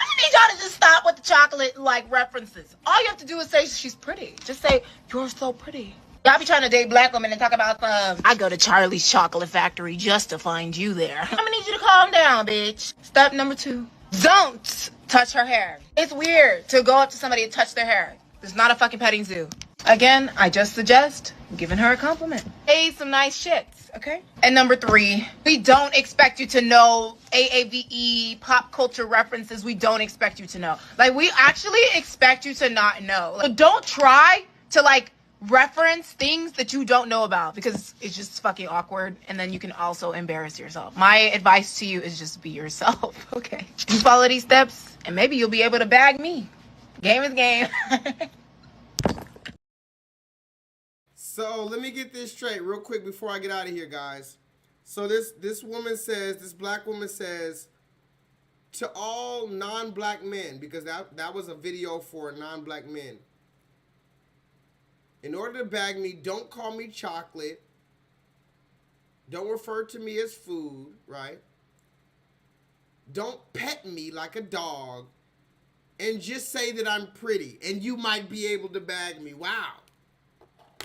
I need y'all to just stop with the chocolate like references. All you have to do is say she's pretty. Just say, you're so pretty. Y'all be trying to date black women and talk about I go to Charlie's Chocolate Factory just to find you there. I'm gonna need you to calm down, bitch. Step number 2. Don't touch her hair. It's weird to go up to somebody and touch their hair. It's not a fucking petting zoo. Again, I just suggest giving her a compliment. Hey, some nice shits, okay? And number 3, we don't expect you to know AAVE, pop culture references. We don't expect you to know. Like, we actually expect you to not know. Like, so don't try to, like, reference things that you don't know about, because it's just fucking awkward, and then you can also embarrass yourself. My advice to you is just be yourself, okay? You follow these steps, and maybe you'll be able to bag me. Game is game. So let me get this straight real quick before I get out of here, guys. So this black woman says, to all non-black men, because that was a video for non-black men, in order to bag me, don't call me chocolate. Don't refer to me as food, right? Don't pet me like a dog. and just say that I'm pretty and you might be able to bag me. Wow.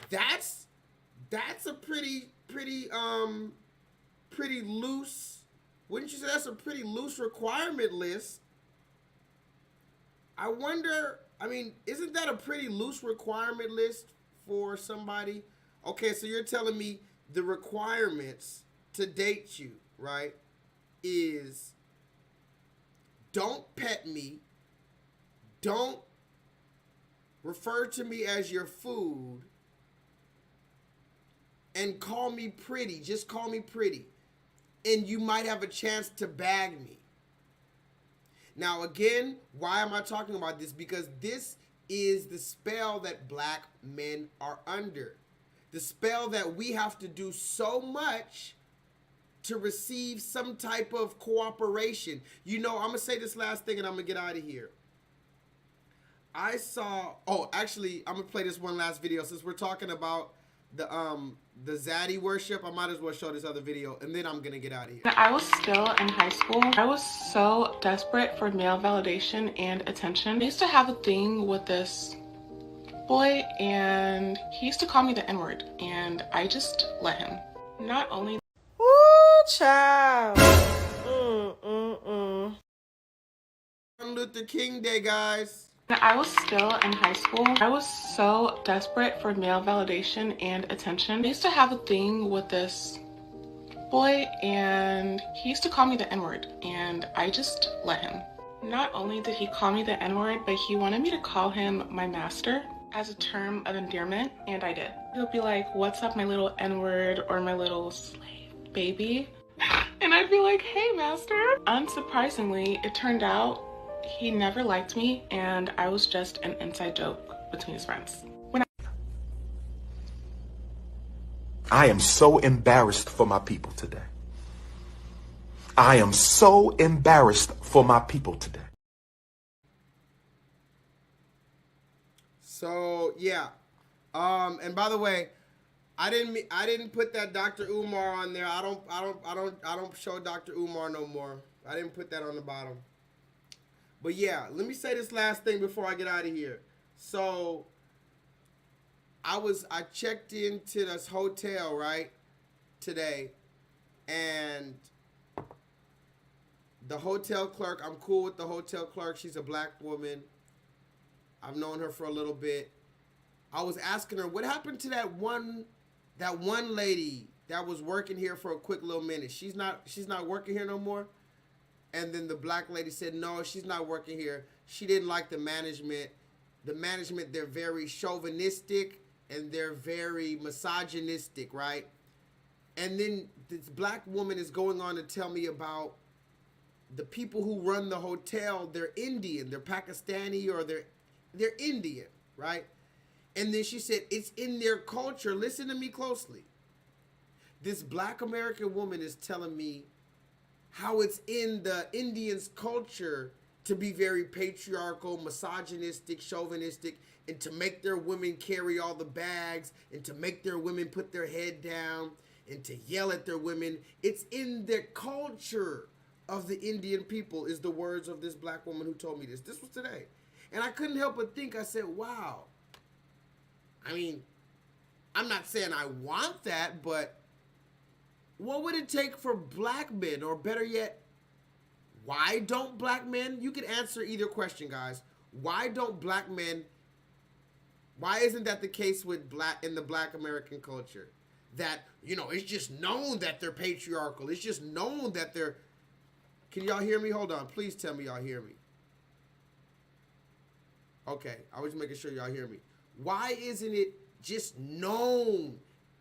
That's a pretty loose, wouldn't you say that's a pretty loose requirement list? I wonder, I mean, isn't that a pretty loose requirement list for somebody? Okay, so you're telling me the requirements to date you, right, is don't pet me, don't refer to me as your food, and call me pretty. Just call me pretty. And you might have a chance to bag me. Now, again, why am I talking about this? Because this is the spell that black men are under. The spell that we have to do so much to receive some type of cooperation. You know, I'm going to say this last thing and I'm going to get out of here. I saw, oh, actually, I'm going to play this one last video since we're talking about the Zaddy worship. I might as well show this other video and then I'm gonna get out of here. I was still in high school. I was so desperate for male validation and attention. I used to have a thing with this boy and he used to call me the N-word and I just let him. Not only Ooh, child. Martin Luther King Day, guys. I was still in high school. I was so desperate for male validation and attention. I used to have a thing with this boy and he used to call me the N-word and I just let him. Not only did he call me the N-word, but he wanted me to call him my master as a term of endearment, and I did. He'll be like, "What's up, my little N-word," or "my little slave baby," and I'd be like, "Hey, master." Unsurprisingly, it turned out he never liked me and I was just an inside joke between his friends. I am so embarrassed for my people today. I am so embarrassed for my people today. So yeah, and by the way, I didn't put that Dr. Umar on there. I don't show Dr. Umar no more. I didn't put that on the bottom. But yeah, let me say this last thing before I get out of here. So I checked into this hotel, right, today, and the hotel clerk, I'm cool with the hotel clerk. She's a black woman. I've known her for a little bit. I was asking her, what happened to that one lady that was working here for a quick little minute? She's not working here no more? And then the black lady said, no, she's not working here. She didn't like the management. The management, they're very chauvinistic and they're very misogynistic, right? And then this black woman is going on to tell me about the people who run the hotel. They're Indian, they're Pakistani, or they're Indian, right? And then she said, it's in their culture. Listen to me closely. This black American woman is telling me how it's in the Indians' culture to be very patriarchal, misogynistic, chauvinistic, and to make their women carry all the bags, and to make their women put their head down, and to yell at their women. It's in the culture of the Indian people, is the words of this black woman who told me this. This was today. And I couldn't help but think, I said, wow. I mean, I'm not saying I want that, but what would it take for black men, or better yet, why don't black men, you can answer either question, guys. Why don't black men, why isn't that the case with in the black American culture? That, you know, it's just known that they're patriarchal. It's just known that they're, can y'all hear me? Hold on, please tell me y'all hear me. Okay, I was making sure y'all hear me. Why isn't it just known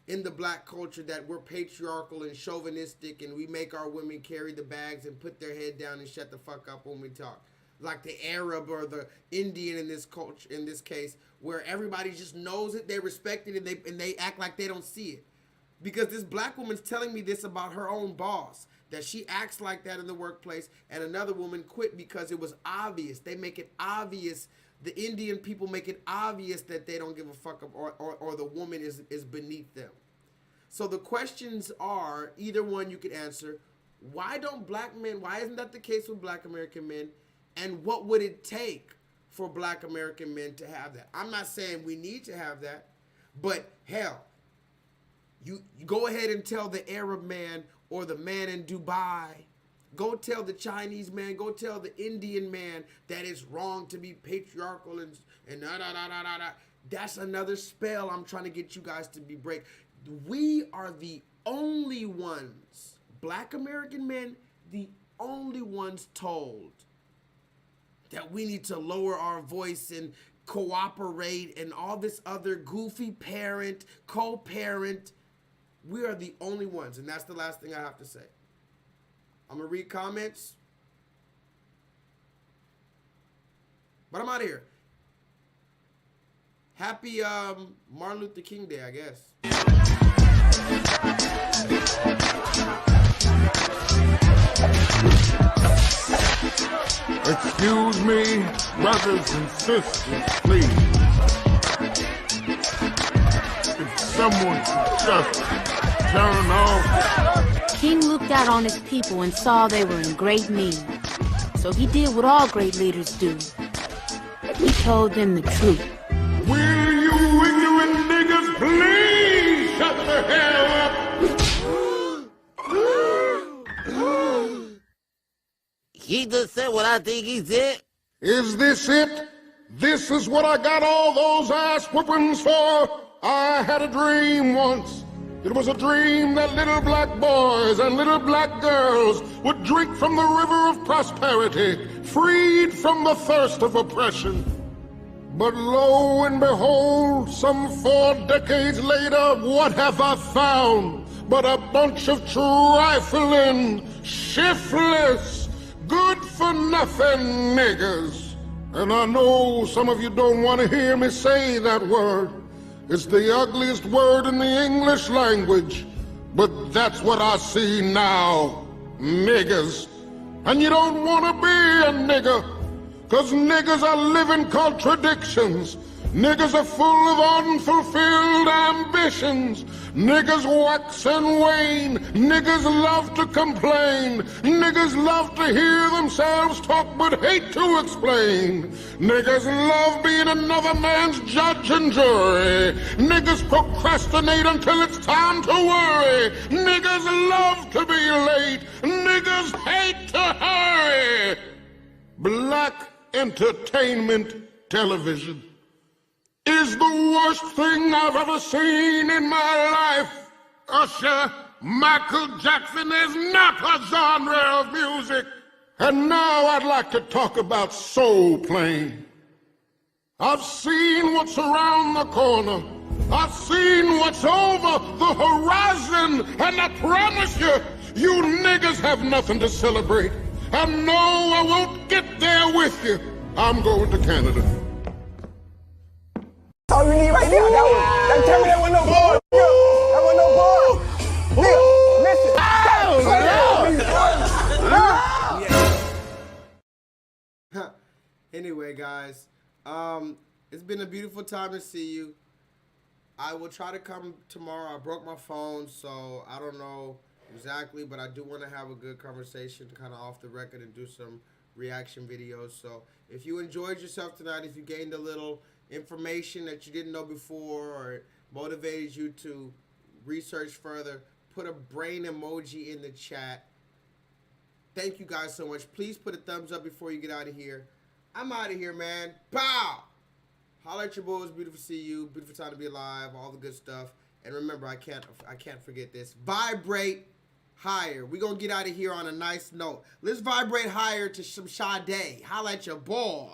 in the black culture that we're patriarchal and chauvinistic and we make our women carry the bags and put their head down and shut the fuck up when we talk? Like the Arab or the Indian in this culture, in this case, where everybody just knows it, they respect it, and they act like they don't see it. Because this black woman's telling me this about her own boss, that she acts like that in the workplace, and another woman quit because it was obvious. They make it obvious. The Indian people make it obvious that they don't give a fuck up, or the woman is beneath them. So the questions are, either one you could answer. Why don't black men, why isn't that the case with black American men? And what would it take for black American men to have that. I'm not saying we need to have that, but hell, you go ahead and tell the Arab man or the man in Dubai, go tell the Chinese man, go tell the Indian man that it's wrong to be patriarchal and da da da da da da. That's another spell I'm trying to get you guys to be break. We are the only ones, black American men, the only ones told that we need to lower our voice and cooperate and all this other goofy parent, co-parent. We are the only ones, and that's the last thing I have to say. I'm gonna read comments, but I'm out of here. Happy Martin Luther King Day, I guess. Excuse me, brothers and sisters, please. If someone could just turn off. King looked out on his people and saw they were in great need. So he did what all great leaders do. He told them the truth. Will you ignorant niggas please shut the hell up? He just said what I think he said. Is this it? This is what I got all those ass whoopings for? I had a dream once. It was a dream that little black boys and little black girls would drink from the river of prosperity, freed from the thirst of oppression. But lo and behold, some 4 decades later, what have I found but a bunch of trifling, shiftless, good-for-nothing niggers? And I know some of you don't want to hear me say that word. It's the ugliest word in the English language, but that's what I see now, niggers. And you don't want to be a nigger, 'cause niggers are living contradictions. Niggas are full of unfulfilled ambitions. Niggas wax and wane. Niggas love to complain. Niggas love to hear themselves talk but hate to explain. Niggas love being another man's judge and jury. Niggas procrastinate until it's time to worry. Niggas love to be late. Niggas hate to hurry. Black entertainment television is the worst thing I've ever seen in my life. Usher, Michael Jackson is not a genre of music. And now I'd like to talk about soul playing. I've seen what's around the corner. I've seen what's over the horizon. And I promise you, you niggas have nothing to celebrate. And no, I won't get there with you. I'm going to Canada. All you need right there, that tell me that was no bar. That was no bar. Nigga, listen. Anyway, guys, it's been a beautiful time to see you. I will try to come tomorrow. I broke my phone, so I don't know exactly, but I do want to have a good conversation kind of off the record and do some reaction videos. So if you enjoyed yourself tonight, if you gained a little information that you didn't know before or it motivated you to research further, put a brain emoji in the chat. Thank you guys so much. Please put a thumbs up before you get out of here. I'm out of here, man. Pow! Holla at your boys. Beautiful to see you. Beautiful time to be alive. All the good stuff. And remember, I can't forget this. Vibrate higher. We're going to get out of here on a nice note. Let's vibrate higher to some Sade. Holla at your boy.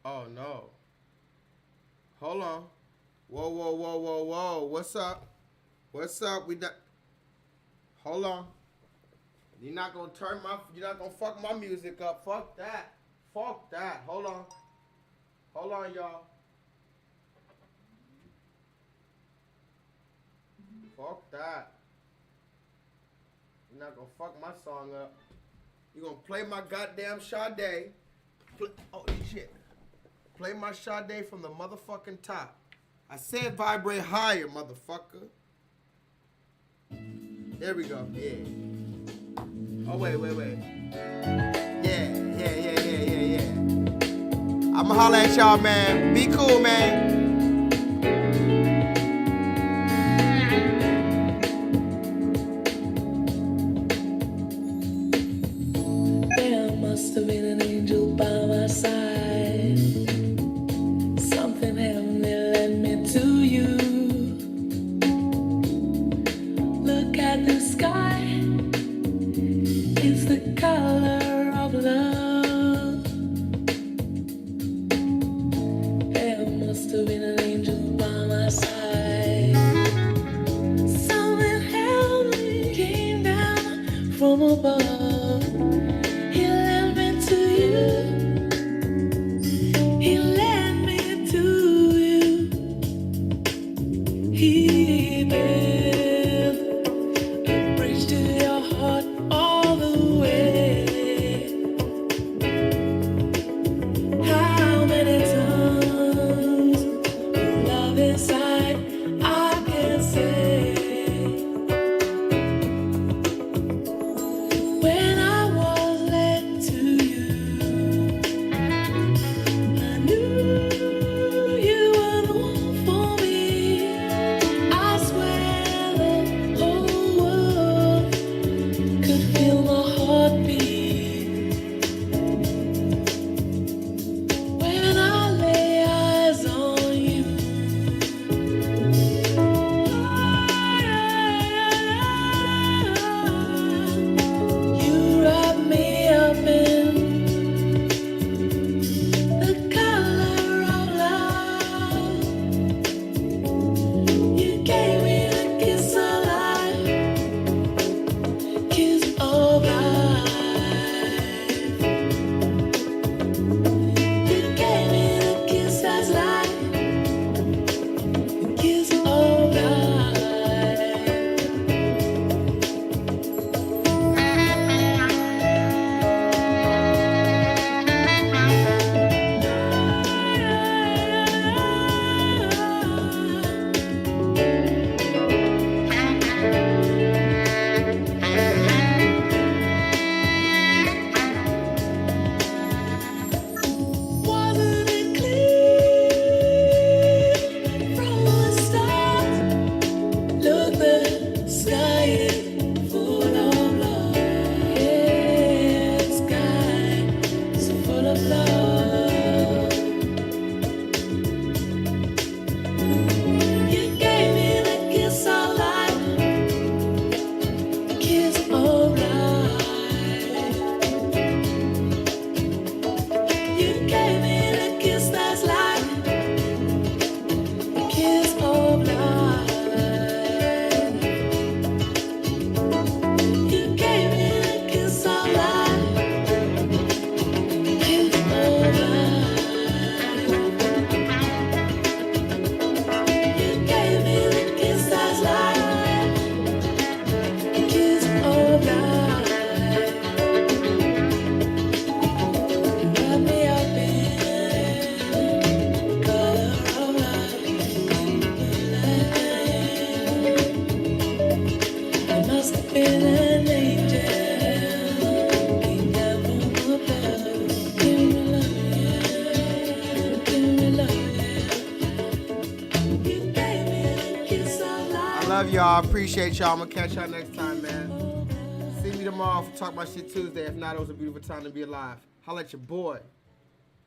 Oh no. Hold on. Whoa, whoa, whoa, whoa, whoa. What's up? What's up? Hold on. You're not gonna fuck my music up. Fuck that. Fuck that. Hold on. Hold on, y'all. Fuck that. You're not gonna fuck my song up. You're gonna play my goddamn Sade. Oh, shit. Play my Sade from the motherfucking top. I said vibrate higher, motherfucker. There we go. Yeah. Oh, wait. Yeah. I'ma holla at y'all, man. Be cool, man. There must have been an angel by my side. Something heavenly led me to you. Look at the sky. It's the color of love. There must have been an angel by my side. Something heavenly came down from above. He led me to you. He led me to you. He built a bridge to your heart all the way. How many tons of love inside I can say. When I was led to you, I knew you were the one for me. I swear the whole world could feel my heartbeat. When I lay eyes on you, you wrap me up in the color of love. You gave me the kiss of life, kiss of life. You gave me the kiss that's life, the kiss of life. Wasn't it clear from the start? Look, the sky is full of love. Yeah, the sky is full of love. You gave me the kiss of life, the kiss of life. You gave me the kiss that's life, the kiss of life. You gave me the kiss of life, the kiss of life. You gave me the kiss that's life, the kiss of life. Wrap me up in the color of life. It must have been an angel came down from above. Give me love, yeah. Give me love, yeah. You gave me the kiss of life. I love y'all. Appreciate y'all. I'm gonna catch y'all next time, man. See me tomorrow for Talk My Shit Tuesday. If not, it was a beautiful time to be alive. Holla at your boy.